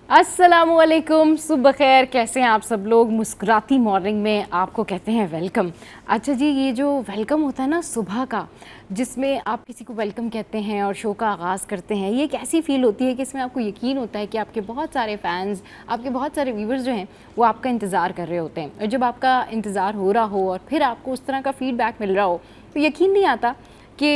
अस्सलामुअलैकुम, सुबह खैर। कैसे हैं आप सब लोग? मुस्कुराती मॉर्निंग में आपको कहते हैं वेलकम। अच्छा जी, ये जो वेलकम होता है ना सुबह का, जिसमें आप किसी को वेलकम कहते हैं और शो का आगाज़ करते हैं, ये एक ऐसी फ़ील होती है कि इसमें आपको यकीन होता है कि आपके बहुत सारे फ़ैन्स, आपके बहुत सारे व्यूवर्स जो हैं वो आपका इंतज़ार कर रहे होते हैं। और जब आपका इंतज़ार हो रहा हो और फिर आपको उस तरह का फ़ीडबैक मिल रहा हो तो यकीन नहीं आता कि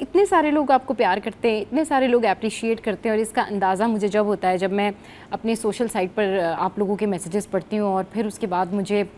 इतने सारे लोग आपको प्यार करते हैं, इतने सारे लोग अप्रिशिएट करते हैं। और इसका अंदाज़ा मुझे जब होता है, जब मैं अपने सोशल साइट पर आप लोगों के मैसेजेस पढ़ती हूँ और फिर उसके बाद मुझे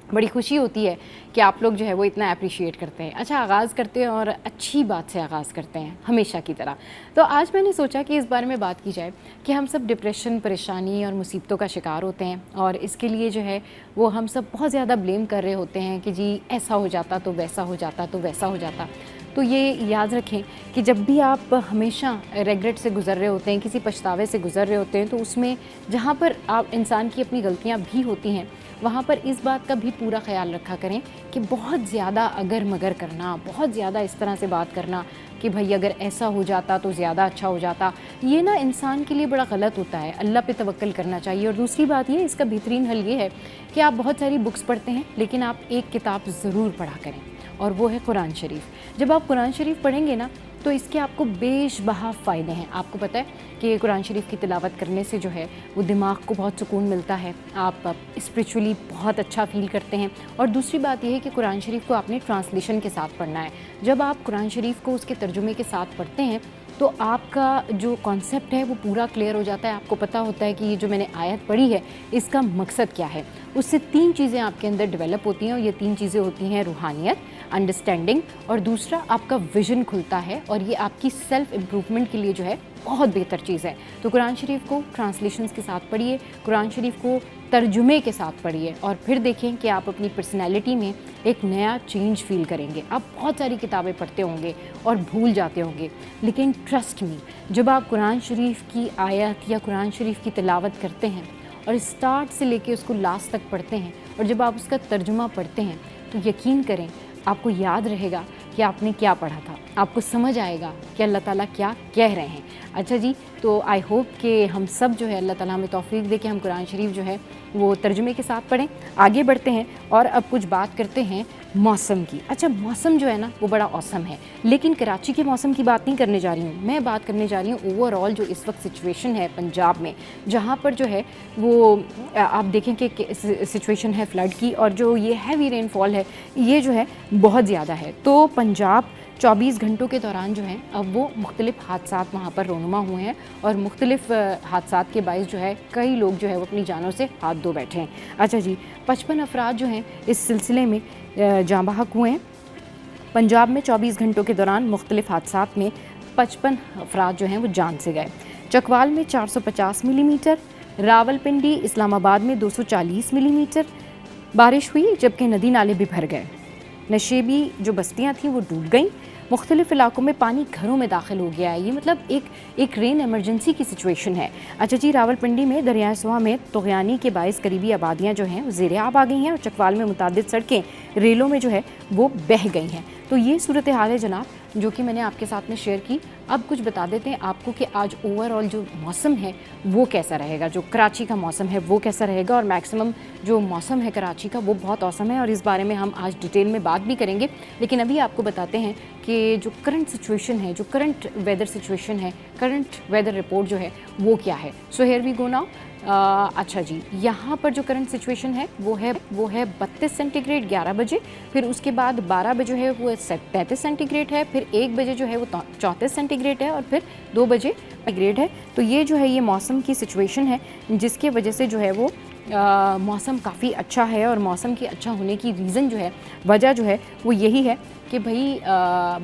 बड़ी खुशी होती है कि आप लोग जो है वो इतना अप्रिशिएट करते हैं। अच्छा, आगाज़ करते हैं और अच्छी बात से आगाज़ करते हैं हमेशा की तरह। तो आज मैंने सोचा कि इस बारे में बात की जाए कि हम सब डिप्रेशन, परेशानी और मुसीबतों का शिकार होते हैं और इसके लिए जो है वो हम सब बहुत ज़्यादा ब्लेम कर रहे होते हैं कि जी ऐसा हो जाता तो वैसा हो जाता तो वैसा हो जाता। तो ये याद रखें कि जब भी आप हमेशा रेग्रेट से गुज़र रहे होते हैं, किसी पछतावे से गुज़र रहे होते हैं, तो उसमें जहाँ पर आप इंसान की अपनी गलतियाँ भी होती हैं, वहाँ पर इस बात का भी पूरा ख्याल रखा करें कि बहुत ज़्यादा अगर मगर करना, बहुत ज़्यादा इस तरह से बात करना कि भाई अगर ऐसा हो जाता तो ज़्यादा अच्छा हो जाता, ये ना इंसान के लिए बड़ा गलत होता है। अल्लाह पे तवक्कल करना चाहिए। और दूसरी बात ये, इसका बेहतरीन हल ये है कि आप बहुत सारी बुक्स पढ़ते हैं, लेकिन आप एक किताब ज़रूर पढ़ा करें और वो है कुरान शरीफ। जब आप कुरान शरीफ पढ़ेंगे ना तो इसके आपको बेशबहा फ़ायदे हैं। आपको पता है कि कुरान शरीफ की तिलावत करने से जो है वो दिमाग को बहुत सुकून मिलता है, आप स्पिरिचुअली बहुत अच्छा फ़ील करते हैं। और दूसरी बात यह है कि कुरान शरीफ को आपने ट्रांसलेशन के साथ पढ़ना है। जब आप कुरान शरीफ को उसके तर्जुमे के साथ पढ़ते हैं तो आपका जो कॉन्सेप्ट है वो पूरा क्लियर हो जाता है। आपको पता होता है कि ये जो मैंने आयत पढ़ी है इसका मकसद क्या है। उससे तीन चीज़ें आपके अंदर डेवलप होती हैं और ये तीन चीज़ें होती हैं रूहानियत, अंडरस्टैंडिंग और दूसरा आपका विजन खुलता है। और ये आपकी सेल्फ इम्प्रूवमेंट के लिए जो है बहुत बेहतर चीज़ है। तो कुरान शरीफ को ट्रांसलेशंस के साथ पढ़िए, कुरान शरीफ को तर्जुमे के साथ पढ़िए और फिर देखें कि आप अपनी पर्सनैलिटी में एक नया चेंज फ़ील करेंगे। आप बहुत सारी किताबें पढ़ते होंगे और भूल जाते होंगे, लेकिन ट्रस्ट मी, जब आप कुरान शरीफ की आयत या कुरान शरीफ की तिलावत करते हैं और स्टार्ट से लेके उसको लास्ट तक पढ़ते हैं और जब आप उसका तर्जुमा पढ़ते हैं तो यकीन करें आपको याद रहेगा कि आपने क्या पढ़ा था, आपको समझ आएगा कि अल्लाह ताला क्या कह रहे हैं। अच्छा जी, तो आई होप कि हम सब जो है अल्लाह ताला हमें तौफीक दे कि हम कुरान शरीफ जो है वो तर्जुमे के साथ पढ़ें। आगे बढ़ते हैं और अब कुछ बात करते हैं मौसम की। अच्छा, मौसम जो है ना वो बड़ा औसम है, लेकिन कराची के मौसम की बात नहीं करने जा रही हूँ। मैं बात करने जा रही हूँ ओवरऑल जो इस वक्त सिचुएशन है पंजाब में, जहाँ पर जो है वो आप देखें कि सिचुएशन है फ्लड की और जो ये हैवी रेनफॉल है ये जो है बहुत ज़्यादा है। तो पंजाब 24 घंटों के दौरान जो है अब वो मुख्तलिफ हादसात वहाँ पर रोनुमा हुए हैं और मुख्तलिफ हादसात के बायस जो है कई लोग जो है वो अपनी जानों से हाथ धो बैठे हैं। अच्छा जी, 55 अफराद जो हैं इस सिलसिले में जाँ बहक हुए हैं। पंजाब में 24 घंटों के दौरान मुख्तलिफ हादसात में 55 अफराद जो हैं वो जान से गए। चकवाल में 450 मिलीमीटर, रावलपिंडी इस्लामाबाद में 240 मिलीमीटर बारिश हुई, जबकि नदी नाले भी भर गए। नशेबी जो बस्तियां थीं वो डूब गईं। मुख्तलिफ इलाकों में पानी घरों में दाखिल हो गया है। ये मतलब एक रेन एमरजेंसी की सिचुएशन है। अच्छा जी, रावलपिंडी में दरिया सुहा में तोगयानी के बायस करीबी आबादियाँ जो हैं वो ज़ेरे आब आ गई हैं और चकवाल में मुतादिद सड़कें रेलों में जो है वो बह गई हैं। तो ये सूरत हाल है जनाब जो कि मैंने आपके साथ में शेयर की। अब कुछ बता देते हैं आपको कि आज ओवरऑल जो मौसम है वो कैसा रहेगा, जो कराची का मौसम है वो कैसा रहेगा। और मैक्सिमम जो मौसम है कराची का वो बहुत औसम है और इस बारे में हम आज डिटेल में बात भी करेंगे। लेकिन अभी आपको बताते हैं कि जो करंट सिचुएशन है, जो करंट वेदर सिचुएशन है, करंट वेदर रिपोर्ट जो है वो क्या है। So here we go now. अच्छा जी, यहाँ पर जो करंट सिचुएशन है वो है 32 सेंटीग्रेड 11 बजे, फिर उसके बाद 12 बजे है वो 33 सेंटीग्रेड है, फिर 1 बजे जो है वो 34 सेंटीग्रेड है और फिर 2 बजे ग्रेड है। तो ये जो है ये मौसम की सिचुएशन है जिसके वजह से जो है वो मौसम काफ़ी अच्छा है। और मौसम की अच्छा होने की रीज़न जो है, वजह जो है वो यही है कि भाई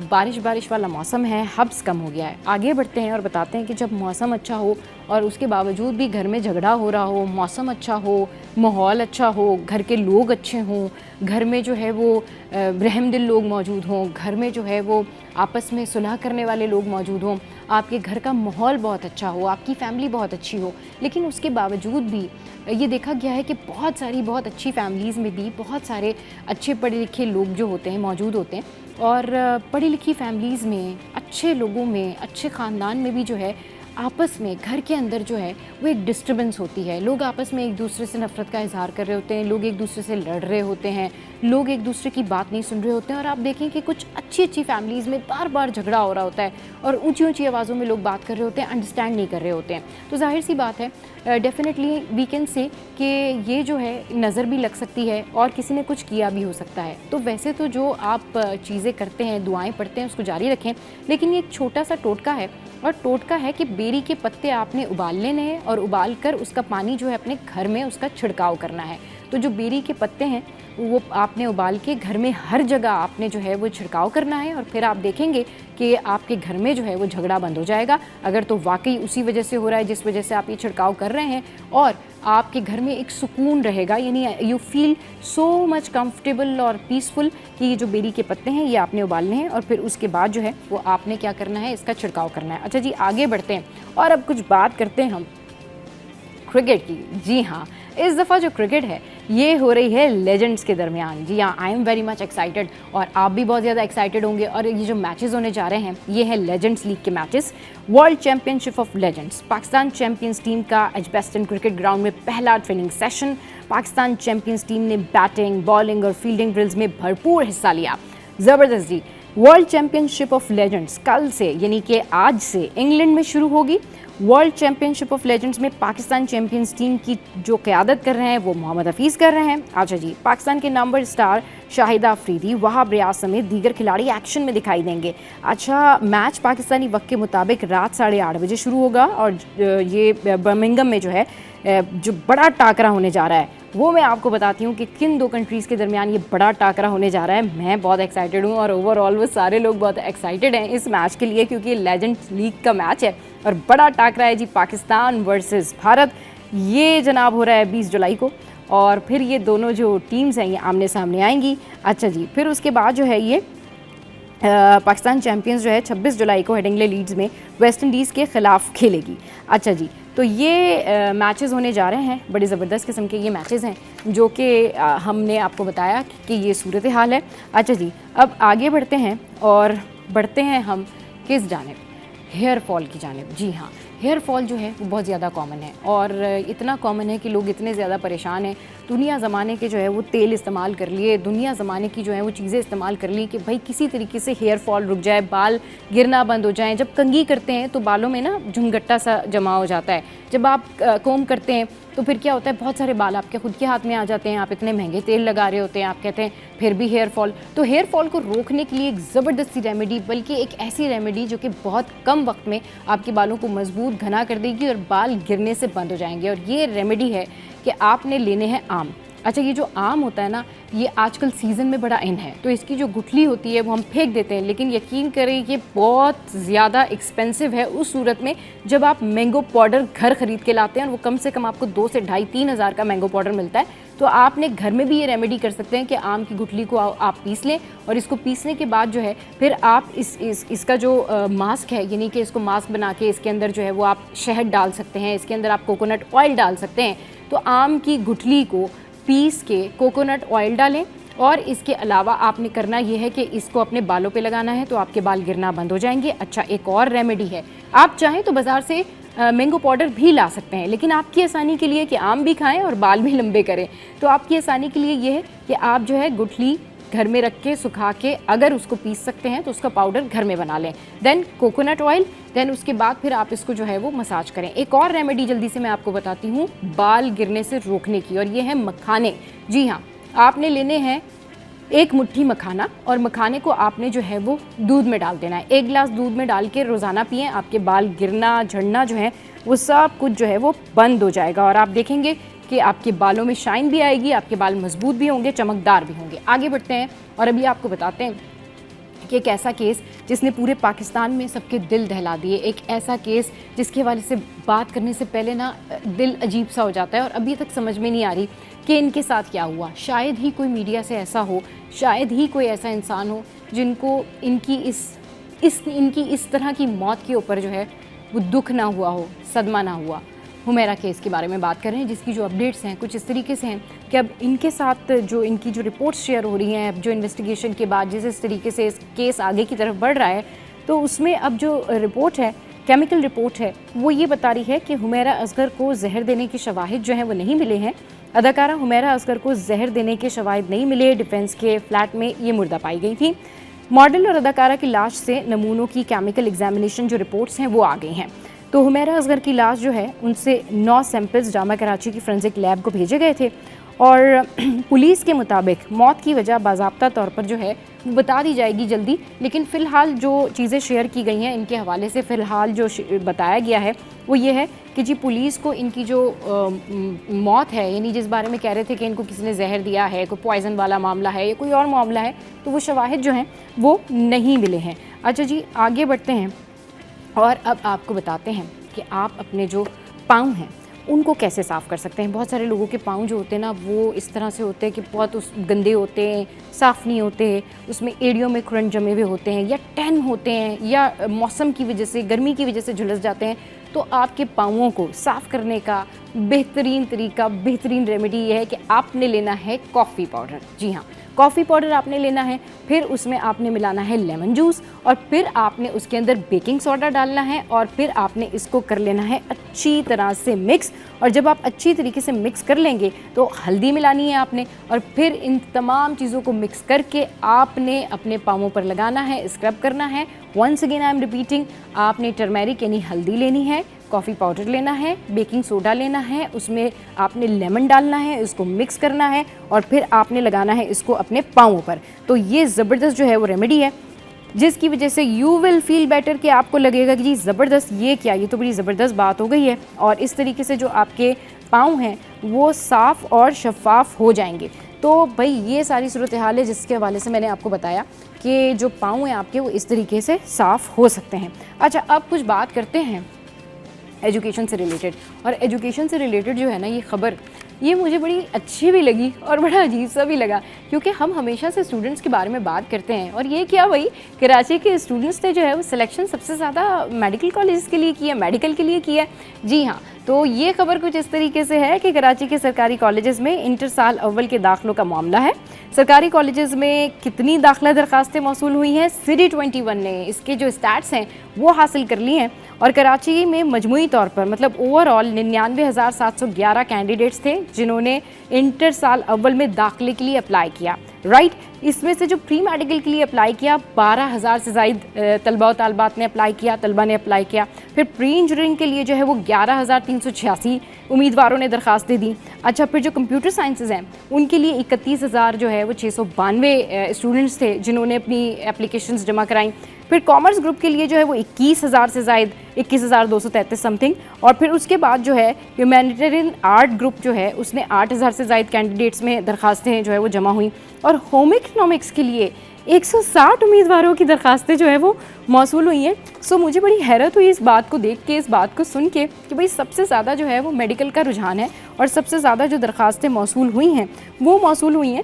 बारिश वाला मौसम है, हब्स कम हो गया है। आगे बढ़ते हैं और बताते हैं कि जब मौसम अच्छा हो और उसके बावजूद भी घर में झगड़ा हो रहा हो, मौसम अच्छा हो, माहौल अच्छा हो, घर के लोग अच्छे हों, घर में जो है वो रहमदिल लोग मौजूद हों, घर में जो है वो आपस में सुलह करने वाले लोग मौजूद हों, आपके घर का माहौल बहुत अच्छा हो, आपकी फैमिली बहुत अच्छी हो। लेकिन उसके बावजूद भी ये देखा गया है कि बहुत अच्छी फैमिलीज़ में भी बहुत सारे अच्छे पढ़े लिखे लोग जो होते हैं मौजूद होते हैं और पढ़ी लिखी फैमिलीज़ में, अच्छे लोगों में, अच्छे ख़ानदान में भी जो है आपस में घर के अंदर जो है वो एक डिस्टर्बेंस होती है, लोग आपस में एक दूसरे से नफ़रत का इजहार कर रहे होते हैं, लोग एक दूसरे से लड़ रहे होते हैं, लोग एक दूसरे की बात नहीं सुन रहे होते हैं। और आप देखें कि कुछ अच्छी अच्छी फैमिलीज़ में बार बार झगड़ा हो रहा होता है और ऊंची ऊंची आवाज़ों में लोग बात कर रहे होते हैं, अंडरस्टैंड नहीं कर रहे होते हैं। तो जाहिर सी बात है, डेफिनेटली वी कैन से कि ये जो है नज़र भी लग सकती है और किसी ने कुछ किया भी हो सकता है। तो वैसे तो जो आप चीज़ें करते हैं, दुआएं पढ़ते हैं, उसको जारी रखें, लेकिन ये एक छोटा सा टोटका है, और टोटका है कि बेरी के पत्ते आपने उबाल लेने हैं और उबाल कर उसका पानी जो है अपने घर में उसका छिड़काव करना है। तो जो बेरी के पत्ते हैं वो आपने उबाल के घर में हर जगह आपने जो है वो छिड़काव करना है, और फिर आप देखेंगे कि आपके घर में जो है वो झगड़ा बंद हो जाएगा। अगर तो वाकई उसी वजह से हो रहा है जिस वजह से आप ये छिड़काव कर रहे हैं, और आपके घर में एक सुकून रहेगा, यानी you feel so much comfortable और पीसफुल कि ये जो बेरी के पत्ते हैं ये आपने उबालने हैं, और फिर उसके बाद जो है वो आपने क्या करना है, इसका छिड़काव करना है। अच्छा जी, आगे बढ़ते हैं और अब कुछ बात करते हैं हम क्रिकेट की। जी हाँ, इस दफ़ा जो क्रिकेट है ये हो रही है लेजेंड्स के दरमियान। जी हाँ, I am very much excited, और आप भी बहुत ज़्यादा एक्साइटेड होंगे। और ये जो मैचेस होने जा रहे हैं ये हैं लेजेंड्स लीग के matches. World championship of legends, Pakistan champions team का एजबेस्टन क्रिकेट ग्राउंड में पहला training session. Pakistan champions team ने बैटिंग, बॉलिंग और फील्डिंग ड्रिल्स में भरपूर हिस्सा लिया। ज़बरदस्त जी। वर्ल्ड चैम्पियनशिप ऑफ लेजेंड्स कल से यानी कि आज से इंग्लैंड में शुरू होगी। वर्ल्ड चैम्पियनशिप ऑफ लेजेंड्स में पाकिस्तान चैम्पियंस टीम की जो क़यादत कर रहे हैं वो मोहम्मद हफीज़ कर रहे हैं। अच्छा जी, पाकिस्तान के नंबर स्टार शाहिदा अफरीदी, वहाब रियाज समेत दीगर खिलाड़ी एक्शन में दिखाई देंगे। अच्छा, मैच पाकिस्तानी वक्त के मुताबिक रात 8:30 बजे शुरू होगा, और ये बर्मिंघम में जो है जो बड़ा टाकरा होने जा रहा है वो मैं आपको बताती हूँ कि किन दो कंट्रीज़ के दरमियान ये बड़ा टाकरा होने जा रहा है। मैं बहुत एक्साइटेड हूँ, और ओवरऑल वो सारे लोग बहुत एक्साइटेड हैं इस मैच के लिए, क्योंकि ये लेजेंड्स लीग का मैच है और बड़ा टाकरा है जी, पाकिस्तान वर्सेस भारत। ये जनाब हो रहा है 20 जुलाई को, और फिर ये दोनों जो टीम्स हैं ये आमने सामने आएंगी। अच्छा जी, फिर उसके बाद जो है ये पाकिस्तान चैम्पियंस जो है 26 जुलाई को हेडिंग्ले लीड्स में वेस्ट इंडीज़ के ख़िलाफ़ खेलेगी। अच्छा जी, तो ये मैचेस होने जा रहे हैं, बड़े ज़बरदस्त किस्म के ये मैचेस हैं जो कि हमने आपको बताया कि ये सूरत हाल है। अच्छा जी, अब आगे बढ़ते हैं और बढ़ते हैं हम किस जानिब, हेयर फॉल की जानिब। जी हाँ, हेयर फॉल जो है वो बहुत ज़्यादा कॉमन है, और इतना कॉमन है कि लोग इतने ज़्यादा परेशान हैं। दुनिया ज़माने के जो है वो तेल इस्तेमाल कर लिए, दुनिया ज़माने की जो है वो चीज़ें इस्तेमाल कर ली कि भाई किसी तरीके से हेयर फॉल रुक जाए, बाल गिरना बंद हो जाएं। जब कंघी करते हैं तो बालों में ना झुंगट्टा सा जमा हो जाता है। जब आप कोम करते हैं तो फिर क्या होता है, बहुत सारे बाल आपके खुद के हाथ में आ जाते हैं, आप इतने महंगे तेल लगा रहे होते हैं, आप कहते हैं फिर भी हेयर फॉल। तो हेयर फॉल को रोकने के लिए एक ज़बरदस्त सी रेमेडी, बल्कि एक ऐसी रेमेडी जो कि बहुत कम वक्त में आपके बालों को मजबूत घना कर देगी और बाल गिरने से बंद हो जाएंगे। और ये रेमेडी है कि आपने लेने हैं आम। अच्छा, ये जो आम होता है ना, ये आजकल सीज़न में बड़ा इन है, तो इसकी जो गुठली होती है वो हम फेंक देते हैं, लेकिन यकीन करें ये बहुत ज़्यादा एक्सपेंसिव है उस सूरत में जब आप मैंगो पाउडर घर ख़रीद के लाते हैं, और वो कम से कम आपको 2 से ढाई 3 हज़ार का मैंगो पाउडर मिलता है। तो आपने घर में भी ये रेमेडी कर सकते हैं कि आम की गुठली को आप पीस लें, और इसको पीसने के बाद जो है फिर आप इसका जो मास्क है, यानी कि इसको मास्क बना के इसके अंदर जो है वो आप शहद डाल सकते हैं, इसके अंदर आप कोकोनट ऑयल डाल सकते हैं। तो आम की गुठली को पीस के कोकोनट ऑयल डालें, और इसके अलावा आपने करना ये है कि इसको अपने बालों पे लगाना है, तो आपके बाल गिरना बंद हो जाएंगे। अच्छा, एक और रेमेडी है, आप चाहें तो बाज़ार से मैंगो पाउडर भी ला सकते हैं, लेकिन आपकी आसानी के लिए कि आम भी खाएं और बाल भी लंबे करें, तो आपकी आसानी के लिए ये है कि आप जो है गुठली घर में रख के सुखा के अगर उसको पीस सकते हैं तो उसका पाउडर घर में बना लें, देन कोकोनट ऑयल, देन उसके बाद फिर आप इसको जो है वो मसाज करें। एक और रेमेडी जल्दी से मैं आपको बताती हूँ बाल गिरने से रोकने की, और ये है मखाने। जी हाँ, आपने लेने हैं 1 मुट्ठी मखाना, और मखाने को आपने जो है वो दूध में डाल देना है। 1 गिलास दूध में डाल के रोज़ाना पिएं, आपके बाल गिरना झड़ना जो है वो सब कुछ जो है वो बंद हो जाएगा, और आप देखेंगे कि आपके बालों में शाइन भी आएगी, आपके बाल मजबूत भी होंगे, चमकदार भी होंगे। आगे बढ़ते हैं और अभी आपको बताते हैं कि एक ऐसा केस जिसने पूरे पाकिस्तान में सबके दिल दहला दिए, एक ऐसा केस जिसके हवाले से बात करने से पहले ना दिल अजीब सा हो जाता है, और अभी तक समझ में नहीं आ रही कि इनके साथ क्या हुआ। शायद ही कोई मीडिया से ऐसा हो, शायद ही कोई ऐसा इंसान हो जिनको इनकी इस तरह की मौत के ऊपर जो है वो दुख ना हुआ हो, सदमा ना हुआ। हुमैरा केस के बारे में बात कर रहे हैं, जिसकी जो अपडेट्स हैं कुछ इस तरीके से हैं कि अब इनके साथ जो इनकी जो रिपोर्ट्स शेयर हो रही हैं, जो इन्वेस्टिगेशन के बाद जिस तरीके से इस केस आगे की तरफ बढ़ रहा है, तो उसमें अब जो रिपोर्ट है केमिकल रिपोर्ट है वो ये बता रही है कि हुमैरा असगर को जहर देने के शवाहिद जो हैं वो नहीं मिले हैं। अदाकारा हुमैरा असगर को जहर देने के शवाहिद नहीं मिले। डिफेंस के फ्लैट में ये मुर्दा पाई गई थी। मॉडल और अदाकारा की लाश से नमूनों की केमिकल एग्जामिनेशन जो रिपोर्ट्स हैं वो आ गई हैं। तो हुमैरा असगर की लाश जो है उनसे 9 सैंपल्स जामा कराची की फोरेंसिक लैब को भेजे गए थे और पुलिस के मुताबिक मौत की वजह बाज़ाब्ता तौर पर जो है वो बता दी जाएगी जल्दी, लेकिन फ़िलहाल जो चीज़ें शेयर की गई हैं इनके हवाले से फ़िलहाल जो बताया गया है वो ये है कि जी पुलिस को इनकी जो मौत है, यानी जिस बारे में कह रहे थे कि इनको किसी ने जहर दिया है, कोई पॉइज़न वाला मामला है या कोई और मामला है, तो वो शवाहिद जो हैं वो नहीं मिले हैं। अच्छा जी, आगे बढ़ते हैं और अब आपको बताते हैं कि आप अपने जो पाँव हैं उनको कैसे साफ़ कर सकते हैं। बहुत सारे लोगों के पाँव जो होते हैं ना वो इस तरह से होते हैं कि बहुत गंदे होते हैं, साफ़ नहीं होते, उसमें एड़ियों में खुरन जमे हुए होते हैं या टैन होते हैं या मौसम की वजह से, गर्मी की वजह से झुलस जाते हैं। तो आपके पाँवों को साफ़ करने का बेहतरीन तरीका, बेहतरीन रेमेडी ये है कि आपने लेना है कॉफ़ी पाउडर। जी हाँ, कॉफ़ी पाउडर आपने लेना है, फिर उसमें आपने मिलाना है लेमन जूस और फिर आपने उसके अंदर बेकिंग सोडा डालना है और फिर आपने इसको कर लेना है अच्छी तरह से मिक्स। और जब आप अच्छी तरीके से मिक्स कर लेंगे तो हल्दी मिलानी है आपने और फिर इन तमाम चीज़ों को मिक्स करके आपने अपने पाँवों पर लगाना है, स्क्रब करना है। Once again I am repeating, आपने टर्मेरिक यानी हल्दी लेनी है, कॉफ़ी पाउडर लेना है, बेकिंग सोडा लेना है, उसमें आपने लेमन डालना है, इसको मिक्स करना है और फिर आपने लगाना है इसको अपने पाँवों पर। तो ये ज़बरदस्त जो है वो रेमेडी है जिसकी वजह से यू विल फील बेटर, कि आपको लगेगा कि जी ज़बरदस्त, ये क्या, ये तो बड़ी ज़बरदस्त बात हो गई है। और इस तरीके से जो आपके पाँव हैं वो साफ़ और शफाफ हो जाएंगे। तो भाई ये सारी सूरत हाल है जिसके हवाले से मैंने आपको बताया कि जो पाँव हैं आपके वो इस तरीके से साफ़ हो सकते हैं। अच्छा, अब कुछ बात करते हैं एजुकेशन से रिलेटेड। और एजुकेशन से रिलेटेड जो है ना ये ख़बर, ये मुझे बड़ी अच्छी भी लगी और बड़ा अजीब सा भी लगा, क्योंकि हम हमेशा से स्टूडेंट्स के बारे में बात करते हैं और ये क्या भाई, कराची के स्टूडेंट्स ने जो है वो सिलेक्शन सबसे ज़्यादा मेडिकल कॉलेज के लिए किया, मेडिकल के लिए किया। जी हाँ, तो ये खबर कुछ इस तरीके से है कि कराची के सरकारी कॉलेजेस में इंटर साल अव्वल के दाखिलों का मामला है। सरकारी कॉलेजेस में कितनी दाखिला दरखास्तें मौसूल हुई हैं, सिटी 21 ने इसके जो स्टैट्स हैं वो हासिल कर ली हैं और कराची में मजमूई तौर पर मतलब ओवरऑल 99,711 कैंडिडेट्स थे जिन्होंने इंटर साल अव्वल में दाखिले के लिए अप्लाई किया। राइट, इसमें से जो प्री मेडिकल के लिए अप्लाई किया 12,000 से ज़ायद तलबा व तालबात ने अप्लाई किया, तलबा ने अप्लाई किया। फिर प्री इंजीनियरिंग के लिए जो है वो 11,386 उम्मीदवारों ने दरखास्तें दी। अच्छा, फिर जो कंप्यूटर साइंसेज हैं उनके लिए 31,000 जो है वो 692 स्टूडेंट्स थे जिन्होंने अपनी एप्लीकेशंस जमा कराई। फिर कॉमर्स ग्रुप के लिए जो है वो 21,000 से ज़ायद 21,233 समथिंग। और फिर उसके बाद जो है ह्यूमैनिटेरियन आर्ट ग्रुप जो है उसने 8,000 से ज़ायद कैंडिडेट्स में दरखास्तें जो है वो जमा हुई। और होम इकनॉमिक्स के लिए 160 उम्मीदवारों की दरखास्तें जो है वो मौसूल हुई हैं। सो मुझे बड़ी हैरत हुई इस बात को देख के, इस बात को सुन के कि भाई सबसे ज़्यादा जो है वो मेडिकल का रुझान है और सबसे ज़्यादा जो दरखास्तें मौसूल हुई हैं वो मौसूल हुई हैं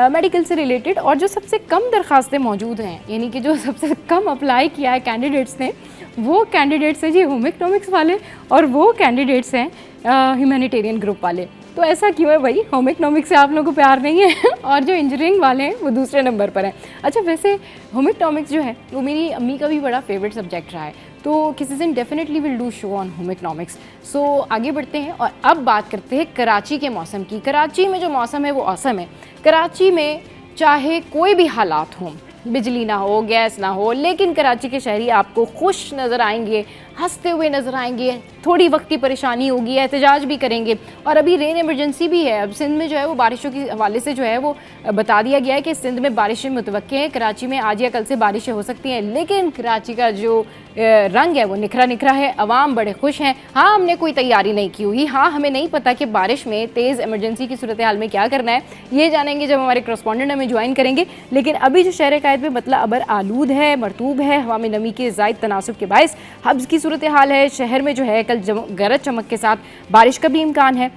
मेडिकल से रिलेटेड। और जो सबसे कम दरखास्तें मौजूद हैं, यानी कि जो सबसे कम अप्लाई किया है कैंडिडेट्स ने, वो कैंडिडेट्स हैं जी होम इकनॉमिक्स वाले और वो कैंडिडेट्स हैं ह्यूमैनिटेरियन ग्रुप वाले। तो ऐसा क्यों है भाई, होम इकनॉमिक्स से आप लोगों को प्यार नहीं है और जो इंजीनियरिंग वाले हैं वो दूसरे नंबर पर हैं। अच्छा, वैसे होम इकनॉमिक्स जो है वो मेरी अम्मी का भी बड़ा फेवरेट सब्जेक्ट रहा है, तो किसी दिन definitely will do show on home economics. So आगे बढ़ते हैं और अब बात करते हैं कराची के मौसम की। कराची में जो मौसम है वो औसम है। कराची में चाहे कोई भी हालात हों, बिजली ना हो, गैस ना हो, लेकिन कराची के शहरी आपको खुश नज़र आएंगे, हंसते हुए नज़र आएंगे। थोड़ी वक्त की परेशानी होगी, एहतजाज भी करेंगे। और अभी रेन इमरजेंसी भी है। अब सिंध में जो है वो बारिशों के हवाले से जो है वो बता दिया गया है कि सिंध में बारिशें मुतवक्के हैं। कराची में आज या कल से बारिशें हो सकती हैं, लेकिन कराची का जो रंग है वो निखरा निखरा है। अवाम बड़े खुश हैं। हाँ, हमने कोई तैयारी नहीं की हुई, हाँ हमें नहीं पता कि बारिश में तेज़ इमरजेंसी की सूरत हाल में क्या करना है, ये जानेंगे जब हमारे करस्पॉन्डेंट हमें ज्वाइन करेंगे। लेकिन अभी जो शहर कायद में मतलब अबर आलूद है, मरतूब है, हवा में नमी के ज़ायद तनासुब के बायस हब्स की सूरत हाल है। शहर में जो है कल गरज चमक के साथ बारिश का भी इम्कान है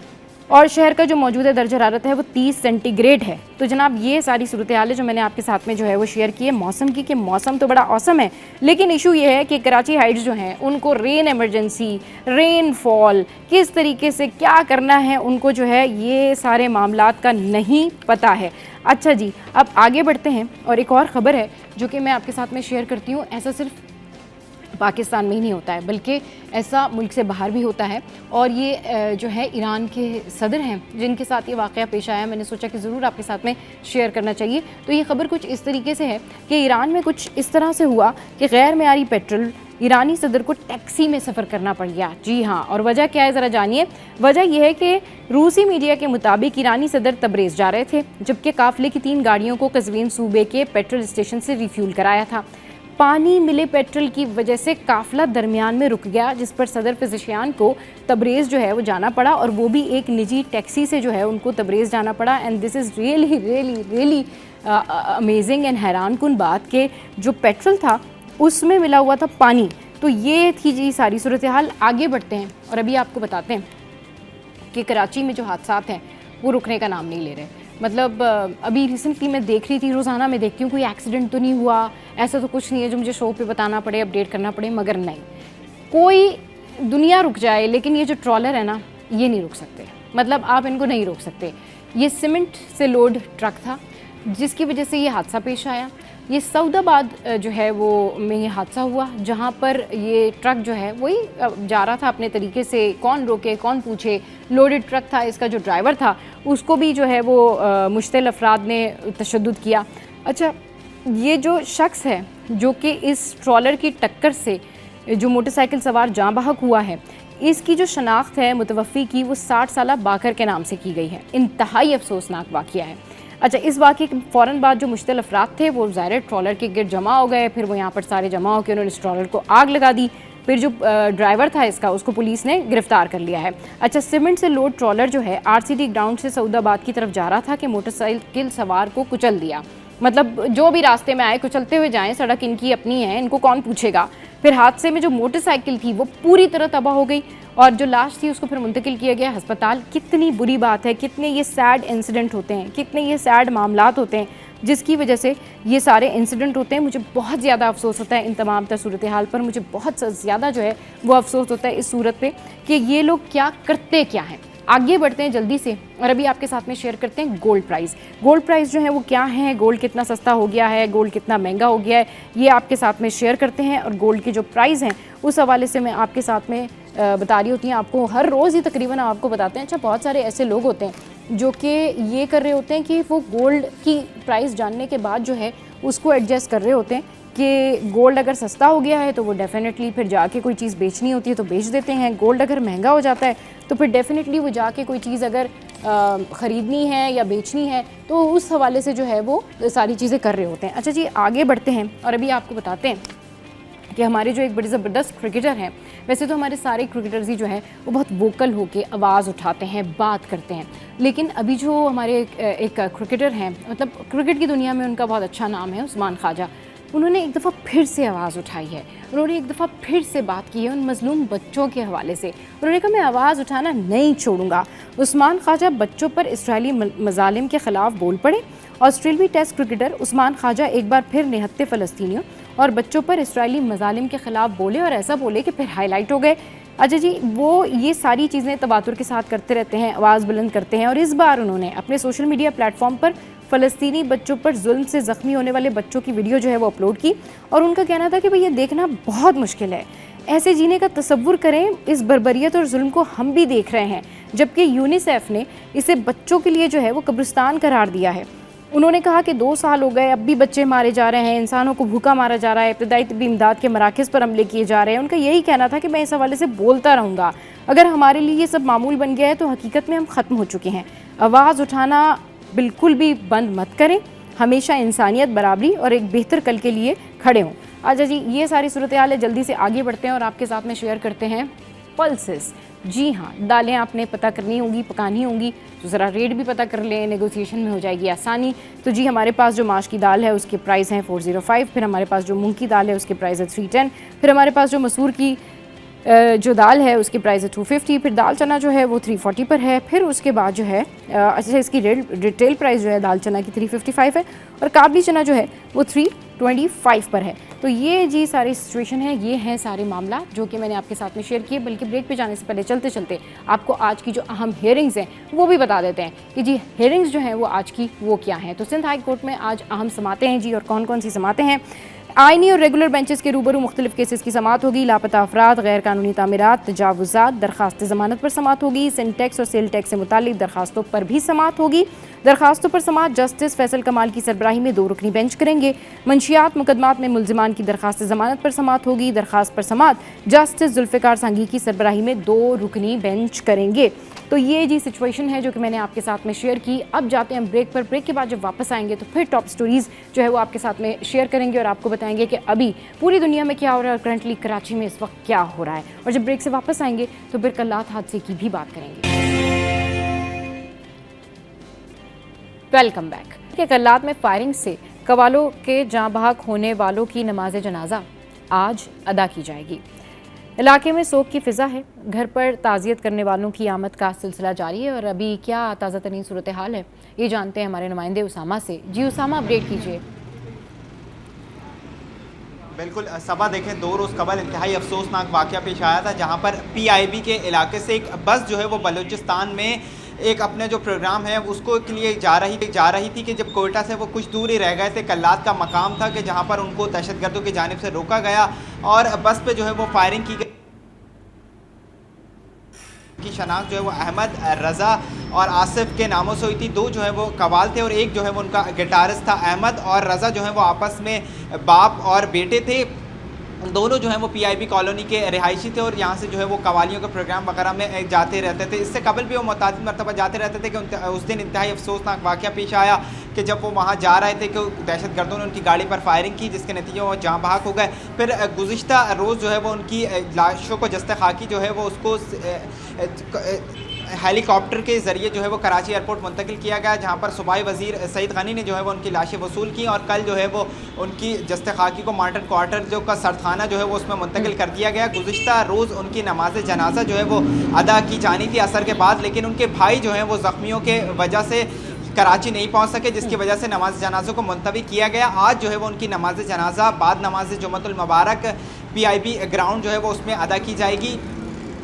और शहर का जो मौजूदा दर्जा हरारत है वो 30 सेंटीग्रेड है। तो जनाब ये सारी सूरत हाल है जो मैंने आपके साथ में जो है वो शेयर की है मौसम की, कि मौसम तो बड़ा औसम है, लेकिन इशू ये है कि कराची हाइट्स जो हैं उनको रेन इमरजेंसी, रेन फॉल किस तरीके से क्या करना है उनको जो है ये सारे मामलात का नहीं पता है। अच्छा जी, अब आगे बढ़ते हैं और एक और ख़बर है जो कि मैं आपके साथ में शेयर करती हूँ। ऐसा सिर्फ पाकिस्तान में ही नहीं होता है, बल्कि ऐसा मुल्क से बाहर भी होता है। और ये जो है ईरान के सदर हैं जिनके साथ ये वाक़या पेश आया, मैंने सोचा कि ज़रूर आपके साथ में शेयर करना चाहिए। तो ये ख़बर कुछ इस तरीके से है कि ईरान में कुछ इस तरह से हुआ कि गैर मेयारी पेट्रोल ईरानी सदर को टैक्सी में सफ़र करना पड़ गया। जी हाँ, और वजह क्या है ज़रा जानिए। वजह यह है कि रूसी मीडिया के मुताबिक ईरानी सदर तबरेज़ जा रहे थे, जबकि काफ़िले की 3 गाड़ियों को कज़वीन सूबे के पेट्रोल स्टेशन से रिफ्यूल कराया था। पानी मिले पेट्रोल की वजह से काफ़िला दरमियान में रुक गया, जिस पर सदर फिजिशियान को तबरेज़ जो है वो जाना पड़ा, और वो भी एक निजी टैक्सी से जो है उनको तबरेज़ जाना पड़ा। And this is really really really amazing and हैरान कुन बात कि जो पेट्रोल था उसमें मिला हुआ था पानी। तो ये थी जी सारी सूरत हाल। आगे बढ़ते हैं और अभी आपको बताते हैं कि कराची में जो हादसात हैं वो रुकने का नाम नहीं ले रहे। मतलब अभी रिसेंटली मैं देख रही थी, रोज़ाना मैं देखती हूँ कोई एक्सीडेंट तो नहीं हुआ, ऐसा तो कुछ नहीं है जो मुझे शो पे बताना पड़े, अपडेट करना पड़े, मगर नहीं, कोई दुनिया रुक जाए लेकिन ये जो ट्रॉलर है ना ये नहीं रुक सकते। मतलब आप इनको नहीं रोक सकते। ये सीमेंट से लोड ट्रक था जिसकी वजह से ये हादसा पेश आया। ये सऊदाबाद जो है वो में ये हादसा हुआ, जहाँ पर ये ट्रक जो है वही जा रहा था अपने तरीके से, कौन रोके कौन पूछे, लोडेड ट्रक था। इसका जो ड्राइवर था उसको भी जो है वो मुश्तिल अफराद ने तशद्दुद किया। अच्छा, ये जो शख्स है जो कि इस ट्रॉलर की टक्कर से जो मोटरसाइकिल सवार जाँ बहक हुआ है, इसकी जो शनाख्त है मुतवफ़ी की वो 60 साला बाकर के नाम से की गई है। इंतहाई अफसोसनाक वाक़या है। अच्छा, इस वाक़े के फ़ौरन बाद जो मुश्तिल अफराद थे वो ज़ाहिर ट्रॉलर के गिर्द जमा हो गए। फिर वो यहाँ पर सारे जमा होकर उन्होंने इस ट्रॉलर को आग लगा दी। फिर जो ड्राइवर था इसका, उसको पुलिस ने गिरफ़्तार कर लिया है। अच्छा, सीमेंट से लोड ट्रॉलर जो है RCD ग्राउंड से सऊदाबाद की तरफ जा रहा था कि मोटरसाइकिल सवार को कुचल दिया। मतलब जो भी रास्ते में आए कुचलते हुए जाएं, सड़क इनकी अपनी है, इनको कौन पूछेगा। फिर हादसे में जो मोटरसाइकिल थी वो पूरी तरह तबाह हो गई और जो लाश थी उसको फिर मुंतकिल किया गया अस्पताल। कितनी बुरी बात है, कितने ये सैड इंसिडेंट होते हैं, कितने ये सैड मामलात होते हैं जिसकी वजह से ये सारे इंसिडेंट होते हैं। मुझे बहुत ज़्यादा अफसोस होता है इन तमाम सूरत हाल पर। मुझे बहुत ज़्यादा जो है वो अफसोस होता है इस सूरत पे कि ये लोग क्या करते क्या हैं। आगे बढ़ते हैं जल्दी से और अभी आपके साथ में शेयर करते हैं गोल्ड प्राइस। गोल्ड प्राइस जो है वो क्या है, गोल्ड कितना सस्ता हो गया है, गोल्ड कितना महंगा हो गया है, ये आपके साथ में शेयर करते हैं। और गोल्ड के जो प्राइस हैं उस हवाले से मैं आपके साथ में बता रही होती हैं आपको, हर रोज़ ही तकरीबन आपको बताते हैं। अच्छा, बहुत सारे ऐसे लोग होते हैं जो कि ये कर रहे होते हैं कि वो गोल्ड की प्राइस जानने के बाद जो है उसको एडजस्ट कर रहे होते हैं कि गोल्ड अगर सस्ता हो गया है तो वो डेफ़िनेटली फिर जाके कोई चीज़ बेचनी होती है तो बेच देते हैं। गोल्ड अगर महंगा हो जाता है तो फिर डेफ़िनेटली वो जाके कोई चीज़ अगर ख़रीदनी है या बेचनी है तो उस हवाले से जो है वो सारी चीज़ें कर रहे होते हैं। अच्छा जी, आगे बढ़ते हैं और अभी आपको बताते हैं कि हमारे जो एक बड़े ज़बरदस्त क्रिकेटर हैं, वैसे तो हमारे सारे क्रिकेटर्स ही जो हैं वो बहुत वोकल होके आवाज़ उठाते हैं, बात करते हैं, लेकिन अभी जो हमारे एक क्रिकेटर हैं, मतलब क्रिकेट की दुनिया में उनका बहुत अच्छा नाम है, उस्मान ख्वाजा, उन्होंने एक दफ़ा फिर से आवाज़ उठाई है। उन्होंने एक दफ़ा फिर से बात की है उन मज़लूम बच्चों के हवाले से। उन्होंने कहा मैं आवाज़ उठाना नहीं छोड़ूंगा। उस्मान ख्वाजा बच्चों पर इसराइली मज़ालिम के ख़िलाफ़ बोल पड़े। ऑस्ट्रेलियाई टेस्ट क्रिकेटर उस्मान ख्वाजा एक बार फिर निहत्ते फ़लस्तीनियों और बच्चों पर इसराइली मज़ालिम के ख़िलाफ़ बोले और ऐसा बोले कि फिर हाईलाइट हो गए। अच्छा जी, वो ये सारी चीज़ें तवातुर के साथ करते रहते हैं, आवाज़ बुलंद करते हैं। और इस बार उन्होंने अपने सोशल मीडिया प्लेटफॉर्म पर फ़लस्तीनी बच्चों पर जुल्म से ज़ख्मी होने वाले बच्चों की वीडियो जो है वो अपलोड की और उनका कहना था कि भाई ये देखना बहुत मुश्किल है, ऐसे जीने का तसव्वुर करें, इस बर्बरियत और जुल्म को हम भी देख रहे हैं, जबकि यूनिसेफ ने इसे बच्चों के लिए जो है वो कब्रिस्तान करार दिया है। उन्होंने कहा कि 2 साल हो गए, अब भी बच्चे मारे जा रहे हैं, इंसानों को भूखा मारा जा रहा है, इब्तदाई तिब्बी इमदाद के मराकज़ पर हमले किए जा रहे हैं। उनका यही कहना था कि मैं इस हवाले से बोलता रहूँगा, अगर हमारे लिए ये सब मामूल बन गया है तो हकीकत में हम ख़त्म हो चुके हैं। आवाज़ उठाना बिल्कुल भी बंद मत करें, हमेशा इंसानियत, बराबरी और एक बेहतर कल के लिए खड़े हों। अच्छा जी, ये सारी सूरत हाल है। जल्दी से आगे बढ़ते हैं और आपके साथ में शेयर करते हैं पल्सेस। जी हाँ, दालें आपने पता करनी होंगी, पकानी होंगी, तो ज़रा रेट भी पता कर लें, नेगोशिएशन में हो जाएगी आसानी। तो जी, हमारे पास जो माश की दाल है उसके प्राइस हैं 405, फिर हमारे पास जो मूंग की दाल है उसके प्राइस है 310, फिर हमारे पास जो मसूर की जो दाल है उसकी प्राइस है 250, फिर दाल चना जो है वो 340 पर है। फिर उसके बाद जो है अच्छा, इसकी रिटेल प्राइस जो है दाल चना की 355 है और काबली चना जो है वो 325 पर है। तो ये जी सारी सिचुएशन है, ये हैं सारे मामला जो कि मैंने आपके साथ में शेयर किए। बल्कि ब्रेक पे जाने से पहले चलते चलते आपको आज की जो अहम हेयरिंग्स हैं वो भी बता देते हैं कि जी हेयरिंग्स जो हैं वो आज की वो क्या हैं। तो सिंध हाई कोर्ट में आज अहम समातें हैं जी, और कौन कौन सी समातें हैं आइनी और रेगुलर बेंचेस के रूबरू मुख्तलिफ केसेस की समाअत होगी। लापता अफराद, गैर कानूनी तामीरात, तजावुजात, दरखास्त ज़मानत पर समाअत होगी। सिंध टैक्स और सेल टैक्स से मुतालिक दरखास्तों पर भी समाअत होगी। दरखास्तों पर समाअत जस्टिस फैसल कमाल की सरबराही में 2 रुकनी बेंच करेंगे। मंशियात मुकदमात में मुलजिमान की दरखास्त ज़मानत पर समाअत होगी। दरखास्त पर समाअत जस्टिस जुल्फ़िकार सांघी की सरबराही में 2 रुकनी बेंच करेंगे। तो ये जी सिचुएशन है जो कि मैंने आपके साथ में शेयर की। अब जाते हैं ब्रेक पर। ब्रेक के बाद जब वापस आएंगे तो फिर टॉप स्टोरीज़ जो है वो आपके साथ में शेयर करेंगे और आपको बताएंगे कि अभी पूरी दुनिया में क्या हो रहा है और करंटली कराची में इस वक्त क्या हो रहा है। और जब ब्रेक से वापस आएंगे तो फिर कल्लात हादसे की भी बात करेंगे। Welcome back. कल्लात में फायरिंग से कवालों के जाँ बहक होने वालों की नमाज जनाजा आज अदा की जाएगी। इलाके में सोग की फ़िज़ा है। घर पर ताज़ियत करने वालों की आमद का सिलसिला जारी है। और अभी क्या ताज़ा तरीन सूरत हाल है ये जानते हैं हमारे नुमाइंदे उसामा से। जी उसामा, अपडेट कीजिए। बिल्कुल सबा देखें, 2 रोज़ कबल इंतहाई अफसोसनाक वाक़या पेश आया था जहां पर PIB के इलाके से एक बस जो है वो बलूचिस्तान में एक अपने जो प्रोग्राम है उसको के लिए जा रही थी कि जब कोयटा से वो कुछ दूर ही रह गए थे। कल्लात का मकाम था कि जहां पर उनको दहशतगर्दों की जानिब से रोका गया और बस पे जो है वो फायरिंग की गई। की शनाख्त जो है वो अहमद, रज़ा और आसिफ के नामों से हुई थी। 2 जो है वो कवाल थे और एक जो है वो उनका गिटारिस्ट था। अहमद और रज़ा जो है वो आपस में बाप और बेटे थे। दोनों जो है वो PIB कॉलोनी के रिहायशी थे और यहाँ से जो है वो कवालियों के प्रोग्राम वगैरह में जाते रहते थे। इससे कबल भी वो मुतादिद मरतबा जाते रहते थे कि उस दिन इंतहाई अफसोसनाक वाक़या पेश आया कि जब वो वहाँ जा रहे थे कि दहशतगर्दों ने उनकी गाड़ी पर फायरिंग की जिसके नतीजे वो जहाँ बहक हो गए। फिर गुज़िश्ता रोज़ जो है वो उनकी लाशों को जस्ते खाकी जो है वो उसको हेलीकॉप्टर के ज़रिए जो है वो कराची एयरपोर्ट मुंतकिल किया गया, जहाँ पर सूबाई वज़ीर सईद गनी ने जो है वो उनकी लाशें वसूल की और कल जो है वो उनकी जस्ते खाकी को मॉडर्न क्वार्टर जो का सरथाना जो है वो उसमें मुंतकिल कर दिया गया। गुज़िश्ता रोज़ उनकी नमाज जनाजा जो है वो अदा की जानी थी असर के बाद, लेकिन उनके भाई जो हैं वो ज़ख्मियों के वजह से कराची नहीं पहुँच सके, जिसकी वजह से नमाज जनाज़ों को मुलतवी किया गया। आज जो है वो उनकी नमाज जनाजा बाद नमाज जुम्मतुल मुबारक PIB ग्राउंड जो है वो उसमें अदा की जाएगी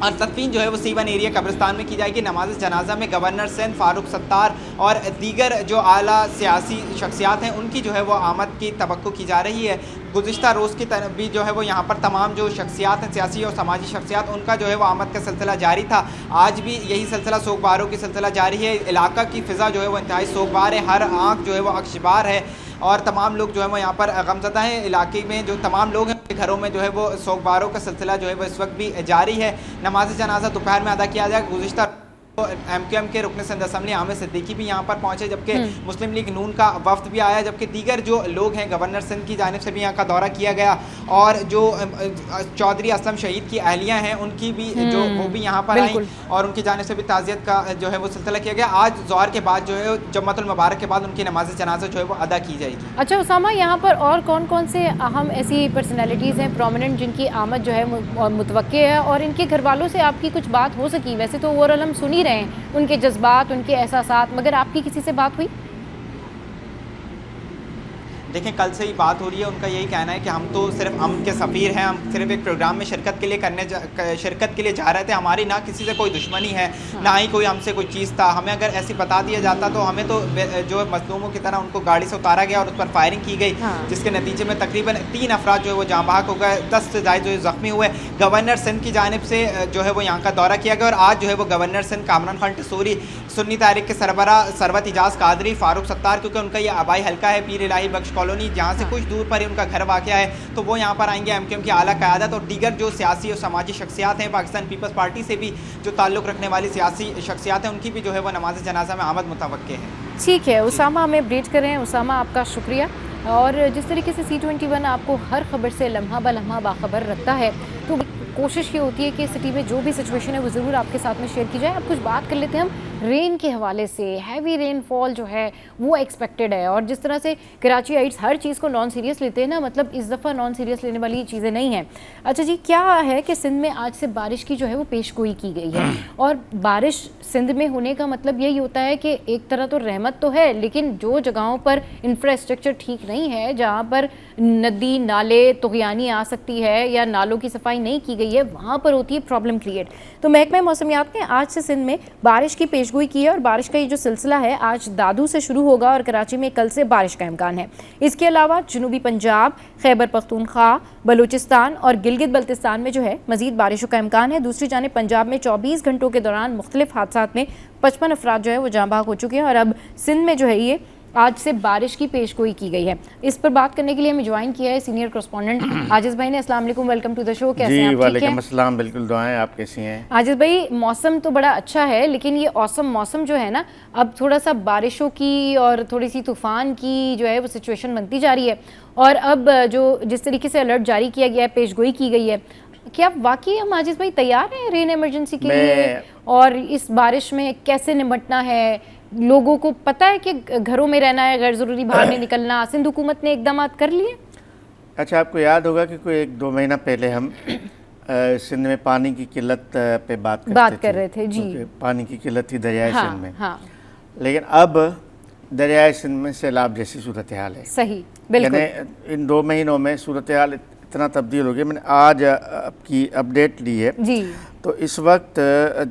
और तदफीन जो है वो C1 एरिया कब्रिस्तान में की जाएगी। नमाज जनाजा में गवर्नर सिंध फारूक सत्तार और दीगर जो आला सियासी शख्सियात हैं उनकी जो है वो आमद की तवक्को की जा रही है। गुज़िश्ता रोज़ की तरफ भी जो है वो यहाँ पर तमाम जो शख्सियात हैं, सियासी और समाजी शख्सियात, उनका जो है वो आमद का सिलसिला जारी था। आज भी यही सिलसिला सोगवारों की सिलसिला जारी है। इलाका की फ़िज़ा जो है वो इंतहाई सोगवार है, हर आँख जो है वो अक्शबार है और तमाम लोग जो है वो यहाँ पर गमज़दा हैं। इलाके में जो तमाम लोग हैं घरों में जो है वो सोगवारों का सिलसिला जो है वो इस वक्त भी जारी है। नमाज जनाजा दोपहर में अदा किया जाएगा। गुज़िश्ता MQM के रुकन सिंध असम्बली आमिर सिद्दीकी भी यहाँ पर पहुँचे, जबकि मुस्लिम लीग नून का वफ्द भी आया, जबकि दीगर जो लोग हैं गवर्नर सिंध की जानिब से भी यहाँ का दौरा किया गया और जो चौधरी असलम शहीद की अहलियाँ हैं उनकी भी जो वो भी यहाँ पर आई और उनकी जानिब से भी ताज़ियत का जो है वो सिलसिला किया गया। आज ज़ोहर के बाद जो है जुम्मतुल मुबारक के बाद उनकी नमाज जनाजा जो है वो अदा की जाएगी। अच्छा उसामा, यहाँ पर और कौन कौन से अहम ऐसी पर्सनैलिटीज़ हैं प्रोमिनेंट जिनकी आमद जो है मुतवक्के है और इनके घर वालों से आपकी कुछ बात हो सकी? वैसे तो ओवरऑल हम सुन ही रहे हैं उनके जज्बात, उनके एहसासात, मगर आपकी किसी से बात हुई? देखें, कल से ही बात हो रही है। उनका यही कहना है कि हम तो सिर्फ अमन के सफ़ीर हैं, हम सिर्फ एक प्रोग्राम में शिरकत के लिए जा रहे थे। हमारी ना किसी से कोई दुश्मनी है, ना ही कोई हमसे कोई चीज़ था। हमें अगर ऐसी बता दिया जाता तो हमें तो जो मजलूमों की तरह उनको गाड़ी से उतारा गया और उस पर फायरिंग की गई, जिसके नतीजे में तकरीबन 3 अफराद जो है वो जाँ बहक हो गए, 10 से ज़ायद जो ज़ख्मी हुए। गवर्नर सिंध की जानिब से जो है वो यहाँ का दौरा किया गया और आज जो है वो गवर्नर सिंध कामरान खान टसूरी, सुन्नी तहरीक के सरबरा सरवत इजाज़ कादरी, फारूक सत्तार, क्योंकि उनका ये आबाई हल्का है पीर इलाही बख्श कॉलोनी, जहाँ से कुछ दूर पर ही उनका घर वाक़या है, तो वो यहाँ पर आएंगे। MQM की आला क़यादत और दीगर जो सियासी और समाजी शख्सियात हैं, पाकिस्तान पीपल्स पार्टी से भी जो ताल्लुक़ रखने वाली सियासी शख्सियात हैं, उनकी भी जो है वो नमाज जनाजा में आमद मुतवक्के है। ठीक है उसामा, हमें अपडेट करें। उसामा, आपका शुक्रिया। और जिस तरीके से C21 आपको हर खबर से लम्हा ब लम्हा बाखबर रखता है, तो कोशिश ये होती है कि सिटी में जो भी सिचुएशन है वो ज़रूर आपके साथ में शेयर की जाए। अब कुछ बात कर लेते हैं हम रेन के हवाले से। हैवी रेनफॉल जो है वो एक्सपेक्टेड है और जिस तरह से कराची आइट्स हर चीज़ को नॉन सीरियस लेते हैं ना, मतलब इस दफ़ा नॉन सीरियस लेने वाली चीज़ें नहीं हैं। अच्छा जी, क्या है कि सिंध में आज से बारिश की जो है वो पेशगोई की गई है और बारिश सिंध में होने का मतलब यही होता है कि एक तरह तो रहमत तो है, लेकिन जो जगहों पर इंफ्रास्ट्रक्चर ठीक नहीं है, जहाँ पर नदी नाले तुग़यानी आ सकती है या नालों की सफाई नहीं की गई है वहाँ पर होती है प्रॉब्लम क्रिएट। तो महकमा मौसमियात ने आज से सिंध में बारिश की पेशगोई की है और बारिश का ये जो सिलसिला है आज दादू से शुरू होगा और कराची में कल से बारिश का इम्कान है। इसके अलावा जनूबी पंजाब, खैबर पख्तूनख्वा, बलूचिस्तान और गिलगित बल्तिस्तान में जो है मजीद बारिशों का इम्कान है। दूसरी जानिब पंजाब में 24 घंटों के दौरान मुख्तलिफ हादसात में 55 अफराद जो है वो जाँ बहक हो चुके हैं और अब सिंध में जो है ये आज से बारिश की पेशगोई की गई है। इस पर बात करने के लिए हमें ज्वाइन किया है सीनियर कॉरेस्पॉन्डेंट आजिज़ भाई ने। अस्सलाम वालेकुम, वेलकम टू द शो। कैसे हैं आप? वालेकुम अस्सलाम, बिल्कुल दुआएं, आप कैसी हैं? आजिज़ भाई, मौसम तो बड़ा अच्छा है लेकिन ये औसम मौसम जो है ना अब थोड़ा सा बारिशों की और थोड़ी सी तूफ़ान की जो है वो सिचुएशन बनती जा रही है और अब जो जिस तरीके से अलर्ट जारी किया गया है, पेशगोई की गई है, क्या वाकई हम आजिज़ भाई तैयार हैं रेन इमरजेंसी के लिए और इस बारिश में कैसे निपटना है? लोगों को पता है कि घरों में रहना है, गैर ज़रूरी बाहर नहीं निकलना, सिंध हुकूमत ने इकदाम कर लिए? अच्छा, आपको याद होगा कि कोई 1-2 महीना पहले हम सिंध में पानी की किल्लत पे बात कर रहे थे जी। पानी की किल्लत थी दरियाए सिंध में। हाँ। लेकिन अब दरियाए सिंध में सैलाब जैसी सूरत हाल है। सही, बिल्कुल। यानी इन 2 महीनों में सूरत हाल इतना तब्दील हो गया। मैंने आज आपकी अपडेट ली है जी। तो इस वक्त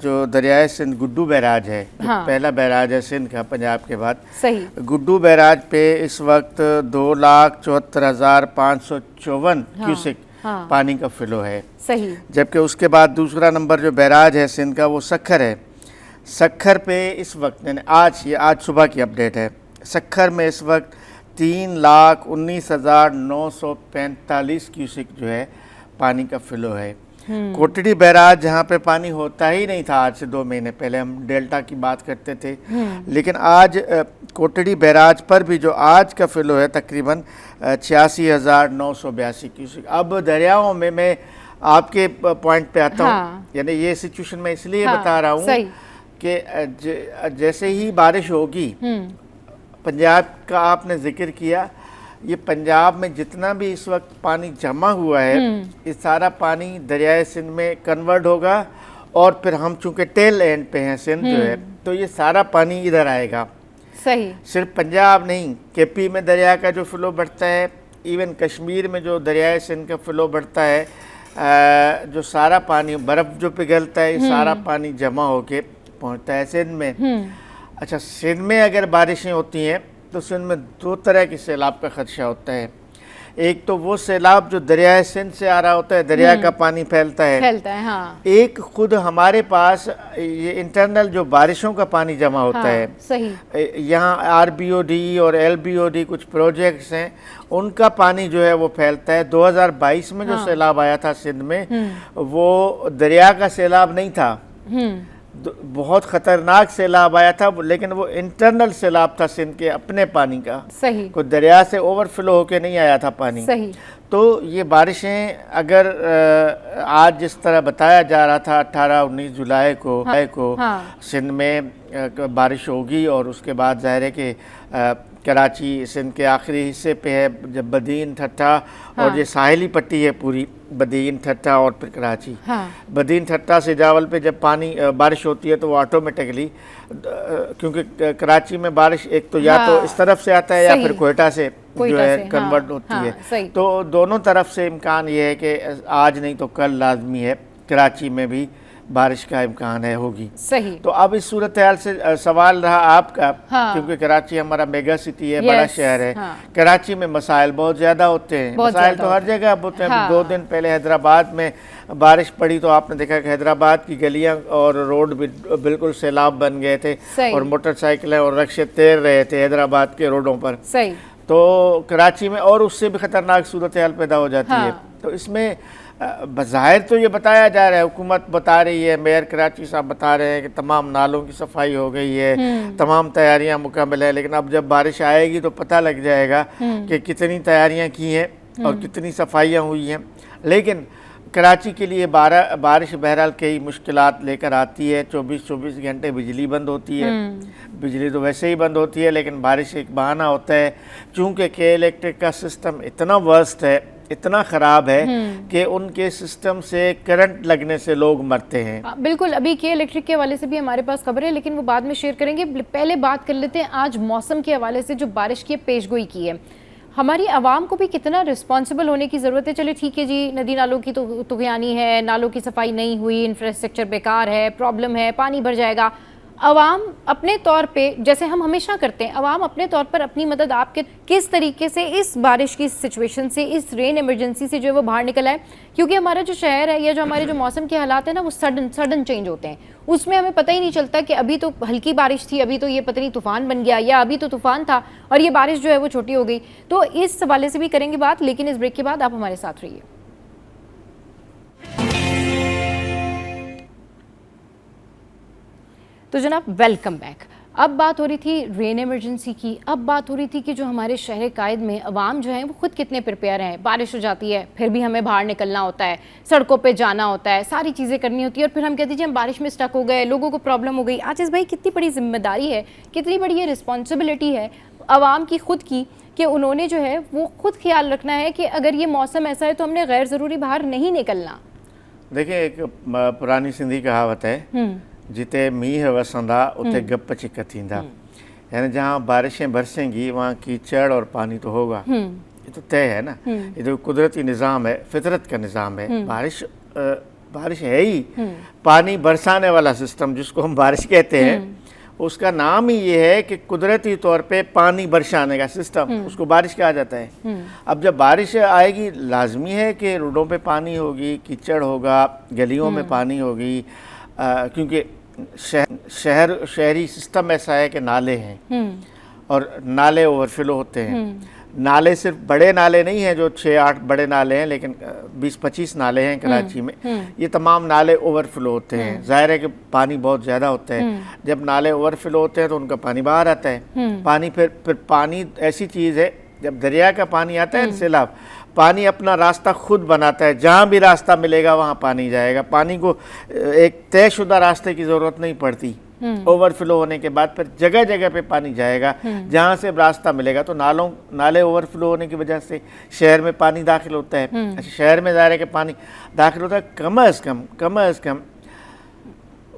जो दरियाए सिंध गुड्डू बैराज है, हाँ। पहला बैराज है सिंध का पंजाब के बाद, सही, गुड्डू बैराज पे इस वक्त 2,74,554 क्यूसिक पानी का फ्लो है, सही। जबकि उसके बाद दूसरा नंबर जो बैराज है सिंध का वो सखर है। सखर पे इस वक्त यानी आज सुबह की अपडेट है, सखर में इस वक्त 3,19,945 क्यूसिक जो है पानी का फ्लो है। कोटड़ी बैराज जहाँ पे पानी होता ही नहीं था आज से 2 महीने पहले, हम डेल्टा की बात करते थे, लेकिन आज कोटड़ी बैराज पर भी जो आज का फ्लो है तकरीबन 86,982 क्यूसिक। अब दरियाओं में मैं आपके पॉइंट पे आता हूँ, यानी ये सिचुएशन मैं इसलिए बता रहा हूँ कि जैसे ही बारिश होगी, पंजाब का आपने जिक्र किया, ये पंजाब में जितना भी इस वक्त पानी जमा हुआ है ये सारा पानी दरियाए सिंध में कन्वर्ट होगा और फिर हम चूंकि टेल एंड पे हैं सिंध जो है, तो ये सारा पानी इधर आएगा। सही। सिर्फ पंजाब नहीं, केपी में दरिया का जो फ्लो बढ़ता है, इवन कश्मीर में जो दरियाए सिंध का फ्लो बढ़ता है, जो सारा पानी बर्फ़ जो पिघलता है, सारा पानी जमा होके पहुँचता है सिंध में। अच्छा, सिंध में अगर बारिशें होती हैं तो सिंध में 2 तरह के सैलाब का खदशा होता है। एक तो वो सैलाब जो दरियाए सिंध से आ रहा होता है, दरिया का पानी फैलता है, हाँ। एक खुद हमारे पास ये इंटरनल जो बारिशों का पानी जमा होता है, सही। यहाँ RBOD और LBOD कुछ प्रोजेक्ट्स हैं, उनका पानी जो है वो फैलता है। 2022 में जो सैलाब आया था सिंध में, वो दरिया का सैलाब नहीं था, बहुत खतरनाक सैलाब आया था, लेकिन वो इंटरनल सैलाब था सिंध के अपने पानी का, सही। कोई दरिया से ओवरफ्लो होके नहीं आया था पानी, सही। तो ये बारिशें अगर आज जिस तरह बताया जा रहा था 18-19 जुलाई को, हाँ। सिंध में बारिश होगी और उसके बाद ज़ाहिर है कि कराची सिंध के आखिरी हिस्से पे है, जब बदीन, ठट्ठा, हाँ। और ये साहिली पट्टी है पूरी, बदीन, ठट्ठा और फिर कराची, हाँ। बदीन, ठट्ठा से जावल पे जब पानी बारिश होती है तो वो ऑटोमेटिकली, क्योंकि कराची में बारिश एक तो या तो इस तरफ से आता है या फिर कोयटा से जो है कन्वर्ट होती है, तो दोनों तरफ से इम्कान ये है कि आज नहीं तो कल लाजमी है कराची में भी बारिश का इम्कान है, होगी, सही। तो अब इस सूरत हाल से सवाल रहा आपका, हाँ। क्योंकि कराची हमारा मेगा सिटी है, बड़ा शहर है, हाँ। कराची में मसाइल बहुत ज़्यादा होते हैं, मसाइल तो हर जगह होते हैं, हाँ। 2 दिन पहले हैदराबाद में बारिश पड़ी तो आपने देखा कि हैदराबाद की गलियां और रोड भी बिल्कुल सैलाब बन गए थे और मोटरसाइकिलें और रक्शे तैर रहे थे हैदराबाद के रोडों पर, सही। तो कराची में और उससे भी ख़तरनाक सूरत हाल पैदा हो जाती, हाँ। है। तो इसमें बज़ाहिर तो ये बताया जा रहा है, हुकूमत बता रही है, मेयर कराची साहब बता रहे हैं कि तमाम नालों की सफाई हो गई है, तमाम तैयारियां मुकम्मल है, लेकिन अब जब बारिश आएगी तो पता लग जाएगा कि कितनी तैयारियां की हैं और कितनी सफाइयां हुई हैं। लेकिन कराची के लिए बारिश बहरहाल कई मुश्किलात लेकर आती है। 24 घंटे बिजली बंद होती है, बिजली तो वैसे ही बंद होती है, लेकिन बारिश एक बहाना होता है। चूँकि के इलेक्ट्रिक का सिस्टम इतना वर्स्ट है, इतना ख़राब है कि उनके सिस्टम से करंट लगने से लोग मरते हैं। बिल्कुल, अभी के इलेक्ट्रिक के हवाले से भी हमारे पास खबर है, लेकिन वो बाद में शेयर करेंगे। पहले बात कर लेते हैं आज मौसम के हवाले से जो बारिश की पेशगोई की है। हमारी आवाम को भी कितना रिस्पॉन्सिबल होने की ज़रूरत है। चलिए ठीक है जी, नदी नालों की तो तुगयानी है, नालों की सफाई नहीं हुई, इंफ्रास्ट्रक्चर बेकार है, प्रॉब्लम है, पानी भर जाएगा। अवाम अपने तौर पे, जैसे हम हमेशा करते हैं, अवाम अपने तौर पर अपनी मदद आपके किस तरीके से इस बारिश की सिचुएशन से, इस रेन इमरजेंसी से जो है वो बाहर निकल आए? क्योंकि हमारा जो शहर है या जो हमारे जो मौसम के हालात हैं ना, वो सडन चेंज होते हैं। उसमें हमें पता ही नहीं चलता कि अभी तो हल्की बारिश थी, अभी तो ये पता नहीं तूफान बन गया, या अभी तो तूफान था और ये बारिश जो है वो छोटी हो गई। तो इस हवाले से भी करेंगे बात, लेकिन इस ब्रेक के बाद आप हमारे साथ रहिए। तो जनाब वेलकम बैक। अब बात हो रही थी रेन इमरजेंसी की, अब बात हो रही थी कि जो हमारे शहर कायद में अवाम जो है वो खुद कितने प्रिपेयर हैं। बारिश हो जाती है फिर भी हमें बाहर निकलना होता है, सड़कों पे जाना होता है, सारी चीज़ें करनी होती है, और फिर हम कहते हैं हम बारिश में स्टक हो गए, लोगों को प्रॉब्लम हो गई। आजिज भाई, कितनी बड़ी जिम्मेदारी है, कितनी बड़ी ये रिस्पॉन्सिबिलिटी है अवाम की खुद की, कि उन्होंने जो है वो खुद ख्याल रखना है कि अगर ये मौसम ऐसा है तो हमने गैर ज़रूरी बाहर नहीं निकलना। देखिए, एक पुरानी सिंधी कहावत है, जिते मीह वसंदा उते गप चिक थींदा। यानी जहाँ बारिशें बरसेंगी वहाँ कीचड़ और पानी तो होगा, ये तो तय है ना। ये तो कुदरती निज़ाम है, फितरत का निज़ाम है। बारिश है ही पानी बरसाने वाला सिस्टम, जिसको हम बारिश कहते हैं, उसका नाम ही ये है कि कुदरती तौर पे पानी बरसाने का सिस्टम, उसको बारिश कहा जाता है। अब जब बारिश आएगी, लाजमी है कि रोडों पे पानी होगी, कीचड़ होगा, गलियों में पानी होगी, क्योंकि शहरी सिस्टम ऐसा है कि नाले हैं और नाले ओवरफ्लो होते हैं। नाले सिर्फ बड़े नाले नहीं हैं जो 6-8 बड़े नाले हैं, लेकिन 20-25 नाले हैं कराची में। ये तमाम नाले ओवरफ्लो होते हैं। जाहिर है कि पानी बहुत ज़्यादा होता है। जब नाले ओवरफ्लो होते हैं तो उनका पानी बाहर आता है। पानी फिर पानी ऐसी चीज़ है, जब दरिया का पानी आता है सैलाब, पानी अपना रास्ता खुद बनाता है। जहाँ भी रास्ता मिलेगा वहाँ पानी जाएगा। पानी को एक तयशुदा रास्ते की ज़रूरत नहीं पड़ती। ओवरफ्लो होने के बाद फिर जगह जगह पे पानी जाएगा, जहाँ से रास्ता मिलेगा। तो नाले ओवरफ्लो होने की वजह से शहर में पानी दाखिल होता है। अच्छा, शहर में ज़ाहिर है कि पानी दाखिल होता है, कम अज़ कम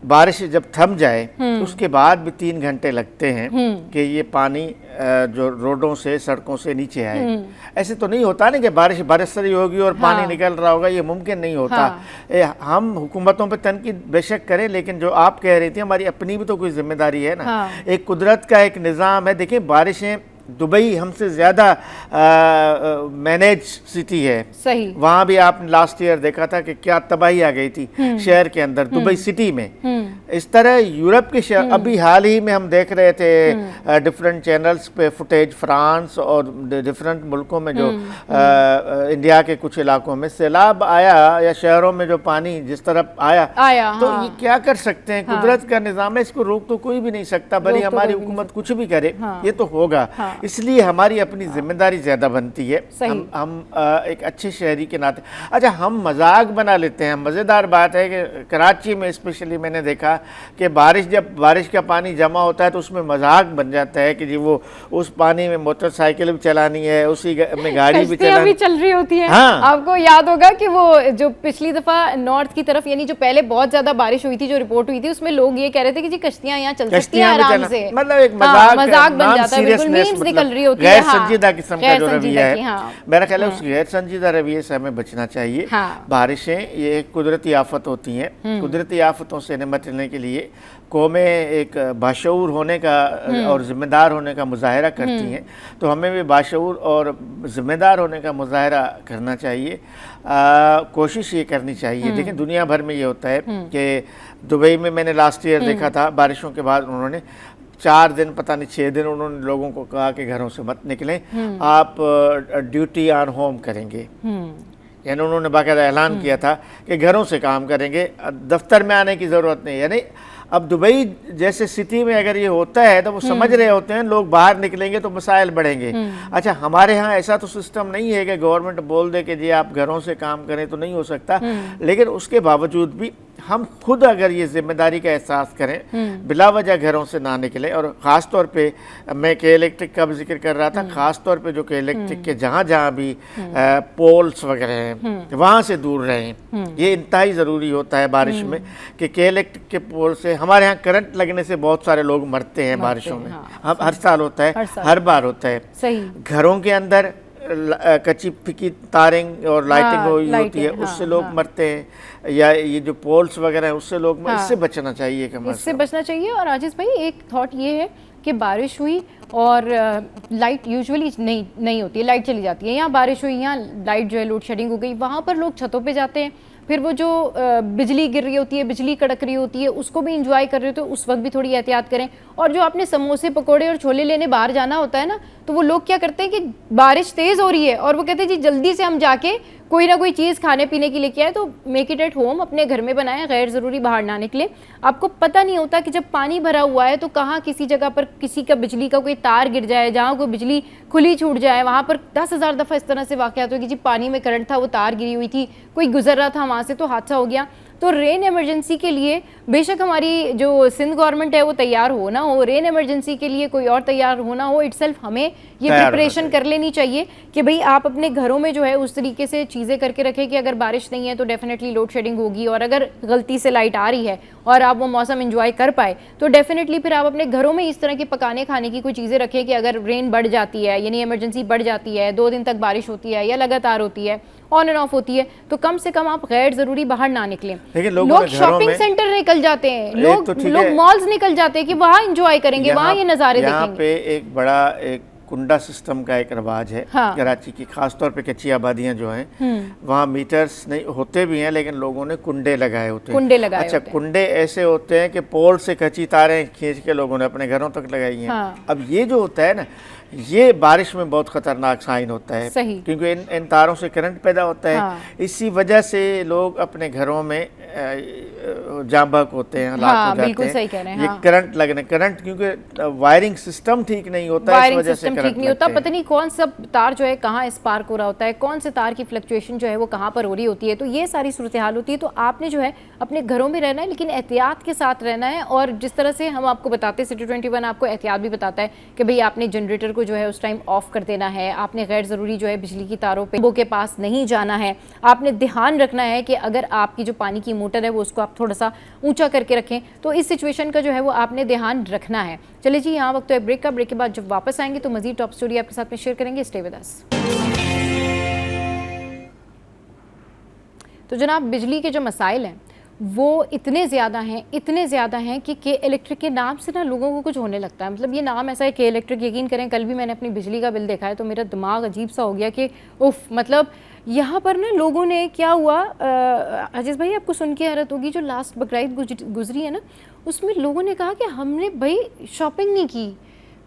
बारिश जब थम जाए उसके बाद भी 3 घंटे लगते हैं कि ये पानी जो रोडों से, सड़कों से नीचे आए। ऐसे तो नहीं होता ना कि बारिश बरस रही होगी और पानी निकल रहा होगा, ये मुमकिन नहीं होता। हम हुकूमतों पे तनकीद बेशक करें, लेकिन जो आप कह रही थी, हमारी अपनी भी तो कोई जिम्मेदारी है ना। एक कुदरत का एक निज़ाम है। देखिए, बारिशें, दुबई हमसे ज़्यादा मैनेज सिटी है। सही। वहाँ भी आपने लास्ट ईयर देखा था कि क्या तबाही आ गई थी शहर के अंदर, दुबई सिटी में। इस तरह यूरोप के शहर, अभी हाल ही में हम देख रहे थे डिफरेंट चैनल्स पे फुटेज, फ्रांस और डिफरेंट मुल्कों में जो इंडिया के कुछ इलाकों में सैलाब आया, या शहरों में जो पानी जिस तरफ आया तो ये क्या कर सकते हैं? कुदरत का निज़ाम है, इसको रोक तो कोई भी नहीं सकता, भले हमारी हुकूमत कुछ भी करे, ये तो होगा। इसलिए हमारी अपनी जिम्मेदारी ज़्यादा बनती है। हम एक अच्छे शहरी के नाते, अच्छा, हम मजाक बना लेते हैं। मज़ेदार बात है कि कराची में स्पेशली मैंने देखा कि जब बारिश का पानी जमा होता है तो उसमें मजाक बन जाता है कि जी वो उस पानी में मोटरसाइकिल भी चलानी है, उसी में गाड़ी भी चल रही होती है। आपको याद होगा कि वो जो पिछली दफ़ा नॉर्थ की तरफ, यानी जो पहले बहुत ज़्यादा बारिश हुई थी, जो रिपोर्ट हुई थी, उसमें लोग ये कह रहे थे कि जी कश्तियाँ यहाँ चल सकती हैं आराम से। मतलब एक मजाक बन जाता है, निकल रही होती है। गैर संजीदा किस्म का जो रवैया है, मेरा ख्याल है उस गैर संजीदा रवैये से हमें बचना चाहिए। बारिशें ये एक कुदरती आफत होती हैं। कुदरती आफतों से निपटने के लिए कौमें एक बाशऊर होने का और ज़िम्मेदार होने का मुजाहरा करती हैं, तो हमें भी बाशऊर और ज़िम्मेदार होने का मुजाहरा करना चाहिए। कोशिश ये करनी चाहिए। देखिए, दुनिया भर में ये होता है कि दुबई में मैंने लास्ट ईयर देखा था, बारिशों के बाद उन्होंने 4 दिन, पता नहीं 6 दिन, उन्होंने लोगों को कहा कि घरों से मत निकलें, आप ड्यूटी ऑन होम करेंगे। यानी उन्होंने बाकायदा ऐलान किया था कि घरों से काम करेंगे, दफ्तर में आने की ज़रूरत नहीं। यानी अब दुबई जैसे सिटी में अगर ये होता है तो वो समझ रहे होते हैं लोग बाहर निकलेंगे तो मसाइल बढ़ेंगे। अच्छा, हमारे यहाँ ऐसा तो सिस्टम नहीं है कि गवर्नमेंट बोल दे कि जी आप घरों से काम करें, तो नहीं हो सकता। लेकिन उसके बावजूद भी हम खुद अगर ये जिम्मेदारी का एहसास करें, बिला वजह घरों से ना निकलें। और ख़ास तौर पे मैं के इलेक्ट्रिक का भी जिक्र कर रहा था, ख़ास तौर पे जो के इलेक्ट्रिक के जहाँ भी पोल्स वगैरह हैं वहाँ से दूर रहें। ये इंतहाई ज़रूरी होता है बारिश में कि के इलेक्ट्रिक के पोल से, हमारे यहाँ करंट लगने से बहुत सारे लोग मरते हैं बारिशों में। हर साल होता है, हर बार होता है। सही। घरों के अंदर कच्ची फिकी तारिंग और लाइटिंग होती है, उससे लोग मरते हैं, या ये जो पोल्स वगैरह है उससे लोग इससे बचना चाहिए, इससे बचना चाहिए। और आजिज़ भाई एक थॉट ये है कि बारिश हुई और लाइट यूजुअली नहीं होती है, लाइट चली जाती है। यहाँ बारिश हुई, यहाँ लाइट जो है लोड शेडिंग हो गई, वहाँ पर लोग छतों पे जाते हैं, फिर वो जो बिजली गिर रही होती है, बिजली कड़क रही होती है, उसको भी इंजॉय कर रहे हो तो उस वक्त भी थोड़ी एहतियात करें। और जो आपने समोसे पकोड़े और छोले लेने बाहर जाना होता है ना, तो वो लोग क्या करते हैं कि बारिश तेज़ हो रही है और वो कहते हैं जी जल्दी से हम जाके कोई ना कोई चीज़ खाने पीने की लेके आए। तो मेक इट एट होम, अपने घर में बनाएं, गैर ज़रूरी बाहर ना निकले। आपको पता नहीं होता कि जब पानी भरा हुआ है तो कहाँ किसी जगह पर किसी का बिजली का कोई तार गिर जाए, जहाँ कोई बिजली खुली छूट जाए, वहाँ पर 10,000 दफ़ा इस तरह से वाक़यात हो कि जी पानी में करंट था, वो तार गिरी हुई थी, कोई गुजर रहा था वहाँ से तो हादसा हो गया। तो रेन इमरजेंसी के लिए बेशक हमारी जो सिंध गवर्नमेंट है वो तैयार हो ना हो, रेन इमरजेंसी के लिए कोई और तैयार होना हो, इटसेल्फ हमें ये प्रिपरेशन कर लेनी चाहिए कि भाई आप अपने घरों में जो है उस तरीके से चीज़ें करके रखें कि अगर बारिश नहीं है तो डेफिनेटली लोड शेडिंग होगी, और अगर गलती से लाइट आ रही है और आप वो मौसम एंजॉय कर पाए तो डेफिनेटली फिर आप अपने घरों में इस तरह के पकाने खाने की कोई चीज़ें रखें कि अगर रेन बढ़ जाती है, यानी इमरजेंसी बढ़ जाती है, 2 दिन तक बारिश होती है या लगातार होती है, ऑन एंड ऑफ होती है, तो कम से कम आप गैर जरूरी बाहर ना निकलें। लोग शॉपिंग सेंटर निकल जाते हैं, लोग मॉल्स निकल जाते हैं कि वहाँ एंजॉय करेंगे, वहाँ ये नज़ारे देखेंगे। यहाँ पे एक बड़ा एक कुंडा सिस्टम का एक रवाज है कराची की, खासतौर पे कच्ची आबादियाँ जो हैं वहाँ मीटर्स नहीं होते भी हैं, लेकिन लोगों ने कुंडे लगाए होते हैं। कुंडे लगाए अच्छा, कुंडे ऐसे होते हैं कि पोल से कच्ची तारें खींच के लोगों ने अपने घरों तक लगाई हैं। अब ये जो होता है ना, ये बारिश में बहुत ख़तरनाक साइन होता है, क्योंकि इन तारों से करंट पैदा होता है। इसी वजह से लोग अपने घरों में जांबक होते हैं, हलाक हो जाते बिल्कुल सही कह रहे हैं। ये करंट लगने, करंट क्योंकि वायरिंग सिस्टम ठीक नहीं होता है, इस वजह से ठीक नहीं होता, पता नहीं कौन सा तार जो है कहाँ स्पार्क हो रहा होता है, कौन से तार की फ्लक्चुएशन जो है वो कहाँ पर हो रही होती है, तो ये सारी सूरत हाल होती है। तो आपने जो है अपने घरों में रहना है, लेकिन एहतियात के साथ रहना है। और जिस तरह से हम आपको बताते हैं, सिटी 21 आपको एहतियात भी बताता है कि भाई आपने जनरेटर को जो है उस टाइम ऑफ कर देना है, आपने गैर ज़रूरी जो है बिजली की तारों पे के पास नहीं जाना है, आपने ध्यान रखना है कि अगर आपकी जो पानी की मोटर है वो उसको आप थोड़ा सा ऊंचा करके रखें। तो इस सिचुएशन का जो है वो आपने ध्यान रखना है। चलिए जी, यहाँ वक्त तो है ब्रेक का, ब्रेक के बाद जब वापस आएंगे तो मजीद टॉप स्टोरी आपके साथ में शेयर करेंगे। Stay with us. तो जनाब, बिजली के जो मसाइल हैं वो इतने ज़्यादा हैं कि के इलेक्ट्रिक के नाम से ना लोगों को कुछ होने लगता है। मतलब ये नाम ऐसा है के इलेक्ट्रिक, यकीन करें कल भी मैंने अपनी बिजली का बिल देखा है तो मेरा दिमाग अजीब सा हो गया कि उफ, मतलब यहाँ पर ना लोगों ने क्या हुआ, अजीज़ भाई आपको सुन के हैरत होगी, जो लास्ट बकरीद गुजरी है ना, उसमें लोगों ने कहा कि हमने भाई शॉपिंग नहीं की,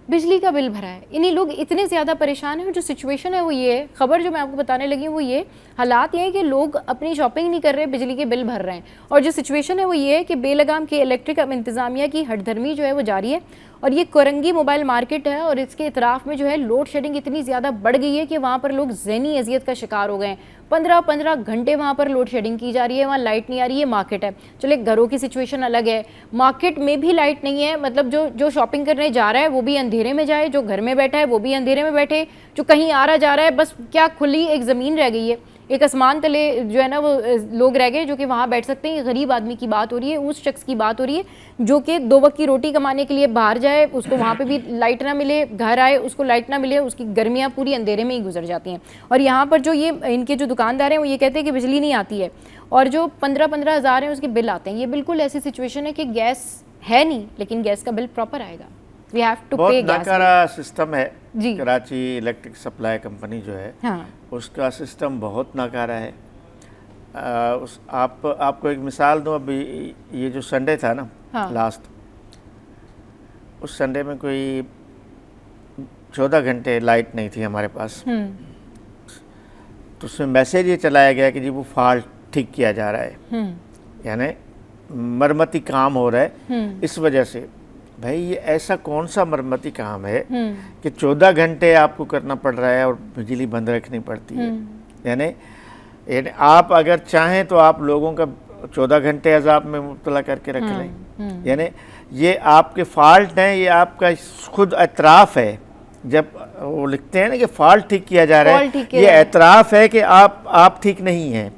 बिजली का बिल भरा है। इन्हीं लोग इतने ज़्यादा परेशान हैं। और जो सिचुएशन है वो ये, खबर जो मैं आपको बताने लगी हूँ वो ये, हालात ये है कि लोग अपनी शॉपिंग नहीं कर रहे, बिजली के बिल भर रहे हैं। और जो सिचुएशन है वो ये है कि बेलगाम के इलेक्ट्रिक इंतज़ामिया की हठधर्मी जो है वो जारी है। और ये कोरंगी मोबाइल मार्केट है और इसके इतराफ़ में जो है लोड शेडिंग इतनी ज़्यादा बढ़ गई है कि वहाँ पर लोग ज़हनी अजियत का शिकार हो गए हैं। 15-15 घंटे वहाँ पर लोड शेडिंग की जा रही है, वहाँ लाइट नहीं आ रही है। मार्केट है, चले घरों की सिचुएशन अलग है, मार्केट में भी लाइट नहीं है। मतलब जो शॉपिंग करने जा रहा है वो भी अंधेरे में जाए, जो घर में बैठा है वो भी अंधेरे में बैठे, जो कहीं आ रहा जा रहा है बस क्या खुली एक ज़मीन रह गई है, एक आसमान तले जो है ना वो लोग रह गए जो कि वहाँ बैठ सकते हैं। गरीब आदमी की बात हो रही है, उस शख्स की बात हो रही है जो कि 2 वक्त की रोटी कमाने के लिए बाहर जाए, उसको वहाँ पे भी लाइट ना मिले, घर आए उसको लाइट ना मिले, उसकी गर्मियाँ पूरी अंधेरे में ही गुजर जाती हैं। और यहाँ पर जो ये इनके जो दुकानदार हैं वो ये कहते हैं कि बिजली नहीं आती है और जो 15-15 हज़ार हैं उसके बिल आते हैं। ये बिल्कुल ऐसी सिचुएशन है कि गैस है नहीं, लेकिन गैस का बिल प्रॉपर आएगा। We have to बहुत pay नाकारा सिस्टम है जी। कराची इलेक्ट्रिक सप्लाई कंपनी जो है उसका सिस्टम बहुत नाकारा है। आपको एक मिसाल दूं, अभी ये जो संडे था ना लास्ट, उस संडे में कोई 14 घंटे लाइट नहीं थी हमारे पास। तो उसमें मैसेज ये चलाया गया कि जी वो फॉल्ट ठीक किया जा रहा है, यानी मरम्मती काम हो रहा है इस वजह से। भाई ये ऐसा कौन सा मरम्मती काम है कि 14 घंटे आपको करना पड़ रहा है और बिजली बंद रखनी पड़ती है। यानी आप अगर चाहें तो आप लोगों का 14 घंटे अजाब में मुब्तला करके रख लें। यानी ये आपके फॉल्ट हैं, ये आपका खुद एतराफ़ है जब वो लिखते हैं ना कि फॉल्ट ठीक किया जा रहा है, ये है। एतराफ़ है कि आप ठीक नहीं हैं,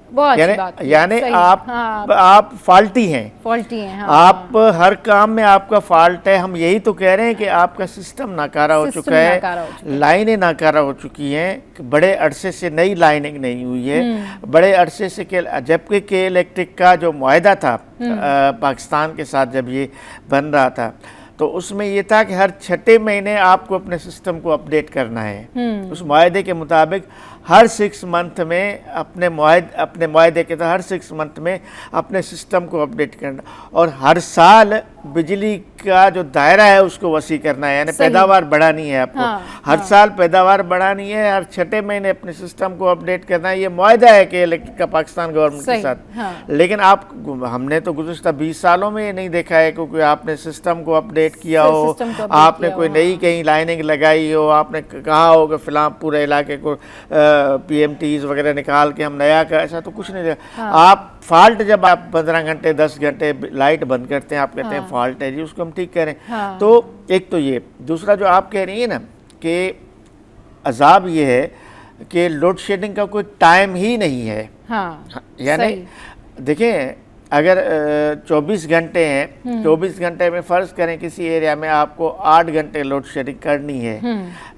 यानी आप फॉल्टी हैं, हाँ, आप हर काम में आपका फॉल्ट है। हम यही तो कह रहे हैं कि आपका सिस्टम नाकारा हो चुका है, लाइनें नाकारा हो चुकी हैं, बड़े अरसे से नई लाइनिंग नहीं हुई है, बड़े अरसे से जबकि के इलेक्ट्रिक का जो मुआहदा था पाकिस्तान के साथ जब ये बन रहा था तो उसमें ये था कि हर 6 महीने आपको अपने सिस्टम को अपडेट करना है। उस मुआहदे के मुताबिक हर 6 मंथ में अपने मुआहदे के तहत हर 6 मंथ में अपने सिस्टम को अपडेट करना और हर साल बिजली का जो दायरा है उसको वसी करना है, यानी पैदावार बढ़ानी है आपको। हर साल पैदावार बढ़ानी है, हर 6 महीने अपने सिस्टम को अपडेट करना है। ये मुआहदा है कि इलेक्ट्रिक का पाकिस्तान गवर्नमेंट के साथ। लेकिन हमने तो गुज़श्ता 20 सालों में ये नहीं देखा है क्योंकि आपने सिस्टम को अपडेट किया हो, आपने कोई नई कहीं लाइनिंग लगाई हो, आपने कहा हो कि फिलहाल पूरे इलाके को PMTs वगैरह निकाल के हम नया का, ऐसा तो कुछ नहीं। आप फॉल्ट जब आप 15 घंटे 10 घंटे लाइट बंद करते हैं, आप कहते हैं फॉल्ट है जी, उसको हम ठीक करें। तो एक तो ये, दूसरा जो आप कह रही है ना कि अजाब ये है कि लोड शेडिंग का कोई टाइम ही नहीं है। यानी देखें अगर 24 घंटे हैं, 24 घंटे में फ़र्ज़ करें किसी एरिया में आपको 8 घंटे लोड शेडिंग करनी है,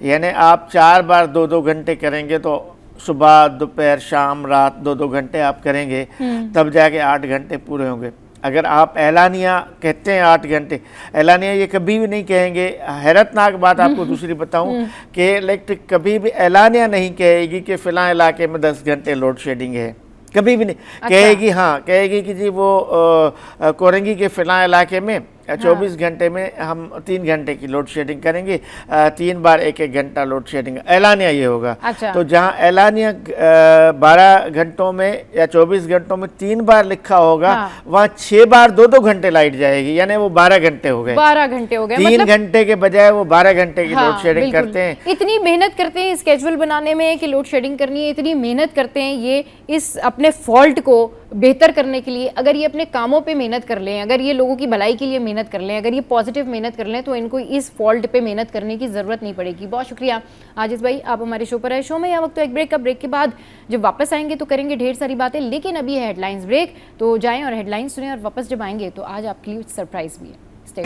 यानी आप 4 बार 2-2 घंटे करेंगे तो सुबह दोपहर शाम रात 2-2 घंटे आप करेंगे तब जाके 8 घंटे पूरे होंगे। अगर आप एलानिया कहते हैं 8 घंटे, एलानिया ये कभी भी नहीं कहेंगे। हैरतनाक बात आपको दूसरी बताऊं कि इलेक्ट्रिक कभी भी एलानिया नहीं कहेगी कि फ़िलहाल इलाके में 10 घंटे लोड शेडिंग है, कभी भी नहीं। कहेगी कहेगी कि जी वो कोरंगी के फ़िलहाल इलाके में 24 घंटे में हम 3 घंटे की लोड शेडिंग करेंगे, 3 बार 1-1 घंटा लोड शेडिंग, एलानिया ये होगा। तो जहाँ एलानिया 12 घंटों में या 24 घंटों में 3 बार लिखा होगा, वहाँ 6 बार 2-2 घंटे लाइट जाएगी, यानी वो 12 घंटे हो गए। 12 घंटे हो गए, 3 घंटे के बजाय वो 12 घंटे की लोड शेडिंग करते हैं। इतनी मेहनत करते हैं स्केड्यूल बनाने में कि लोड शेडिंग करनी है, इतनी मेहनत करते हैं ये इस अपने फॉल्ट को बेहतर करने के लिए। अगर ये अपने कामों पे मेहनत कर लें, अगर ये लोगों की भलाई के लिए मेहनत कर लें, अगर ये पॉजिटिव मेहनत कर लें, तो इनको इस फॉल्ट पे मेहनत करने की ज़रूरत नहीं पड़ेगी। बहुत शुक्रिया आजिज़ भाई, आप हमारे शो पर आए। शो में यह वक्त तो एक ब्रेक का, ब्रेक के बाद जब वापस आएंगे तो करेंगे ढेर सारी बातें, लेकिन अभी है हेडलाइंस ब्रेक, तो जाएँ और हेडलाइंस सुने और वापस जब आएंगे तो आज आपके लिए सरप्राइज़ भी है। Stay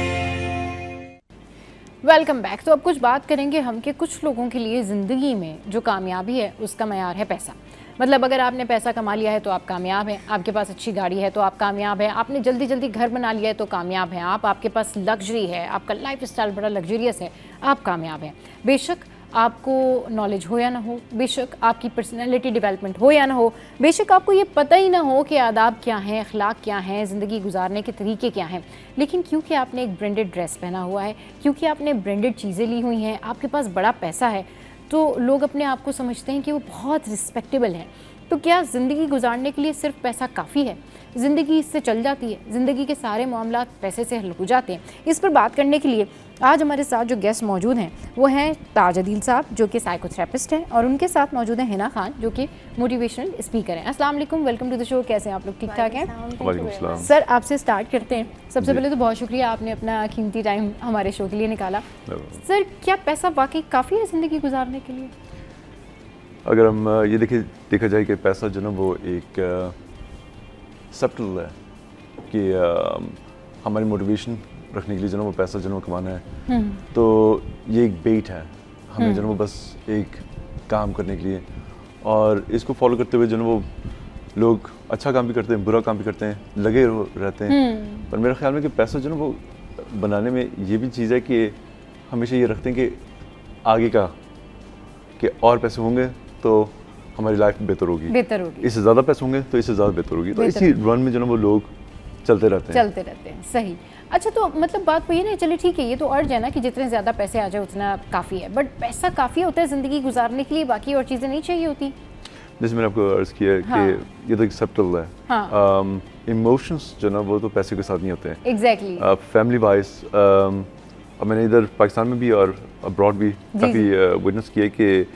welcome back. तो अब कुछ बात करेंगे हम कि कुछ लोगों के लिए ज़िंदगी में जो कामयाबी है उसका मयार है पैसा। मतलब अगर आपने पैसा कमा लिया है तो आप कामयाब हैं, आपके पास अच्छी गाड़ी है तो आप कामयाब हैं, आपने जल्दी जल्दी घर बना लिया है तो कामयाब हैं, आपके पास लग्जरी है, आपका लाइफस्टाइल बड़ा लग्जरियस है, आप कामयाब हैं। बेशक आपको नॉलेज हो या ना हो, बेशक आपकी पर्सनैलिटी डेवलपमेंट हो या ना हो, बेशक आपको ये पता ही ना हो कि आदाब क्या हैं, अखलाक क्या हैं, ज़िंदगी गुजारने के तरीके क्या हैं, लेकिन क्योंकि आपने एक ब्रांडेड ड्रेस पहना हुआ है, क्योंकि आपने ब्रांडेड चीज़ें ली हुई हैं, आपके पास बड़ा पैसा है, तो लोग अपने आप को समझते हैं कि वो बहुत रिस्पेक्टेबल है। तो क्या ज़िंदगी गुजारने के लिए सिर्फ पैसा काफ़ी है? ज़िंदगी इससे चल जाती है? ज़िंदगी के सारे मामलात पैसे से हल हो जाते हैं? इस पर बात करने के लिए आज हमारे साथ जो गेस्ट मौजूद हैं वो हैं ताज अदील साहब, जो कि साइकोथेरेपिस्ट हैं, और उनके साथ मौजूद हैं हिना खान, जो कि मोटिवेशनल स्पीकर हैं। अस्सलाम वालेकुम, वेलकम टू द शो। कैसे हैं आप लोग? ठीक ठाक हैं? सर आपसे स्टार्ट करते हैं। सबसे पहले तो बहुत शुक्रिया, आपने अपना कीमती टाइम हमारे शो के लिए निकाला। सर क्या पैसा वाकई काफ़ी है ज़िंदगी गुजारने के लिए? अगर हम ये देखा जाए कि पैसा जो ना वो एक सब्टल है कि हमारी मोटिवेशन रखने के लिए जो ना वो पैसा जो ना वो कमाना है, तो ये एक बेट है हमें जो ना वो बस एक काम करने के लिए, और इसको फॉलो करते हुए जो ना वो लोग अच्छा काम भी करते हैं, बुरा काम भी करते हैं, लगे रहते हैं। पर मेरे ख्याल में कि पैसा जो ना वो बनाने में ये भी चीज़ है कि हमेशा ये रखते हैं कि आगे का कि और पैसे होंगे तो हमारी लाइफ बेहतर होगी, इससे ज़्यादा पैसे होंगे तो इससे ज़्यादा बेहतर होगी, तो इसी रन में जो ना वो लोग चलते रहते हैं। सही। अच्छा, तो मतलब बात वही ना, चलिए ठीक है, ये तो अर्ज है ना कि जितने ज़्यादा पैसे आ जाए उतना काफ़ी है, बट पैसा काफ़ी होता है ज़िंदगी गुजारने के लिए, बाकी और चीज़ें नहीं चाहिए होती? जैसे मैंने आपको अर्ज किया कि ये तो एक सब्टल है। इमोशंस जो ना वो तो पैसे के साथ नहीं होते हैं। एग्जैक्टली। फैमिली वाइज मैंने इधर पाकिस्तान में भी और अब्रॉड भी काफ़ी विटनेस किया कि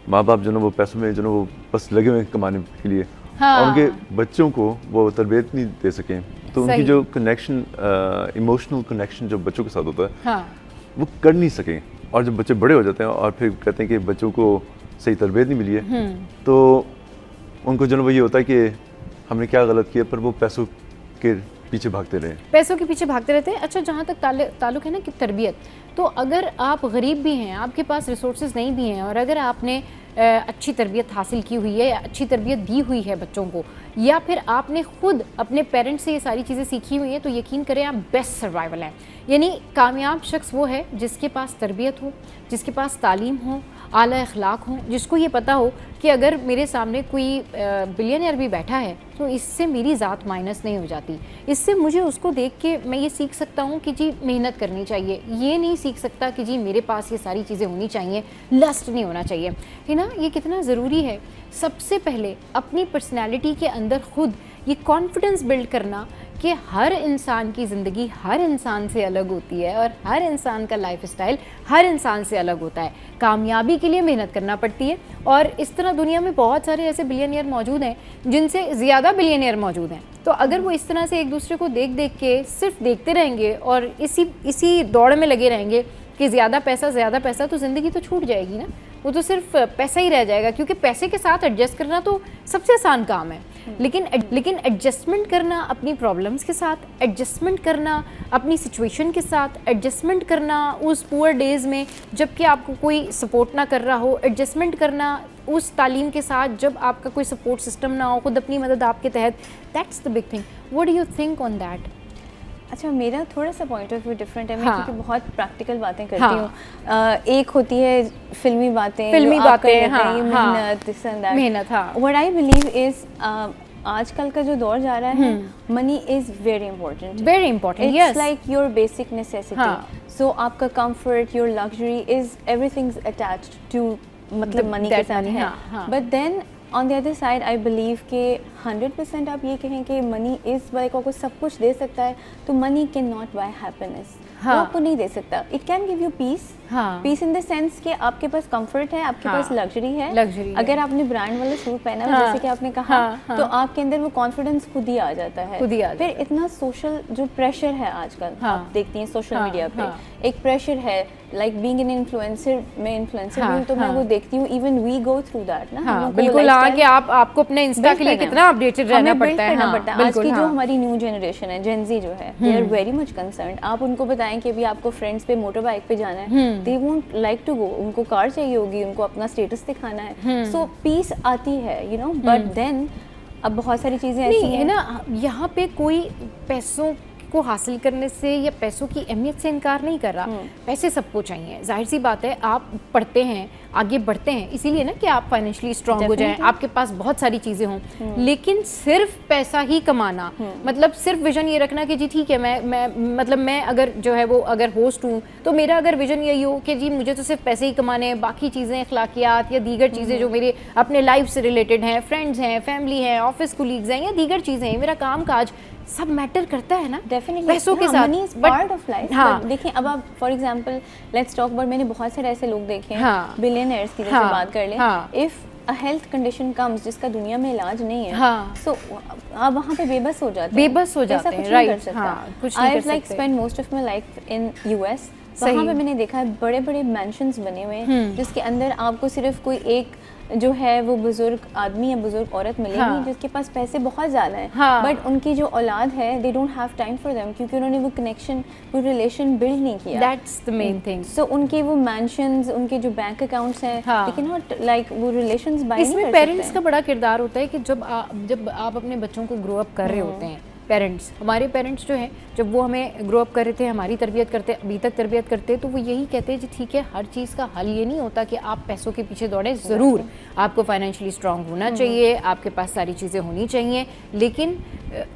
माँ बाप जो ना वो पैसों में जो ना वो बस लगे हुए कमाने के लिए, और उनके बच्चों को वो तरबियत नहीं दे सकें, तो उनकी जो कनेक्शन, इमोशनल कनेक्शन जो बच्चों के साथ होता है वो कर नहीं सकें। और जब बच्चे बड़े हो जाते हैं और फिर कहते हैं कि बच्चों को सही तरबियत नहीं मिली है, तो उनको जो वो ये होता है कि हमने क्या गलत किया, पर वो पैसों के पीछे भागते रहे, पैसों के पीछे भागते रहते हैं। अच्छा, जहाँ तक ताल्लुक है ना कि तरबियत, तो अगर आप गरीब भी हैं, आपके पास रिसोर्सेज नहीं भी हैं, और अगर आपने अच्छी तरबियत हासिल की हुई है या अच्छी तरबियत दी हुई है बच्चों को, या फिर आपने खुद अपने पेरेंट्स से ये सारी चीज़ें सीखी हुई हैं, तो यकीन करें आप बेस्ट सर्वाइवल हैं। यानी कामयाब शख्स वो है जिसके पास तरबियत हो, जिसके पास तालीम हो, आला अखलाक हो, जिसको ये पता हो कि अगर मेरे सामने कोई बिलियनियर भी बैठा है तो इससे मेरी ज़ात माइनस नहीं हो जाती, इससे मुझे उसको देख के मैं ये सीख सकता हूँ कि जी मेहनत करनी चाहिए। ये नहीं सीख सकता कि जी मेरे पास ये सारी चीज़ें होनी चाहिए, लस्ट नहीं होना चाहिए, है ना। ये कितना ज़रूरी है सबसे पहले अपनी पर्सनैलिटी के अंदर खुद ये कॉन्फिडेंस बिल्ड करना कि हर इंसान की ज़िंदगी हर इंसान से अलग होती है और हर इंसान का लाइफस्टाइल हर इंसान से अलग होता है। कामयाबी के लिए मेहनत करना पड़ती है, और इस तरह दुनिया में बहुत सारे ऐसे बिलियनियर मौजूद हैं जिनसे ज़्यादा बिलियनियर मौजूद हैं। तो अगर वो इस तरह से एक दूसरे को देख देख के सिर्फ देखते रहेंगे और इसी दौड़ में लगे रहेंगे कि ज़्यादा पैसा, तो ज़िंदगी तो छूट जाएगी ना, वो तो सिर्फ पैसा ही रह जाएगा। क्योंकि पैसे के साथ एडजस्ट करना तो सबसे आसान काम है, लेकिन एडजस्टमेंट करना अपनी प्रॉब्लम्स के साथ, एडजस्टमेंट करना अपनी सिचुएशन के साथ, एडजस्टमेंट करना उस पुअर डेज़ में जबकि आपको कोई सपोर्ट ना कर रहा हो, एडजस्टमेंट करना उस तालीम के साथ जब आपका कोई सपोर्ट सिस्टम ना हो, खुद अपनी मदद आपके तहत, that's the big thing. What do you think on that? अच्छा, मेरा थोड़ा सा पॉइंट ऑफ व्यू डिफरेंट है। मैं क्योंकि बहुत प्रैक्टिकल बातें करती हूँ। एक होती है फिल्मी बातें, मेहनत, दिस एंड दैट। मेहनत, हाँ। व्हाट आई बिलीव इज आजकल का जो दौर जा रहा है, money is very important, it's like your basic necessity. So आपका comfort, your luxury is everything attached to, मतलब मनी के साथ है। But then on the other side I believe कि 100% आप ये कहें कि मनी इस वाले को सब कुछ दे सकता है, तो money can not buy happiness. वो आपको नहीं दे सकता। It can give you peace, peace in the sense कि आपके पास कंफर्ट है, आपके पास लग्जरी है। अगर आपने ब्रांड वाला सूट पहना है, जैसे कि आपने कहा, तो आपके अंदर वो कॉन्फिडेंस खुद ही आ जाता है। फिर इतना सोशल जो प्रेशर है आजकल, आप देखती हैं सोशल मीडिया पे एक प्रेशर है, लाइक बीइंग एन इन्फ्लुएंसर, मैं इन्फ्लुएंसर हूँ, तो मैं वो देखती हूँ, even we go through that ना। बिल्कुल, कि आपको अपने इंस्टा के लिए कितना अपडेटेड रहना पड़ता है। आज की जो हमारी न्यू जनरेशन है, जेन ज़ी जो है, they are very much concerned. आप उनको बताएं कि अभी आपको फ्रेंड्स पे मोटर बाइक पे जाना है, they won't like to go, उनको कार चाहिए होगी, उनको अपना स्टेटस दिखाना है। सो पीस आती है, यू नो, बट देन अब बहुत सारी चीज़ें ऐसी हैं ना, यहाँ पे कोई पैसों को हासिल करने से या पैसों की अहमियत से इनकार नहीं कर रहा। पैसे सबको चाहिए, जाहिर सी बात है। आप पढ़ते हैं, आगे बढ़ते हैं, इसीलिए ना कि आप फाइनेंशियली स्ट्रांग हो जाएं, आपके पास बहुत सारी चीज़ें हों। लेकिन सिर्फ पैसा ही कमाना, मतलब सिर्फ विजन ये रखना कि जी ठीक है, मैं अगर जो है वो अगर होस्ट हूँ, तो मेरा अगर विजन यही हो कि जी मुझे तो सिर्फ पैसे ही कमाने हैं, बाकी चीज़ें अखलाकियात या दीगर चीज़ें जो मेरे अपने लाइफ से रिलेटेड हैं, फ्रेंड्स हैं, फैमिली हैं, ऑफिस कोलीग्स हैं या दीगर चीज़ें हैं, मेरा काम काज सब मैटर करता है ना डेफिनेटली पैसों के साथ। Money is part of life. देखिए, अब आप for example let's talk about, मैंने बहुत सारे ऐसे लोग देखे हैं, बिलियनर्स की जैसे बात कर लें, if a health condition comes जिसका दुनिया में इलाज नहीं है, सो आप वहाँ पे बेबस हो जाते हैं, right. I like spend most of my life in US. वहाँ पे मैंने देखा है बड़े बड़े मैंशंस बने हुए हैं जिसके अंदर आपको सिर्फ कोई एक जो है वो बुजुर्ग आदमी या बुजुर्ग औरत मिलेगी जिसके पास पैसे बहुत ज़्यादा हैं, बट उनकी जो औलाद है they don't have time for them, क्योंकि उन्होंने वो कनेक्शन, वो रिलेशन बिल्ड नहीं किया। That's the main thing. So उनके वो मैंशंस, उनके जो बैंक अकाउंट्स हैं, लेकिन नॉट लाइक वो रिलेशंस बाय नहीं कर सकते। इसमें पेरेंट्स का बड़ा किरदार होता है कि जब आप अपने बच्चों को ग्रो अप कर रहे होते हैं, पेरेंट्स, हमारे पेरेंट्स जो हैं, जब वो हमें ग्रो अप कर रहे थे, हमारी तरबियत करते, अभी तक तरबियत करते, तो वो यही कहते हैं जी ठीक है, हर चीज़ का हल ये नहीं होता कि आप पैसों के पीछे दौड़ें। ज़रूर आपको फाइनेंशियली स्ट्रांग होना चाहिए, आपके पास सारी चीज़ें होनी चाहिए, लेकिन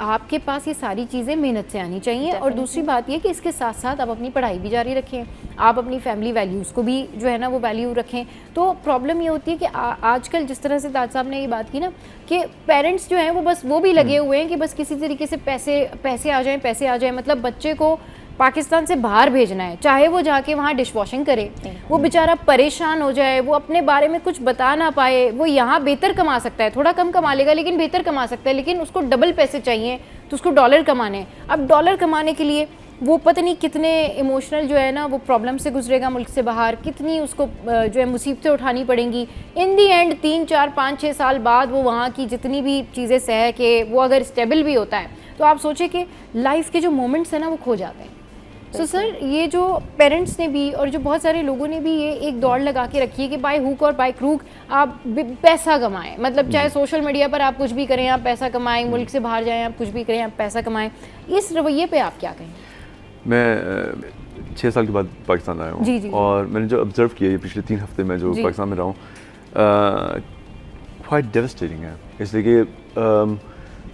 आपके पास ये सारी चीज़ें मेहनत से आनी चाहिए। और दूसरी बात ये कि इसके साथ साथ आप अपनी पढ़ाई भी जारी रखें, आप अपनी फैमिली वैल्यूज़ को भी जो है ना वो वैल्यू रखें। तो प्रॉब्लम ये होती है कि आजकल जिस तरह से ताज साहब ने ये बात की ना कि पेरेंट्स जो हैं वो बस वो भी लगे हुए हैं कि बस किसी तरीके से पैसे आ जाएं, मतलब बच्चे को पाकिस्तान से बाहर भेजना है, चाहे वो जाके वहाँ डिश वॉशिंग करे, वो बेचारा परेशान हो जाए, वो अपने बारे में कुछ बता ना पाए। वो यहाँ बेहतर कमा सकता है, थोड़ा कम कमा लेगा लेकिन बेहतर कमा सकता है, लेकिन उसको डबल पैसे चाहिए तो उसको डॉलर कमाने। अब डॉलर कमाने के लिए वो पता नहीं कितने इमोशनल जो है ना वो प्रॉब्लम से गुजरेगा मुल्क से बाहर, कितनी उसको जो है मुसीबतें उठानी पड़ेंगी। इन दी एंड 3, 4, 5, 6 साल बाद वो वहाँ की जितनी भी चीज़ें सह के वो अगर स्टेबल भी होता है तो आप सोचें कि लाइफ के जो मोमेंट्स हैं ना वो खो जाते हैं। सो सर, ये जो पेरेंट्स ने भी और जो बहुत सारे लोगों ने भी ये एक दौड़ लगा के रखी है कि बाय हुक और बाय क्रूक आप पैसा कमाएं, मतलब चाहे सोशल मीडिया पर आप कुछ भी करें आप पैसा कमाएं, मुल्क से बाहर जाएं आप कुछ भी करें आप पैसा कमाएं, इस रवैये पे आप क्या कहें? मैं 6 साल के बाद पाकिस्तान आया हूँ और मैंने जो ऑब्जर्व किया ये पिछले 3 हफ्ते में जो पाकिस्तान में रहा हूँ, क्वाइट डेवस्टेटिंग है। इसलिए कि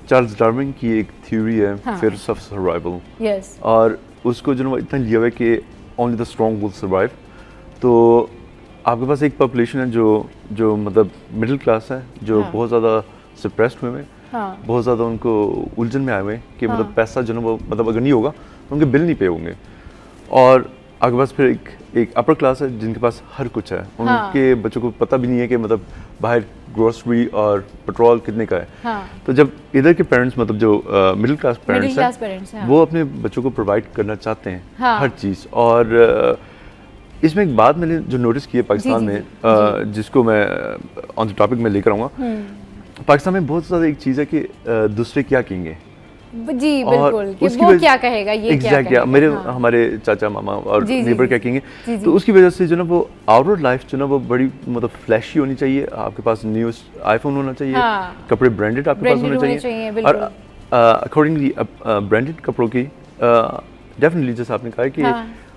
चार्ल्स डार्विन की एक थ्योरी है, फियर्स ऑफ सर्वाइवल, और उसको जो इतना लिया हुआ है कि only the strong will survive. तो आपके पास एक पॉपुलेशन है जो मतलब मिडिल क्लास है, जो बहुत ज़्यादा सप्रेस्ड हुए हैं, बहुत ज़्यादा उनको उलझन में आए हुए हैं कि मतलब पैसा जो वो मतलब अगर नहीं होगा तो उनके बिल नहीं पे होंगे। और आपके पास फिर एक अपर क्लास है जिनके पास हर कुछ है, उनके बच्चों को पता भी नहीं है कि मतलब बाहर ग्रोसरी और पेट्रोल कितने का है। तो जब इधर के पेरेंट्स मतलब जो मिडिल क्लास पेरेंट्स हैं वो अपने बच्चों को प्रोवाइड करना चाहते हैं हर चीज़। और इसमें एक बात मैंने जो नोटिस की है पाकिस्तान में, जिसको मैं ऑन द टॉपिक में लेकर आऊँगा, पाकिस्तान में बहुत ज़्यादा एक चीज़ है कि दूसरे क्या कहेंगे जी, बिल्कुल कि वो क्या कहेगा, ये क्या कहेगा, मेरे हमारे चाचा मामा और नेबर क्या कहेंगे। तो उसकी वजह से जो ना वो आउटर लाइफ जो ना वो बड़ी मतलब फ्लैशी होनी चाहिए, आपके पास न्यू आईफोन होना चाहिए, कपड़े ब्रांडेड आपके पास होने चाहिए। और अकॉर्डिंगली ब्रांडेड कपड़ों की डेफिनेटली जैसे आपने कहा कि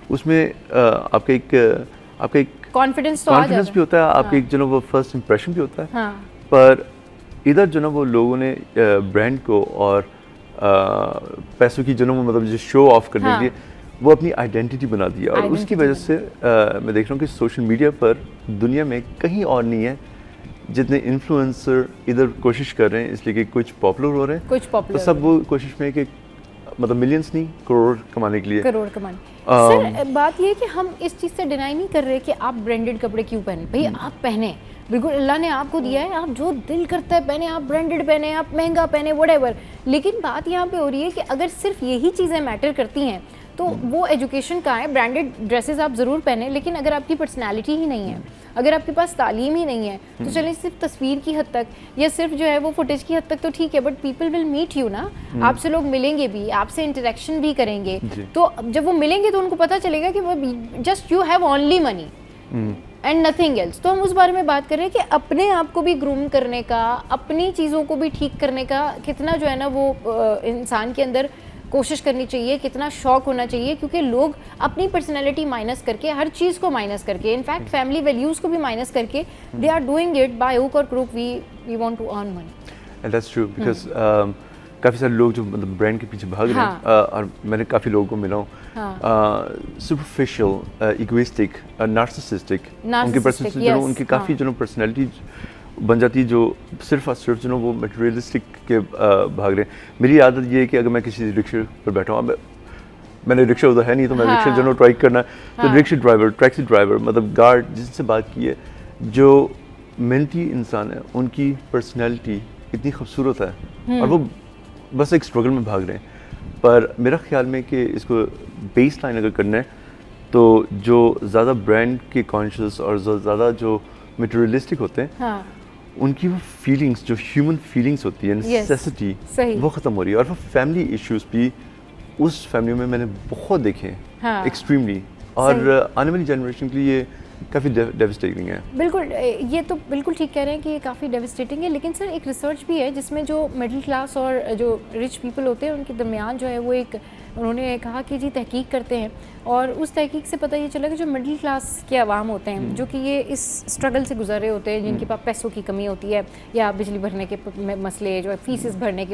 उसमें आपका एक कॉन्फिडेंस भी होता है, आपके एक जो ना वो फर्स्ट इंप्रेशन भी होता है। पर इधर जो ना वो लोगों ने ब्रांड को और पैसों की जो ना वो मतलब जो शो ऑफ करने के लिए वो अपनी आइडेंटिटी बना दिया। और उसकी वजह से मैं देख रहा हूँ कि सोशल मीडिया पर दुनिया में कहीं और नहीं है जितने इन्फ्लुएंसर इधर कोशिश कर रहे हैं, इसलिए कि कुछ पॉपुलर हो रहे हैं, तो सब वो कोशिश में कि मतलब मिलियंस नहीं करोड़ कमाने के लिए, करोड़ कमाने। सर, बात ये है कि हम इस चीज़ से डिनाई नहीं कर रहे कि आप ब्रांडेड कपड़े क्यों पहने, भाई आप पहने, बिल्कुल अल्लाह ने आपको दिया है, आप जो दिल करता है पहने, आप ब्रांडेड पहने, आप महंगा पहने, व्हाटएवर। लेकिन बात यहाँ पे हो रही है कि अगर सिर्फ यही चीज़ें मैटर करती हैं तो वो एजुकेशन कहाँ है? ब्रांडेड ड्रेसेस आप ज़रूर पहने, लेकिन अगर आपकी पर्सनैलिटी ही नहीं है, अगर आपके पास तालीम ही नहीं है, तो चलिए सिर्फ तस्वीर की हद तक या सिर्फ जो है वो फुटेज की हद तक तो ठीक है, but people will meet you ना, आपसे लोग मिलेंगे भी, आपसे इंटरेक्शन भी करेंगे। तो जब वो मिलेंगे तो उनको पता चलेगा कि वो just you have only money and nothing else. तो हम उस बारे में बात कर रहे हैं कि अपने आप को भी ग्रूम करने का, अपनी चीज़ों को भी ठीक करने का कितना जो है ना वो इंसान के अंदर कोशिश करनी चाहिए, कितना शौक होना चाहिए, क्योंकि लोग अपनी पर्सनैलिटी माइनस करके, हर चीज़ को माइनस करके, इनफैक्ट फैमिली वैल्यूज़ को भी माइनस करके, they are doing it by hook और crook, we want to earn money. And that's true, because काफ़ी सारे लोग जो मतलब ब्रांड के पीछे भाग रहे हैं, और मैंने काफ़ी लोगों को मिला हूँ, सुपरफिशियल, इगोइस्टिक, नार्सिसिस्टिक, उनकी पर्सनैलिटी उनकी काफ़ी जो पर्सनैलिटी बन जाती है, जो सिर्फ और सिर्फ जो वो मटेरियलिस्टिक के भाग रहे हैं। मेरी आदत ये है कि अगर मैं किसी रिक्शे पर बैठा हूँ, मैंने रिक्शा उधर है नहीं तो मैं रिक्शा जो ट्राई करना, तो रिक्शा ड्राइवर, टैक्सी ड्राइवर, मतलब गार्ड जिनसे बात की है, जो मेहनती इंसान है, उनकी पर्सनैलिटी इतनी खूबसूरत है और वो बस एक स्ट्रगल में भाग रहे हैं। पर मेरा ख्याल में कि इसको बेस लाइन अगर करना है तो जो ज़्यादा ब्रांड के कॉन्शियस और ज़्यादा जो मटेरियलिस्टिक होते हैं, उनकी वो फीलिंग्स, जो ह्यूमन फीलिंग्स होती है, नेसेसिटी, वो ख़त्म हो रही है। और वो फैमिली इश्यूज भी उस फैमिली में मैंने बहुत देखे हैं, एक्सट्रीमली। और आने वाली जनरेशन के लिए काफ़ी डेविस्टेटिंग है। बिल्कुल, ये तो बिल्कुल ठीक कह रहे हैं कि ये काफ़ी डेविस्टेटिंग है। लेकिन सर, एक रिसर्च भी है जिसमें जो मिडिल क्लास और जो रिच पीपल होते हैं उनके दरमियान जो है वो एक, उन्होंने कहा कि जी तहकीक करते हैं, और उस तहकीक से पता ये चला कि जो मिडिल क्लास के अवाम होते हैं, जो कि ये इस स्ट्रगल से गुजर रहे होते हैं, जिनके पास पैसों की कमी होती है या बिजली भरने के मसले, जो है फीसेस भरने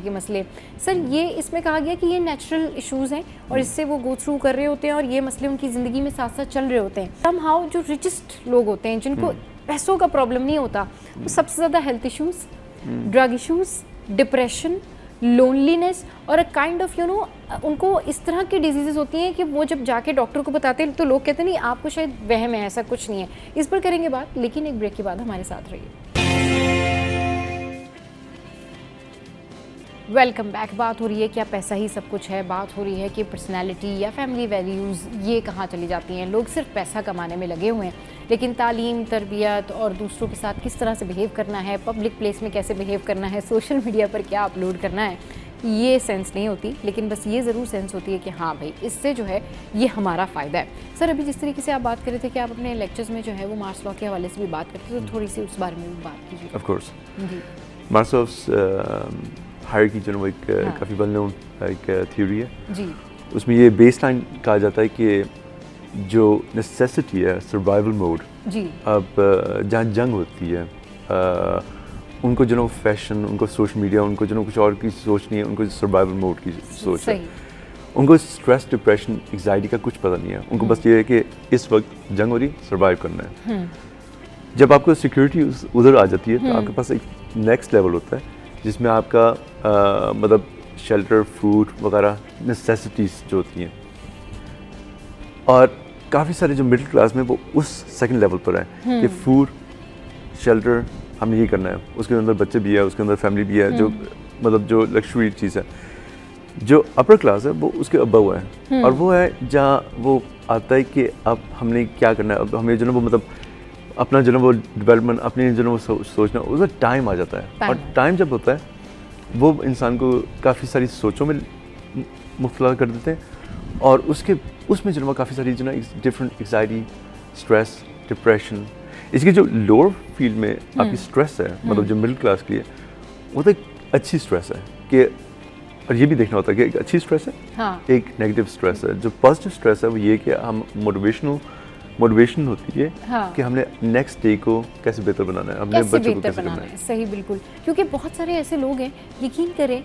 के मसले, सर ये इसमें कहा गया कि ये नेचुरल इश्यूज़ हैं और इससे वो गो थ्रू कर रहे होते हैं और ये मसले उनकी ज़िंदगी में साथ साथ चल रहे होते हैं। समहाउ जो रिचेस्ट लोग होते हैं, जिनको पैसों का प्रॉब्लम नहीं होता, वो सबसे ज़्यादा health issues, drug issues, depression, loneliness और a kind of you know, उनको इस तरह की डिजीज़ेस होती हैं कि वो जब जाके डॉक्टर को बताते हैं तो लोग कहते हैं नहीं आपको शायद वहम है, ऐसा कुछ नहीं है। इस पर करेंगे बात, लेकिन एक ब्रेक के बाद हमारे साथ रहिए। Welcome back. बात हो रही है क्या पैसा ही सब कुछ है, बात हो रही है कि पर्सनैलिटी या फैमिली वैल्यूज़ ये कहाँ चली जाती हैं। लोग सिर्फ पैसा कमाने में लगे हुए हैं, लेकिन तालीम, तरबियत और दूसरों के साथ किस तरह से बिहेव करना है, पब्लिक प्लेस में कैसे बिहेव करना है, सोशल मीडिया पर क्या अपलोड करना है, ये सेंस नहीं होती। लेकिन बस ये ज़रूर सेंस होती है कि हाँ भाई, इससे जो है ये हमारा फ़ायदा है। सर, अभी जिस तरीके से आप बात कर रहे थे कि आप अपने लेक्चर्स में जो है वो मार्शल लॉ के हवाले से भी बात करते थे, तो थोड़ी सी उस बारे में भी बात कीजिए। ऑफ कोर्स, जी, मार्शल ऑफ हायरार्की जो वो एक काफ़ी वेल नोन एक थ्योरी है जी। उसमें ये बेसलाइन कहा जाता है कि जो नेसेसिटी है, सर्वाइवल मोड जी, अब जहाँ जंग होती है उनको जो फैशन, उनको सोशल मीडिया, उनको जो कुछ और की सोच नहीं है, उनको सर्वाइवल मोड की सोच है। उनको स्ट्रेस, डिप्रेशन, एंग्जाइटी का कुछ पता नहीं है। उनको बस ये है कि इस वक्त जंग हो रही, सर्वाइव करना है। जब आपको सिक्योरिटी उधर आ जाती है तो आपके पास एक नेक्स्ट लेवल होता है जिसमें आपका मतलब शेल्टर, फूड वगैरह नेसेसिटीज़ जो होती हैं, और काफ़ी सारे जो मिडिल क्लास में वो उस सेकंड लेवल पर है कि फूड, शेल्टर हमने ये करना है, उसके अंदर बच्चे भी है, उसके अंदर फैमिली भी है, जो मतलब जो लग्जरी चीज़ है। जो अपर क्लास है वो उसके अबव है, और वो है जहाँ वो आता है कि अब हमने क्या करना है, अब हमें जो वो मतलब अपना जो वो डेवलपमेंट, अपने जो वो सोचना, उसका टाइम आ जाता है। और टाइम जब होता है वो इंसान को काफ़ी सारी सोचों में मुब्तला कर देते हैं, और उसमें जो काफ़ी सारी जो डिफरेंट एंग्जाइटी, स्ट्रेस, डिप्रेशन, इसकी जो लोअर फील्ड में आपकी स्ट्रेस है, मतलब जो मिडिल क्लास के लिए, वो तो एक अच्छी स्ट्रेस है कि, और ये भी देखना होता है कि एक अच्छी स्ट्रेस है, हाँ। एक नेगेटिव स्ट्रेस है। जो पॉजिटिव स्ट्रेस है वो ये कि हम मोटिवेशन होती है, हाँ। कि हमने नेक्स्ट डे को कैसे बेहतर बनाना है, हमने बच्चों को कैसे बनाना है। सही, बिल्कुल। क्योंकि बहुत सारे ऐसे लोग हैं, यकीन करें,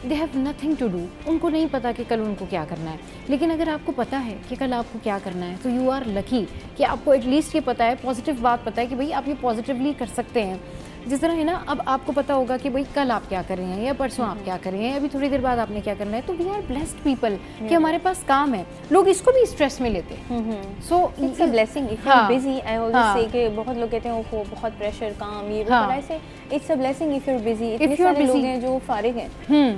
they have nothing to do, उनको नहीं पता कि कल उनको क्या करना है। लेकिन अगर आपको पता है कि कल आपको क्या करना है, तो यू आर लकी कि आपको एटलीस्ट ये पता है, पॉजिटिव बात पता है कि भाई आप ये पॉजिटिवली कर सकते हैं। जिस तरह है ना, अब आपको पता होगा कि भाई कल आप क्या कर रहे हैं, या परसों आप क्या कर रहे हैं, अभी थोड़ी देर बाद आपने क्या करना है। तो वी आर ब्लेस्ड पीपल कि हमारे पास काम है। लोग इसको भी स्ट्रेस में लेते हैं। So it's a blessing if you are busy. I always say कि बहुत लोग कहते हैं वो बहुत प्रेशर, काम, ये वो, पर ऐसे it's a blessing if you are busy. इतने सारे लोग हैं जो फारिग हैं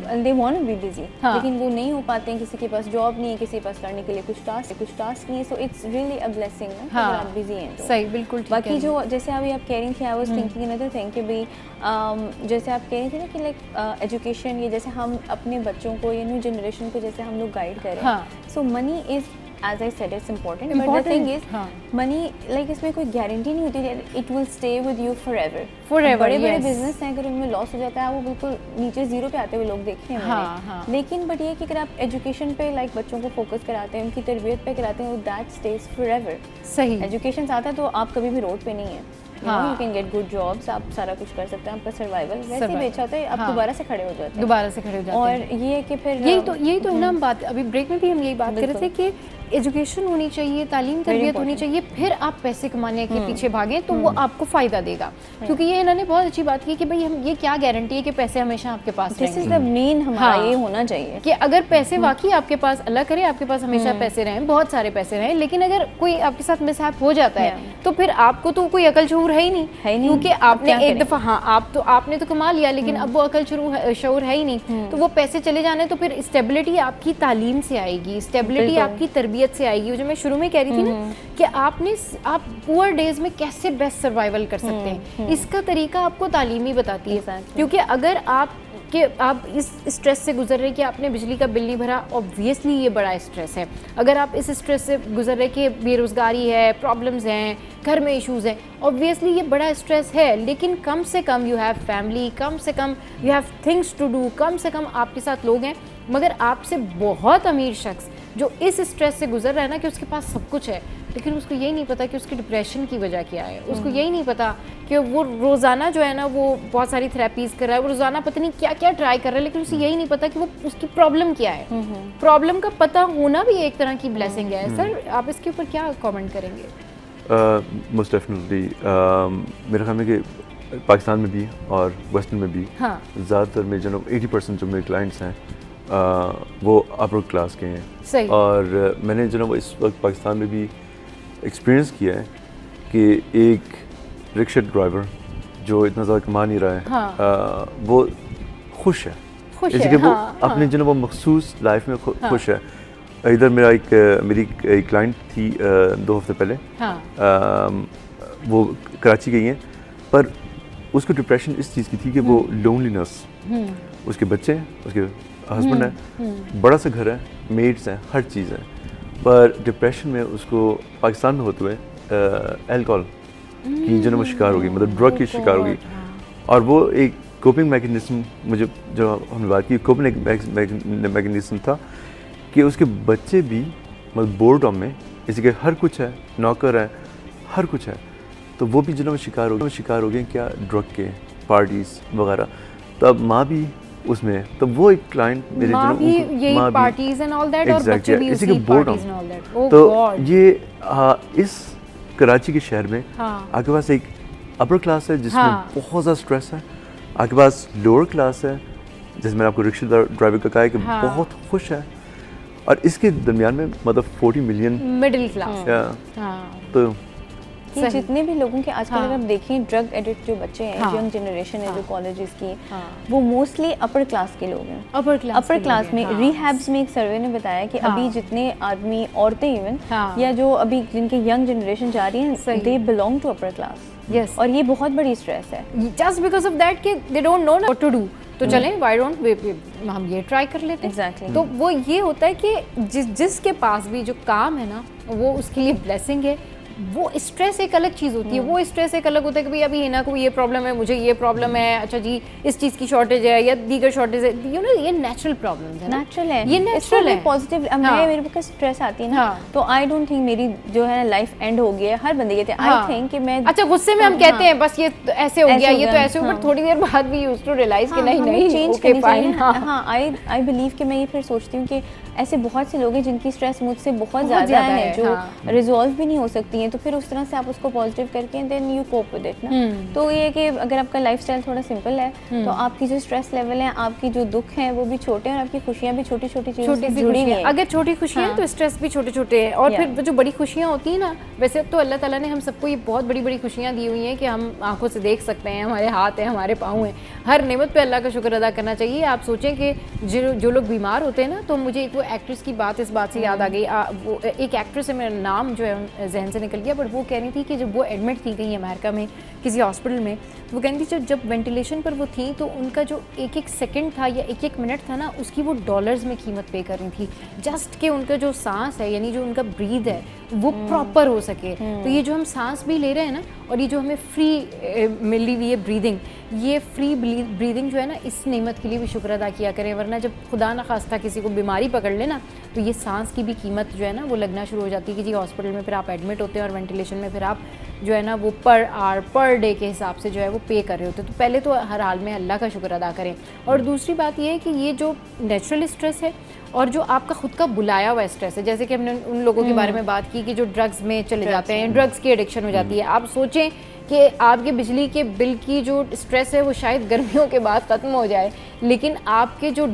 and they want to be busy, लेकिन वो नहीं हो पाते हैं। किसी के पास जॉब नहीं है, किसी के पास करने के लिए कुछ टास्क नहीं है। So it's really a blessing ना कि आप बिजी हैं। सही, बिल्कुल। बाकी जो जैसे अभी आप कह रही थी, I was thinking another thing कि भाई जैसे आप कह रही थी ना कि लाइक एजुकेशन, ये जैसे हम अपने बच्चों को या न्यू जनरेशन को जैसे हम लोग गाइड कर रहे हैं। So money is, as I said, it's important. But the thing is, money, like इसमें कोई गारंटी नहीं होती it will stay with you forever. बड़े बिजनेस हैं, अगर उनमें लॉस हो जाता है, वो बिल्कुल नीचे जीरो पे आते हुए लोग देखे हैं मैंने। लेकिन बट ये कि अगर आप एजुकेशन पे लाइक बच्चों को फोकस कराते हैं, उनकी तरबियत पे कराते हैं, that stays forever. सही। एजुकेशन साथ है तो आप कभी भी रोड पे नहीं है। You can get good jobs, आप सारा कुछ कर सकते हैं, आपका सर्वाइवल वैसे ही बेचा होता है, आप दोबारा से खड़े हो जाते हैं। और ये है कि फिर यही तो ना हम बात, अभी ब्रेक में भी हम यही बात कर रहे थे कि एजुकेशन होनी चाहिए, तालीम तरबियत होनी चाहिए, फिर आप पैसे कमाने के पीछे भागें तो वो आपको फ़ायदा देगा। क्योंकि ये इन्होंने बहुत अच्छी बात की कि भाई हम ये क्या गारंटी है कि पैसे हमेशा आपके पास रहेंगे। दिस इज द मेन हमारा ये होना चाहिए कि अगर पैसे वाकई आपके पास, अल्लाह करे आपके पास हमेशा पैसे रहें, बहुत सारे पैसे रहें, लेकिन अगर कोई आपके साथ मिसहैप हो जाता है तो फिर आपको तो कोई अकल शऊर है ही नहीं, क्योंकि आपने एक दफ़ा आपने तो कमा लिया, लेकिन अब वो अकल शऊर है ही नहीं। तो वो पैसे चले जाने, तो फिर स्टेबिलिटी आपकी तालीम से आएगी, स्टेबिलिटी आपकी तरबियत से आएगी। जो मैं शुरू में कह रही थी ना कि आप पुअर डेज में कैसे बेस्ट सर्वाइवल कर सकते हैं, इसका तरीका आपको तालीमी बताती है। क्योंकि अगर आप इस स्ट्रेस से गुजर रहे कि आपने बिजली का बिल नहीं भरा, ऑब्वियसली ये बड़ा स्ट्रेस है। अगर आप इस स्ट्रेस से गुजर रहे कि बेरोज़गारी है, प्रॉब्लम्स हैं, घर में इश्यूज़ हैं, ऑब्वियसली ये बड़ा स्ट्रेस है। लेकिन कम से कम यू हैव फैमिली, कम से कम you have things to do, कम से कम आपके साथ लोग हैं। मगर आपसे बहुत अमीर शख्स जो इस स्ट्रेस से गुजर रहा है ना कि उसके पास सब कुछ है, लेकिन उसको यही नहीं पता कि उसकी डिप्रेशन की वजह क्या है, उसको यही नहीं पता कि वो रोज़ाना जो है ना वो बहुत सारी थेरेपीज़ कर रहा है, वो रोज़ाना पता नहीं क्या क्या ट्राई कर रहा है, लेकिन उसे यही नहीं पता कि वो उसकी प्रॉब्लम क्या है। प्रॉब्लम का पता होना भी एक तरह की ब्लेसिंग है। सर, आप इसके ऊपर क्या कमेंट करेंगे? मोस्ट डेफिनेटली मेरा ख्याल है कि पाकिस्तान में भी और वेस्टर्न में भी ज़्यादातर में जो 80% जो मेरे क्लाइंट्स हैं वो अपर क्लास के हैं। सही। और मैंने जो इस वक्त पाकिस्तान में भी एक्सपीरियंस किया है कि एक रिक्शा ड्राइवर जो इतना ज़्यादा कमा नहीं रहा है वो खुश है, खुश जैसे है, कि वो हाँ, अपने हाँ। जो वो मखसूस लाइफ में खुश है। इधर मेरी एक क्लाइंट थी 2 हफ्ते पहले, वो कराची गई हैं, पर उसको डिप्रेशन इस चीज़ की थी कि वो लोनलीनेस, उसके बच्चे हैं, उसके हस्बैंड है, बड़ा सा घर है, मेड्स हैं, हर चीज़ है, पर डिप्रेशन में उसको पाकिस्तान में होते हुए अल्कोहल की जो वो शिकार होगी, मतलब ड्रग की शिकार होगी। और वो एक कोपिंग मैकेनिज्म, मुझे जो हमने बात की कोपिंग मैकेनिज्म था कि उसके बच्चे भी मतलब बोर्डम में, इसी के हर कुछ है, नौकर है, हर कुछ है, तो वो भी जिन्होंने शिकार हो गए क्या ड्रग के, पार्टीज वगैरह। तब माँ भी उसमें, तब वो एक क्लाइंट मेरे यही पार्टीज एंड ऑल दैट, और बच्चे भी इसी के उसी पार्टीज एंड ऑल दैट। तो ये इस कराची के शहर में आपके पास एक अपर क्लास है जिसमें बहुत ज़्यादा स्ट्रेस है, आपके पास लोअर क्लास है जिसमें आपको रिक्शा ड्राइवर का कहा है कि बहुत खुश है, और इसके दरमियान में मतलब 40 मिलियन मिडिल क्लास। तो कि जितने भी लोगों के आजकल अगर आप देखें ड्रग एडिक्ट जो बच्चे हैं, यंग जनरेशन है जो कॉलेजेस की, वो मोस्टली अपर क्लास के लोग हैं। अपर क्लास में रिहैब्स में एक सर्वे ने बताया कि अभी जितने आदमी, औरतें इवन, या जो अभी जिनके यंग जनरेशन जा रही है, they belong to upper class. Yes, और ये बहुत बड़ी स्ट्रेस है जस्ट बिकॉज ऑफ दैट कि they don't know what to do. तो चलें, व्हाई डोंट हम ये ट्राई कर लेते हैं। Exactly. तो वो ये होता है कि जिसके पास भी जो काम है ना, वो उसके लिए ब्लेसिंग है। वो स्ट्रेस एक अलग चीज़ होती है, वो स्ट्रेस एक अलग होता है कि भाई अभी हिना को ये प्रॉब्लम है, मुझे ये प्रॉब्लम है, अच्छा जी इस चीज़ की शॉर्टेज है या दीगर शॉर्टेज है, यू नो, ये नेचुरल प्रॉब्लम है, नेचुरल है, ये नेचुरल है। पॉजिटिव मेरे को स्ट्रेस आती है ना, तो आई डोंट थिंक मेरी जो है लाइफ एंड हो गया है। हर बंदे कहते हैं आई थिंक कि मैं, अच्छा गुस्से में हम कहते हैं बस ये ऐसे हो गया, ये तो ऐसे हो, बट थोड़ी देर बाद भी यूज्ड टू रियलाइज कि नहीं चेंज करनी चाहिए। हाँ, आई बिलीव कि मैं ये फिर सोचती हूँ कि ऐसे बहुत से लोग हैं जिनकी स्ट्रेस मुझसे बहुत ज़्यादा है, जो रिजॉल्व भी नहीं हो सकती हैं, तो फिर उस तरह से आप उसको पॉजिटिव करके then you cope with it ना। तो ये कि अगर आपका लाइफस्टाइल थोड़ा सिंपल है तो आपकी जो स्ट्रेस लेवल है, आपकी जो दुख है वो भी छोटे हैं, और आपकी खुशियाँ भी छोटी छोटी चीज़ों से जुड़ी हुई हैं। अगर छोटी खुशियाँ तो स्ट्रेस भी छोटे छोटे हैं, और फिर जो बड़ी खुशियाँ होती हैं ना, वैसे तो अल्लाह ताला ने हम सबको ये बहुत बड़ी बड़ी खुशियाँ दी हुई हैं कि हम आंखों से देख सकते हैं, हमारे हाथ हैं, हमारे पाँव हैं, हर नेमत पे अल्लाह का शुक्र अदा करना चाहिए। आप सोचें कि जो लोग बीमार होते हैं ना, तो मुझे एक वो एक्ट्रेस की बात इस बात से याद आ गई, वो एक एक्ट्रेस है, मेरा नाम जो है जहन से निकल गया, बट वो कह रही थी कि जब वो एडमिट थी कहीं अमेरिका में किसी हॉस्पिटल में, वो कहती थी जब वेंटिलेशन पर वो थी तो उनका जो एक एक सेकंड था या एक एक मिनट था ना, उसकी वो डॉलर्स में कीमत पे कर रही थी, जस्ट कि उनका जो सांस है, यानी जो उनका ब्रीद है वो प्रॉपर हो सके। तो ये जो हम सांस भी ले रहे हैं ना, और ये जो हमें फ्री मिली हुई है ब्रीदिंग, ये फ्री ब्रीदिंग जो है ना, इस नेमत के लिए भी शुक्र अदा किया करें, वरना जब खुदा न खास्ता किसी को बीमारी पकड़ लेना तो ये सांस की भी कीमत जो है ना वो लगना शुरू हो जाती है कि जी हॉस्पिटल में फिर आप एडमिट होते हैं और वेंटिलेशन में फिर आप जो है ना वो पर आवर पर डे के हिसाब से जो है वो पे कर रहे होते हैं। तो पहले तो हर हाल में अल्लाह का शुक्र अदा करें। और दूसरी बात ये है कि ये जो नेचुरल स्ट्रेस है और जो आपका खुद का बुलाया हुआ स्ट्रेस है, जैसे कि हमने उन लोगों के बारे में बात की कि जो ड्रग्स में चले जाते हैं, ड्रग्स की एडिक्शन हो जाती है। आप सोचें कि आपके बिजली के बिल की जो स्ट्रेस है वो शायद गर्मियों के बाद ख़त्म हो जाए, लेकिन आपके जो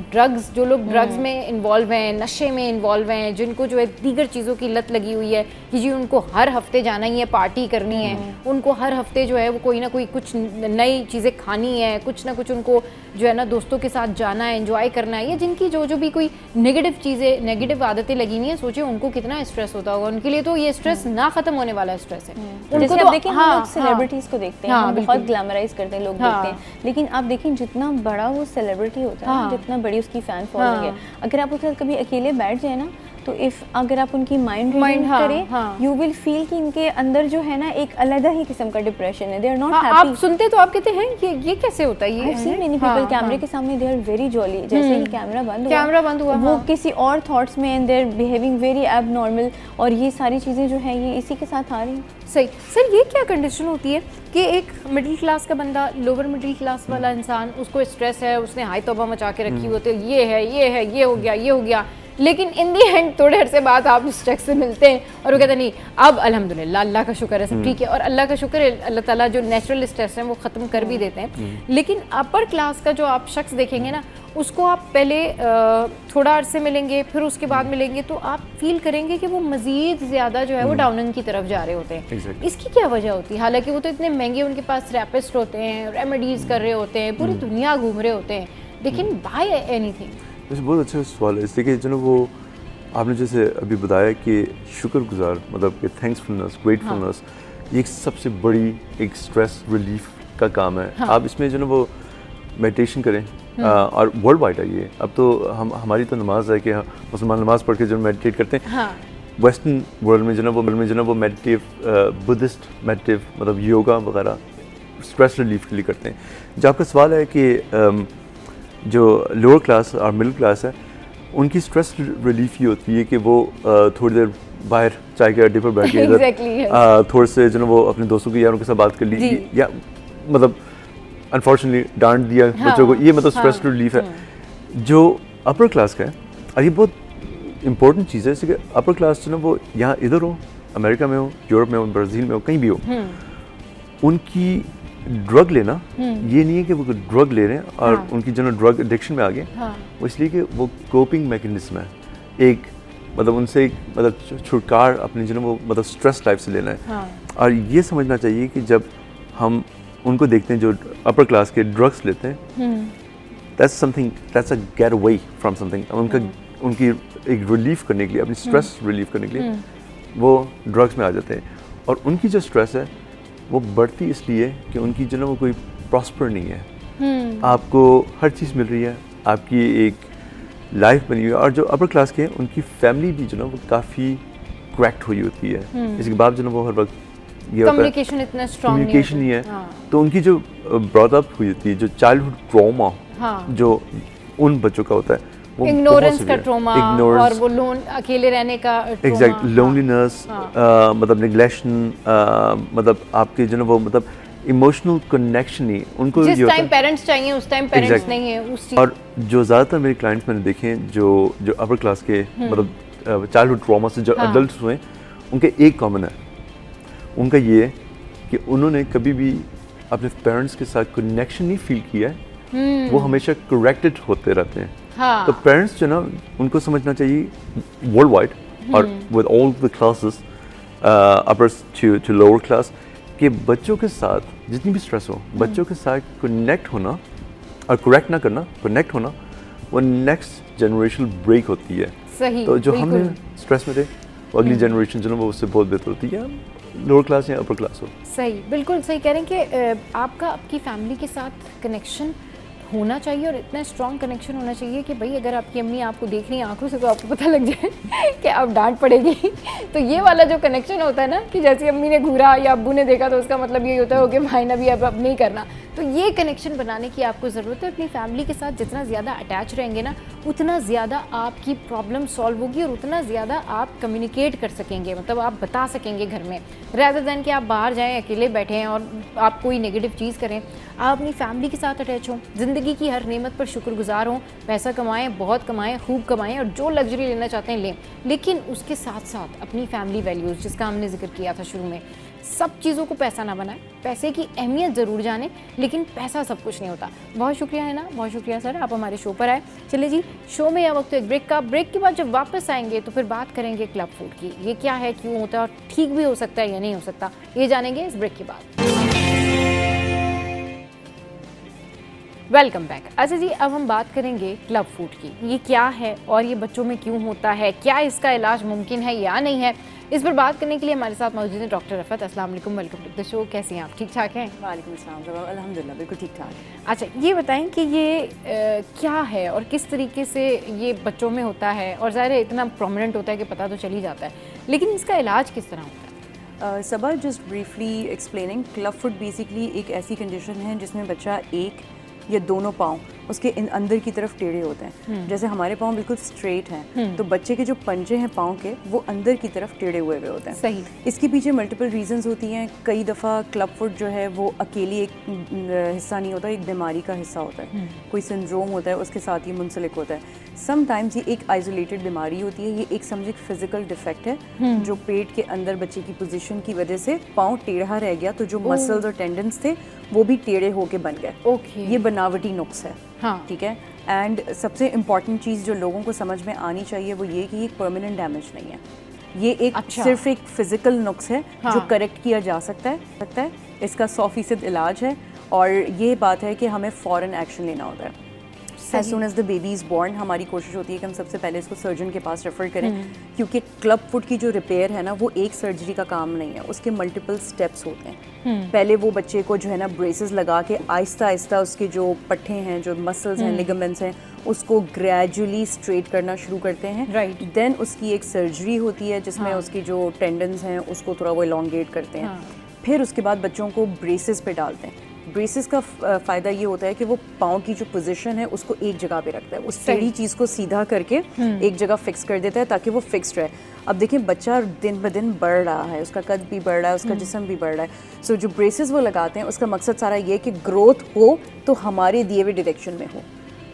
लोग ड्रग्स में इन्वॉल्व हैं, नशे में इन्वॉल्व हैं, जिनको जो है दीगर चीज़ों की लत लगी हुई है कि जी उनको हर हफ्ते जाना ही है, पार्टी करनी है, उनको हर हफ्ते जो है वो कोई ना कोई कुछ नई चीज़ें खानी है, कुछ ना कुछ उनको जो है ना दोस्तों के साथ जाना है, एंजॉय करना है, या जिनकी जो भी कोई नेगेटिव चीज़ें, नेगेटिव आदतें लगी हुई हैं, सोचिए उनको कितना स्ट्रेस होता होगा। उनके लिए तो ये स्ट्रेस ना ख़त्म होने वाला स्ट्रेस है। उनको तो देखें, हम लोग सेलिब्रिटीज़ को देखते हैं, हम बहुत ग्लैमराइज करते हैं, लोग देखते हैं, लेकिन आप देखें जितना बड़ा वो सेलिब्रिटी होता है, जितना बड़ी उसकी फैन फॉलोइंग है, अगर आप उसके साथ कभी अकेले बैठ जाए ना, तो अगर आप उनकी माइंड करें, यू विल फील कि इनके अंदर जो है ना एक अलग ही किस्म का डिप्रेशन है, दे आर नॉट हैप्पी। आप सुनते तो आप कहते हैं ये कैसे होता है, ये आई सीन मेनी पीपल कैमरे के सामने दे आर वेरी जॉली, जैसे ही कैमरा बंद हुआ वो किसी और थॉट्स में and they are behaving very abnormal, और ये सारी चीज़ें जो है ये इसी के साथ आ रही हैं। सही सर, ये क्या कंडीशन होती है कि एक मिडिल क्लास का बंदा, लोअर मिडिल क्लास वाला इंसान, उसको स्ट्रेस है, उसने हाई तौबा मचा के रखी होती है, ये है, ये हो गया, लेकिन इन दी एंड थोड़े अरसे बाद आप उस शख्स से मिलते हैं और वो कहते हैं नहीं अब अल्हम्दुलिल्लाह अल्लाह का शुक्र है सब ठीक है, और अल्लाह का शुक्र है अल्लाह ताला जो नेचुरल स्ट्रेस है वो ख़त्म कर भी देते हैं। लेकिन अपर क्लास का जो आप शख्स देखेंगे ना, उसको आप पहले थोड़ा अरसे मिलेंगे, फिर उसके बाद मिलेंगे, तो आप फील करेंगे कि वो मज़ीद ज़्यादा जो है वो डाउनिंग की तरफ जा रहे होते हैं। इसकी क्या वजह होती है? हालांकि वो तो इतने महंगे उनके पास थेरेपिस्ट होते हैं, रेमेडीज़ कर रहे होते हैं, पूरी दुनिया घूम रहे होते हैं, लेकिन बाय एनीथिंग। वैसे बहुत अच्छा सवाल है। इसलिए कि जो ना वो आपने जैसे अभी बताया कि शुक्रगुजार, मतलब कि थैंक्सफुलनेस, ग्रेटफुलनेस, ये एक सबसे बड़ी एक स्ट्रेस रिलीफ का काम है। आप इसमें जो ना वो मेडिटेशन करें, और वर्ल्ड वाइड है ये। अब तो हमारी तो नमाज है कि मुसलमान नमाज पढ़ के जो मेडिटेट करते हैं, वेस्टर्न वर्ल्ड में जो ना वो मेडिटेटिव, बुद्धिस्ट मेडिटेटिव, मतलब योगा वगैरह स्ट्रेस रिलीफ के लिए करते हैं। जो आपका सवाल है कि जो लोअर क्लास और मिडिल क्लास है, उनकी स्ट्रेस रिलीफ ये होती है कि वो थोड़ी देर बाहर चाय के अड्डे पर बैठ के थोड़े से जो ना वो अपने दोस्तों की यारों के साथ बात कर ली, या मतलब अनफॉर्चुनेटली डांट दिया बच्चों को, ये मतलब स्ट्रेस रिलीफ है। जो अपर क्लास का है, और ये बहुत इंपॉर्टेंट चीज़ है, जैसे कि अपर क्लास जो ना वो यहाँ इधर हो, अमेरिका में हो, यूरोप में हो, ब्राज़ील में हो, कहीं भी हो, उनकी ड्रग लेना ये नहीं है कि वो ड्रग ले रहे हैं और उनकी जो ड्रग एडिक्शन में आ गए, वो इसलिए कि वो कोपिंग मैकेनिज्म है, एक मतलब उनसे एक मतलब छुटकारा अपनी जो वो मतलब स्ट्रेस लाइफ से लेना है। और ये समझना चाहिए कि जब हम उनको देखते हैं जो अपर क्लास के ड्रग्स लेते हैं, that's something, that's a get away from something. उनकी एक रिलीफ करने के लिए, अपनी स्ट्रेस रिलीफ करने के लिए वो ड्रग्स में आ जाते हैं। और उनकी जो स्ट्रेस है वो बढ़ती इसलिए कि उनकी जो ना वो कोई प्रॉस्पर नहीं है। आपको हर चीज़ मिल रही है, आपकी एक लाइफ बनी हुई है, और जो अपर क्लास के हैं उनकी फैमिली भी जो ना वो काफ़ी क्रैक्ट हुई होती है। इसके बाद जो ना वो हर वक्त ये कम्युनिकेशन इतना स्ट्रॉन्ग कम्युनिकेशन नहीं है, तो उनकी जो ब्रॉट अप हुई होती है, जो चाइल्डहुड ट्रॉमा जो उन बच्चों का होता है, वो इग्नोरेंस का ट्रॉमा, और वो अकेले रहने का एग्जैक्ट लोनलीनेस, मतलब नेग्लेक्शन, मतलब आपके जो ना वो मतलब इमोशनल कनेक्शन नहीं उनको, जिस टाइम पेरेंट्स चाहिए उस टाइम पेरेंट्स नहीं है उस चीज। और जो ज़्यादातर मेरे क्लाइंट्स मैंने देखे हैं जो अपर क्लास के मतलब चाइल्डहुड ट्रॉमा से जो अडल्ट हुए, उनके एक कॉमन है, उनका ये है कि उन्होंने कभी भी अपने पेरेंट्स के साथ कनेक्शन नहीं फील किया है, वो हमेशा करेक्टेड होते रहते हैं। तो पेरेंट्स जो ना उनको समझना चाहिए वर्ल्ड वाइड और with all the classes upper two lower class, कि बच्चों के साथ जितनी भी स्ट्रेस हो, बच्चों के साथ कनेक्ट होना और करेक्ट ना करना, कनेक्ट होना, वो नेक्स्ट जनरेशन ब्रेक होती है। सही, तो जो हमने स्ट्रेस में थे, वो अगली जनरेशन जो ना वो उससे बहुत बेहतर होती है, लोअर क्लास या अपर क्लास हो। सही, बिल्कुल सही कह रहे हैं कि आपका आपकी फैमिली के साथ कनेक्शन होना चाहिए, और इतना स्ट्रॉन्ग कनेक्शन होना चाहिए कि भाई अगर आपकी अम्मी आपको देख रही हैं आंखों से तो आपको पता लग जाए कि अब डांट पड़ेगी। तो ये वाला जो कनेक्शन होता है ना, कि जैसे अम्मी ने घूरा या अब्बू ने देखा तो उसका मतलब ये होता है कि भाई ना भी अब नहीं करना। तो ये कनेक्शन बनाने की आपको ज़रूरत है। अपनी फैमिली के साथ जितना ज़्यादा अटैच रहेंगे ना, उतना ज़्यादा आपकी प्रॉब्लम सॉल्व होगी और उतना ज़्यादा आप कम्युनिकेट कर सकेंगे, मतलब आप बता सकेंगे घर में, रैदर दैन कि आप बाहर जाएं अकेले बैठे हैं और आप कोई नेगेटिव चीज़ करें। आप अपनी फैमिली के साथ अटैच हों, ज़िंदगी की हर नेमत पर शुक्रगुजार हों, पैसा कमाएं, बहुत कमाएं, खूब कमाएं, और जो लग्जरी लेना चाहते हैं लें, लेकिन उसके साथ साथ अपनी फैमिली वैल्यूज़, जिसका हमने जिक्र किया था शुरू में, सब चीज़ों को पैसा ना बनाएं। पैसे की अहमियत ज़रूर जानें, लेकिन पैसा सब कुछ नहीं होता। बहुत शुक्रिया है ना, बहुत शुक्रिया सर, आप हमारे शो पर आए। चलिए जी, शो में यह वक्त एक ब्रेक का। ब्रेक के बाद जब वापस आएंगे तो फिर बात करेंगे क्लब फूड की। ये क्या है, क्यों होता है, और ठीक भी हो सकता है या नहीं हो सकता, ये जानेंगे इस ब्रेक के बाद। Welcome back. अच्छा जी, अब हम बात करेंगे क्लब फूड की। ये क्या है और ये बच्चों में क्यों होता है, क्या इसका इलाज मुमकिन है या नहीं है, इस पर बात करने के लिए हमारे साथ मौजूद हैं डॉक्टर रफ़त। अस्सलाम वालेकुम, वेलकम टू द शो। कैसे हैं आप, ठीक ठाक हैं? वालेकुम अस्सलाम, अल्हम्दुलिल्लाह बिल्कुल ठीक ठाक। अच्छा, ये बताएं कि ये क्या है और किस तरीके से ये बच्चों में होता है, और ज़ाहिर है इतना प्रोमिनेंट होता है कि पता तो चल ही जाता है, लेकिन इसका इलाज किस तरह होता है? सबा just briefly explaining, club foot basically एक ऐसी कंडीशन है जिसमें बच्चा एक या दोनों पाँव उसके अंदर की तरफ टेढ़े होते हैं। जैसे हमारे पाँव बिल्कुल स्ट्रेट हैं, तो बच्चे के जो पंजे हैं पाँव के, वो अंदर की तरफ टेढ़े हुए होते हैं। सही। इसके पीछे मल्टीपल रीजंस होती हैं। कई दफ़ा क्लब फुट जो है वो अकेली एक हिस्सा नहीं होता, एक बीमारी का हिस्सा होता है, कोई सिंड्रोम होता है, उसके साथ ही मुंसलिक होता है। समटाइम्स ये एक आइसोलेटेड बीमारी होती है, ये एक समझे फिजिकल डिफेक्ट है जो पेट के अंदर बच्चे की पोजीशन की वजह से पाँव टेढ़ा रह गया, तो जो मसल्स और टेंडन्स थे वो भी टेढ़े होके बन गए। ओके, ये बनावटी नुक्स है। हाँ, ठीक है। एंड सबसे इम्पॉर्टेंट चीज़ जो लोगों को समझ में आनी चाहिए वो ये कि ये परमानेंट डैमेज नहीं है, ये एक सिर्फ एक फिजिकल नुक्स है जो करेक्ट किया जा सकता है। इसका 100% इलाज है, और ये बात है कि हमें फ़ौरन एक्शन लेना होता है। As soon as the baby is born हमारी कोशिश होती है कि हम सबसे पहले इसको सर्जन के पास रेफ़र करें, क्योंकि क्लब फुट की जो रिपेयर है ना वो एक सर्जरी का काम नहीं है, उसके मल्टीपल स्टेप्स होते हैं। पहले वो बच्चे को जो है ना ब्रेसेस लगा के आहिस्ता आहिस्ता उसके जो पट्टे हैं, जो मसल्स हैं, लिगामेंट्स हैं, उसको ग्रेजुअली स्ट्रेट करना शुरू करते हैं। राइट। देन उसकी एक सर्जरी होती है जिसमें उसकी जो टेंडन्स हैं उसको थोड़ा वो एलोंगेट करते हैं। फिर उसके बाद बच्चों को ब्रेसेस पे डालते हैं। ब्रेसेस का फ़ायदा ये होता है कि वो पाँव की जो पोजीशन है उसको एक जगह पे रखता है, उस टेढ़ी चीज़ को सीधा करके एक जगह फिक्स कर देता है ताकि वो फिक्स्ड रहे। अब देखिए बच्चा दिन ब दिन बढ़ रहा है, उसका कद भी बढ़ रहा है, उसका जिस्म भी बढ़ रहा है। सो जो ब्रेसेस वो लगाते हैं उसका मकसद सारा ये कि ग्रोथ हो तो हमारे दिए हुए डायरेक्शन में हो,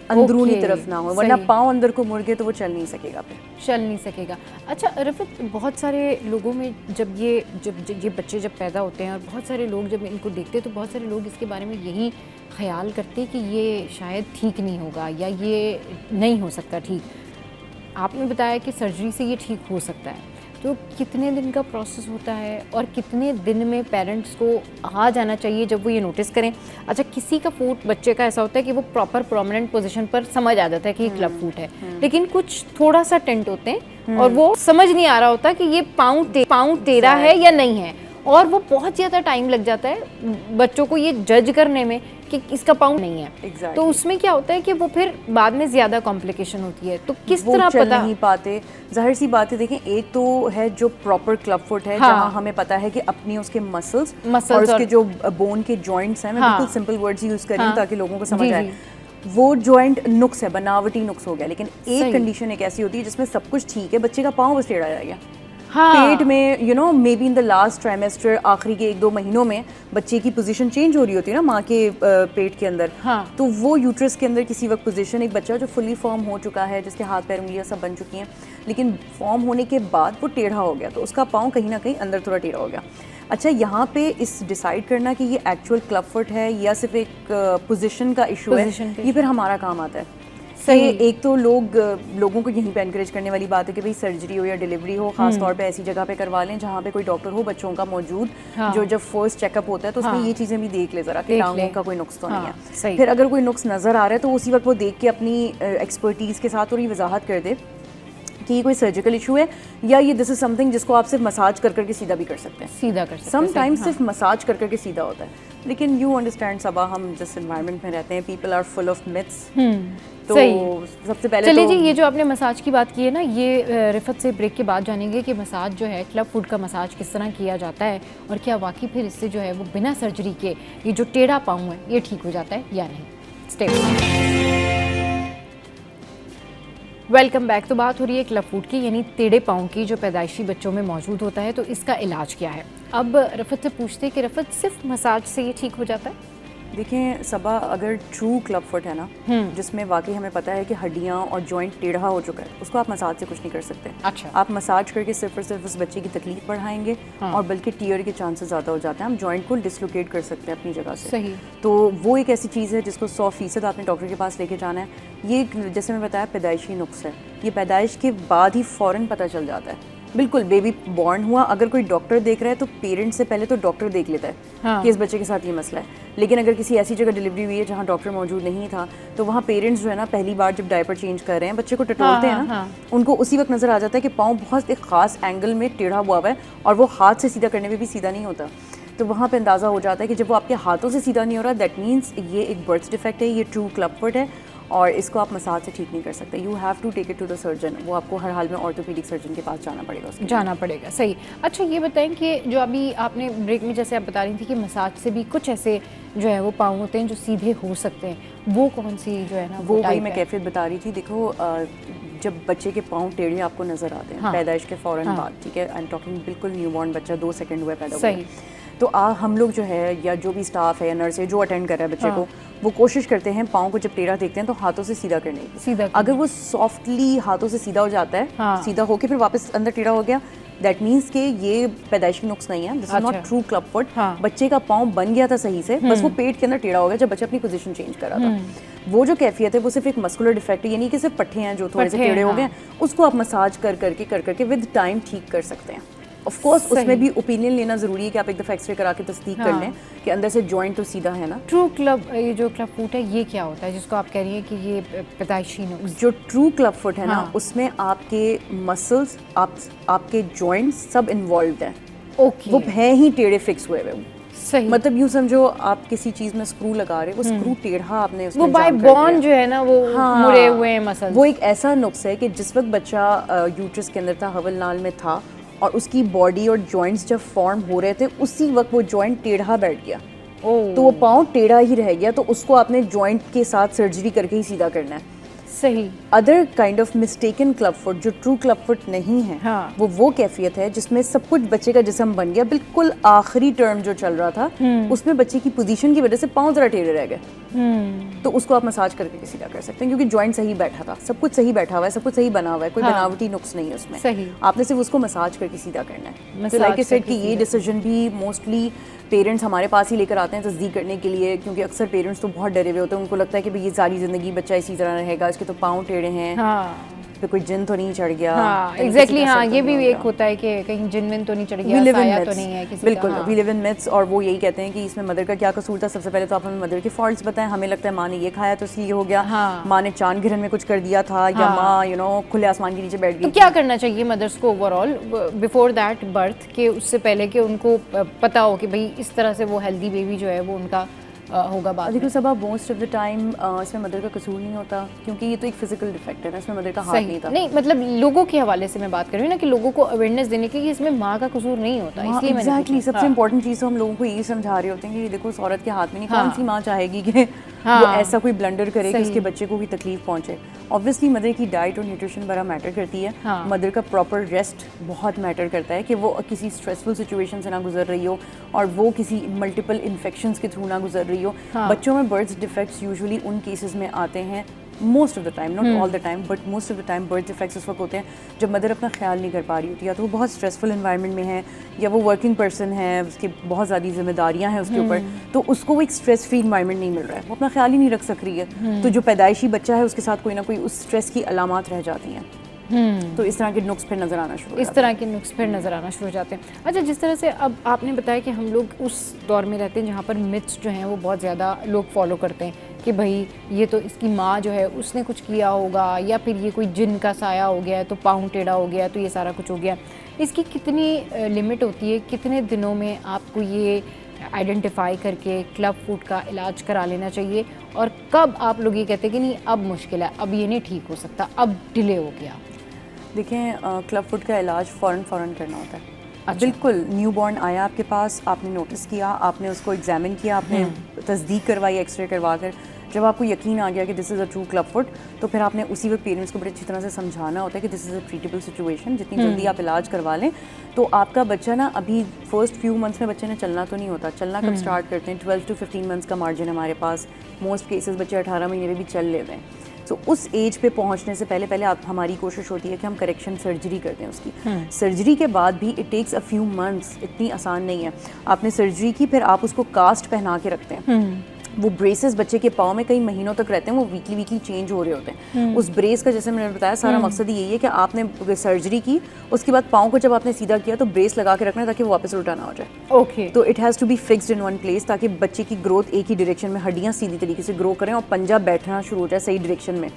अंदरूनी तरफ ना हो, वरना पाँव अंदर को मुड़ गए तो वो चल नहीं सकेगा, फिर चल नहीं सकेगा। अच्छा रफ़त, बहुत सारे लोगों में जब ये बच्चे जब पैदा होते हैं और बहुत सारे लोग जब इनको देखते हैं तो बहुत सारे लोग इसके बारे में यही ख्याल करते हैं कि ये शायद ठीक नहीं होगा या ये नहीं हो सकता ठीक। आपने बताया कि सर्जरी से ये ठीक हो सकता है, तो कितने दिन का प्रोसेस होता है और कितने दिन में पेरेंट्स को आ जाना चाहिए जब वो ये नोटिस करें? अच्छा, किसी का फूट बच्चे का ऐसा होता है कि वो प्रॉपर प्रोमिनेंट पोजीशन पर समझ आ जाता है कि ये क्लब फूट है, लेकिन कुछ थोड़ा सा टेंट होते हैं और वो समझ नहीं आ रहा होता कि ये पाँव टेढ़ा है या नहीं है, और वो बहुत ज़्यादा टाइम लग जाता है बच्चों को ये जज करने में कि इसका पाँव नहीं है। exactly. तो उसमें क्या होता है कि वो फिर बाद में ज़्यादा कॉम्प्लिकेशन होती है, तो किस तरह चल पता नहीं पाते। जाहिर सी बात है, देखें एक तो है जो प्रॉपर क्लब फुट है, जहाँ हमें पता है कि अपनी उसके मसल्स और उसके जो बोन के जॉइंट्स हैं, मैं बिल्कुल सिंपल वर्ड्स यूज़ कर रही हूँ ताकि लोगों को समझ आए, वो जॉइंट नुक्स है, बनावटी नुक्स हो गया। लेकिन एक कंडीशन एक ऐसी होती है जिसमें सब कुछ ठीक है, बच्चे का पाँव बस टेढ़ा रह गया। पेट में you know may be in the last trimester, आखिरी के 1-2 महीनों में बच्चे की पोजीशन चेंज हो रही होती है ना माँ के पेट के अंदर। तो वो यूट्रस के अंदर किसी वक्त पोजीशन, एक बच्चा जो फुली फॉर्म हो चुका है, जिसके हाथ पैर उंगलियाँ सब बन चुकी हैं, लेकिन फॉर्म होने के बाद वो टेढ़ा हो गया, तो उसका पाँव कहीं ना कहीं अंदर थोड़ा टेढ़ा हो गया। अच्छा, यहाँ पे इस डिसाइड करना कि ये एक्चुअल क्लब फुट है या सिर्फ एक पोजीशन का इशू है, ये फिर हमारा काम आता है। सही, एक तो लोगों को यहीं पे एनकरेज करने वाली बात है कि भाई सर्जरी हो या डिलीवरी हो, खास तौर पे ऐसी जगह पे करवा लें जहाँ पे कोई डॉक्टर हो बच्चों का मौजूद, जो जब फर्स्ट चेकअप होता है तो उसमें ये चीज़ें भी देख ले ज़रा कि टांगों का कोई नुक्स तो नहीं है। फिर अगर कोई नुक्स नज़र आ रहा है तो उसी वक्त वो देख के अपनी एक्सपर्टीज़ के साथ थोड़ी वजाहत कर दे कि ये कोई सर्जिकल इशू है या ये दिस इज समथिंग जिसको आप सिर्फ मसाज कर करके सीधा भी कर सकते हैं। सीधा कर सकते हैं समटाइम्स सिर्फ मसाज कर करके सीधा होता है, लेकिन यू अंडरस्टैंड सबा, हम जिस एनवायरनमेंट में रहते हैं, people are full of myths. तो सबसे पहले चलिए जी, ये जो आपने मसाज की बात की है ना, ये रिफत से ब्रेक के बाद जानेंगे कि मसाज जो है, क्लब फुट का मसाज किस तरह किया जाता है और क्या वाकई फिर इससे जो है वो बिना सर्जरी के ये जो टेढ़ा पाँव है ये ठीक हो जाता है या नहीं। Stay welcome back. तो बात हो रही है क्लब फुट की, यानी टेढ़े पाँव की, जो पैदाइशी बच्चों में मौजूद होता है, तो इसका इलाज क्या है। अब रफत से पूछते हैं कि रफत सिर्फ मसाज से ये ठीक हो जाता है? देखें सबा, अगर ट्रू क्लब फुट है ना, जिसमें वाकई हमें पता है कि हड्डियाँ और जॉइंट टेढ़ा हो चुका है, उसको आप मसाज से कुछ नहीं कर सकते। अच्छा। आप मसाज करके सिर्फ और सिर्फ उस बच्चे की तकलीफ बढ़ाएंगे और बल्कि टीयर के चांसेस ज़्यादा हो जाते हैं। हम जॉइंट को डिसलोकेट कर सकते हैं अपनी जगह से। सही। तो वो एक ऐसी चीज़ है जिसको 100% आपने डॉक्टर के पास लेके जाना है। ये जैसे मैं बताया पैदाइशी नुक्स है, ये पैदाइश के बाद ही फ़ौरन पता चल जाता है। बिल्कुल बेबी बॉर्न हुआ, अगर कोई डॉक्टर देख रहा है तो पेरेंट्स से पहले तो डॉक्टर देख लेता है कि इस बच्चे के साथ ये मसला है। लेकिन अगर किसी ऐसी जगह डिलीवरी हुई है जहाँ डॉक्टर मौजूद नहीं था, तो वहाँ पेरेंट्स जो है ना, पहली बार जब डायपर चेंज कर रहे हैं, बच्चे को टटोलते हैं ना, उनको उसी वक्त नज़र आ जाता है कि पाँव बहुत एक ख़ास एंगल में टेढ़ा हुआ है और वो हाथ से सीधा करने में भी सीधा नहीं होता। तो वहाँ पे अंदाज़ा हो जाता है कि जब वो आपके हाथों से सीधा नहीं हो रहा, दैट मीन्स ये एक बर्थ डिफेक्ट है, ये ट्रू क्लब फुट है और इसको आप मसाज से ठीक नहीं कर सकते। You have to take it to the surgeon. वो आपको हर हाल में ऑर्थोपीडिक सर्जन के पास जाना पड़ेगा, उसके जाना पड़ेगा। सही। अच्छा, ये बताएं कि जो अभी आपने ब्रेक में जैसे आप बता रही थी कि मसाज से भी कुछ ऐसे जो है वो पाँव होते हैं जो सीधे हो सकते हैं, वो कौन सी जो है ना, वो वही मैं कैफियत बता रही थी। देखो, जब बच्चे के पाँव टेढ़े आपको नज़र आते हैं पैदाइश के फ़ौरन बाद, ठीक है, आई एम टॉकिंग बिल्कुल न्यूबॉर्न बच्चा 2 सेकंड हुआ पैदा हुआ, तो हम लोग जो है या जो भी स्टाफ है या नर्स है जो अटेंड कर रहा है बच्चे को, वो कोशिश करते हैं पाँव को जब टेढ़ा देखते हैं तो हाथों से सीधा करने की। अगर वो सॉफ्टली हाथों से सीधा हो जाता है, सीधा होके फिर वापस अंदर टेढ़ा हो गया, दैट मीन्स कि ये पैदाइशी नुक्स नहीं है, this is not true club foot. बच्चे का पाँव बन गया था सही से, बस वो पेट के अंदर टेढ़ा हो गया जब बच्चा अपनी पोजीशन चेंज कर रहा था। वो जो कैफियत है वो सिर्फ एक मस्कुलर डिफेक्ट है, यानी कि सिर्फ पट्टे हैं जो थोड़े से टेढ़े हो गए, उसको आप मसाज कर करके विद टाइम ठीक कर सकते हैं। ऑफ कोर्स उसमें भी ओपिनियन लेना ज़रूरी है कि आप एक दफ़ा एक्सरे करा के तस्दीक कर लें कि अंदर से जॉइंट तो सीधा है ना। ट्रू क्लब, ये जो क्लब फुट है ये क्या होता है जिसको आप कह रही हैं कि ये पैदाइशी नुक्स? जो ट्रू क्लब फुट है ना, उसमें आपके मसल्स, आपके जॉइंट्स सब इन्वॉल्व हैं। ओके, वो है ही टेढ़े फिक्स हुए हुए। सही, मतलब यूँ समझो आप किसी चीज़ में स्क्रू लगा रहे हो, वो स्क्रू टेढ़ा आपने उसमें वो बाय बॉन्ड जो है ना वो मुड़े हुए मसल्स। वो एक ऐसा नुक्स है कि जिस वक्त बच्चा यूट्रस के अंदर था, हवल नाल में था, और उसकी बॉडी और जॉइंट्स जब फॉर्म हो रहे थे उसी वक्त वो जॉइंट टेढ़ा बैठ गया, तो वो पाँव टेढ़ा ही रह गया, तो उसको आपने जॉइंट के साथ सर्जरी करके ही सीधा करना है। सही। Other kind of mistaken club foot, जो ट्रू क्लब फुट नहीं है, वो कैफियत है जिसमें सब कुछ बच्चे का जिस्म बन गया, बिल्कुल आखिरी टर्म जो चल रहा था उसमें बच्चे की पोजीशन की वजह से पाँव जरा टेढ़े रह गए, तो उसको आप मसाज करके सीधा कर सकते हैं, क्योंकि जॉइंट सही बैठा था, सब कुछ सही बैठा हुआ है, सब कुछ सही बना हुआ है, कोई बनावटी नुक्स नहीं है उसमें। सही। आपने सिर्फ उसको मसाज करके सीधा करना है। तो लाइक आई सेड कि ये डिसीजन भी मोस्टली पेरेंट्स हमारे पास ही लेकर आते हैं तस्दीक करने के लिए, क्योंकि अक्सर पेरेंट्स तो बहुत डरे हुए होते हैं, उनको लगता है कि भाई ये सारी ज़िंदगी बच्चा इसी तरह रहेगा, इसके तो पाँव टेढ़े हैं, पे कोई जिन तो नहीं चढ़ गया। एग्जैक्टली, हाँ, ये भी एक होता है कि कहीं जिन विन तो नहीं चढ़ गया, साया तो नहीं है किसी का। बिल्कुल, वी लिव इन मिथ्स, और वो यही कहते हैं कि इसमें मदर का क्या कसूर था। सबसे पहले तो आप हमें मदर के फॉल्ट्स बताएं। हमें लगता है माँ ने ये खाया तो इसलिए हो गया, माँ ने चांद गिरहन में कुछ कर दिया था, या माँ खुले आसमान के नीचे बैठ गई। तो क्या करना चाहिए मदर्स को ओवरऑल बिफोर दैट बर्थ, के उससे पहले कि उनको पता हो कि भाई इस तरह से वो हेल्दी बेबी जो है वो उनका होगा बाद में? देखो सब मोस्ट ऑफ द टाइम इसमें मदर का कसूर नहीं होता, क्योंकि ये तो एक फिजिकल डिफेक्ट है ना, इसमें मदर का हाथ नहीं था। नहीं, मतलब लोगों के हवाले से मैं बात कर रही हूँ ना, कि लोगों को अवेयरनेस देने की कि इसमें माँ का कसूर नहीं होता, इसलिए मैंने एग्जैक्टली सबसे इंपॉर्टेंट चीज़ तो हम लोगों को यही समझा रहे होते हैं कि देखो उस औरत के हाथ में नहीं, कौन सी माँ चाहेगी कि वो ऐसा कोई ब्लंडर करे कि उसके बच्चे को भी तकलीफ पहुंचे। ऑब्वियसली मदर की डाइट और न्यूट्रिशन बड़ा मैटर करती है, मदर का प्रॉपर रेस्ट बहुत मैटर करता है, कि वो किसी स्ट्रेसफुल सिचुएशन से ना गुजर रही हो, और वो किसी मल्टीपल इन्फेक्शंस के थ्रू ना गुजर रही हो। बच्चों में बर्थ डिफेक्ट्स यूजुअली उन केसेस में आते हैं, most of the time, not all the time, but most of the time birth defects उस वक्त होते हैं जब मदर अपना ख्याल नहीं कर पा रही होती, या तो वो बहुत स्ट्रेसफुल एनवायरनमेंट में है, या वो वर्किंग पर्सन है, उसकी बहुत ज़्यादा जिम्मेदारियां हैं उसके ऊपर, तो उसको वो एक स्ट्रेस फ्री एनवायरनमेंट नहीं मिल रहा है, वो अपना ख्याल ही नहीं रख सक रही है, तो जो पैदाइशी बच्चा है उसके साथ कोई ना कोई उस स्ट्रेस की अलामात रह जाती हैं। तो इस तरह के नुक्स फिर नज़र आना शुरू हो जाते हैं। अच्छा, जिस तरह से अब आपने बताया कि हम लोग उस दौर में रहते हैं जहाँ पर मिथ्स जो हैं वो बहुत ज़्यादा लोग फॉलो करते हैं कि भाई ये तो इसकी माँ जो है उसने कुछ किया होगा, या फिर ये कोई जिन का साया हो गया है तो पाँव टेढ़ा हो गया तो ये सारा कुछ हो गया। इसकी कितनी लिमिट होती है, कितने दिनों में आपको ये आइडेंटिफाई करके क्लब फुट का इलाज करा लेना चाहिए, और कब आप लोग ये कहते हैं कि नहीं अब मुश्किल है, अब ये नहीं ठीक हो सकता, अब डिले हो गया? देखें, क्लब फुट का इलाज फ़ौरन करना होता है। अच्छा। बिल्कुल, न्यू बॉर्न आया आपके पास, आपने नोटिस किया, आपने उसको एग्जामिन किया, आपने तस्दीक करवाई एक्सरे करवा कर, जब आपको यकीन आ गया कि this is a true club foot, तो फिर आपने उसी वक्त पेरेंट्स को बड़ी अच्छी तरह से समझाना होता है कि this is a treatable situation, जितनी जल्दी आप इलाज करवा लें तो आपका बच्चा ना, अभी फर्स्ट फ्यू मंथ्स में बच्चे ने चलना तो नहीं होता, चलना कब स्टार्ट करते हैं, 12 to 15 मंथ्स का मार्जिन है हमारे पास, मोस्ट केसेस बच्चे 18 महीने में भी चल लेते हैं। तो उस एज पे पहुंचने से पहले आप हमारी कोशिश होती है कि हम करेक्शन सर्जरी कर दें उसकी। सर्जरी के बाद भी it takes a few months, इतनी आसान नहीं है। आपने सर्जरी की, फिर आप उसको कास्ट पहना के रखते हैं, वो ब्रेसेस बच्चे के पाँव में कई महीनों तक रहते हैं, वो वीकली चेंज हो रहे होते हैं। उस ब्रेस का, जैसे मैंने बताया, सारा मकसद यही है कि आपने सर्जरी की, उसके बाद पाँव को जब आपने सीधा किया तो ब्रेस लगा के रखना है ताकि वो वापस उल्टा ना हो जाए। ओके। तो it has to be fixed in one place, ताकि बच्चे की ग्रोथ एक ही डायरेक्शन में, हड्डियाँ सीधी तरीके से ग्रो करें और पंजा बैठना शुरू हो जाए सही डायरेक्शन में।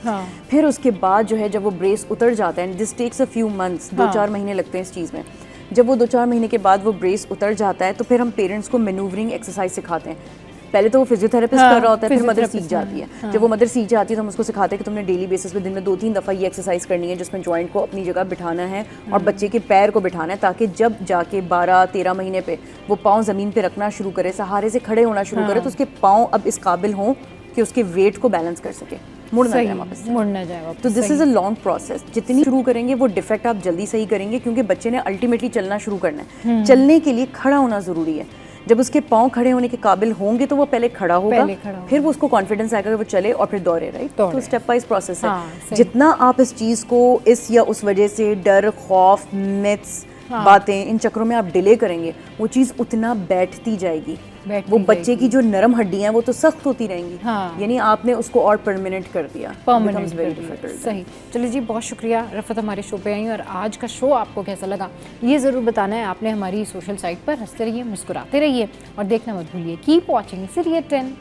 फिर उसके बाद जो है जब वो ब्रेस उतर जाता है, this takes a few months, 2-4 महीने लगते हैं इस चीज़ में। जब वो 2-4 महीने के बाद वो ब्रेस उतर जाता है तो फिर हम पेरेंट्स को मैनूवरिंग एक्सरसाइज सिखाते हैं। पहले तो वो फिजियोथेरेपिस्ट कर रहा होता है, फिर मदर सीख जाती है। जब वो मदर सीख जाती है तो हम उसको सिखाते हैं कि तुमने डेली बेसिस पे दिन में 2-3 दफ़ा ये एक्सरसाइज करनी है, जिसमें जॉइंट को अपनी जगह बिठाना है और बच्चे के पैर को बिठाना है, ताकि जब जाके 12-13 महीने पे वो पाँव ज़मीन पे रखना शुरू करे, सहारे से खड़े होना शुरू करे, तो उसके पाँव अब इस काबिल हों कि उसके वेट को बैलेंस कर सके, मुड़ ना जाए वापस। तो this is a long process. जितनी शुरू करेंगे वो डिफेक्ट आप जल्दी सही करेंगे, क्योंकि बच्चे ने अल्टीमेटली चलना शुरू करना है। चलने के लिए खड़ा होना ज़रूरी है। जब उसके पाँव खड़े होने के काबिल होंगे तो वो पहले खड़ा होगा, फिर वो उसको कॉन्फिडेंस आएगा कि वो चले और फिर दौड़े, राइट? तो स्टेप वाइज प्रोसेस है। जितना आप इस चीज़ को इस या उस वजह से डर, खौफ, मिथ्स बातें, इन चक्रों में आप डिले करेंगे, वो चीज़ उतना बैठती जाएगी, वो बच्चे की जो नरम हड्डियां हैं वो तो सख्त होती रहेंगी। यानी आपने उसको और परमानेंट कर दिया, सही। चलिए जी, बहुत शुक्रिया रफ़त हमारे शो पे आई, और आज का शो आपको कैसा लगा ये ज़रूर बताना है आपने हमारी सोशल साइट पर। हंसते रहिए, मुस्कुराते रहिए और देखना मत भूलिए। Keep watching serial 10।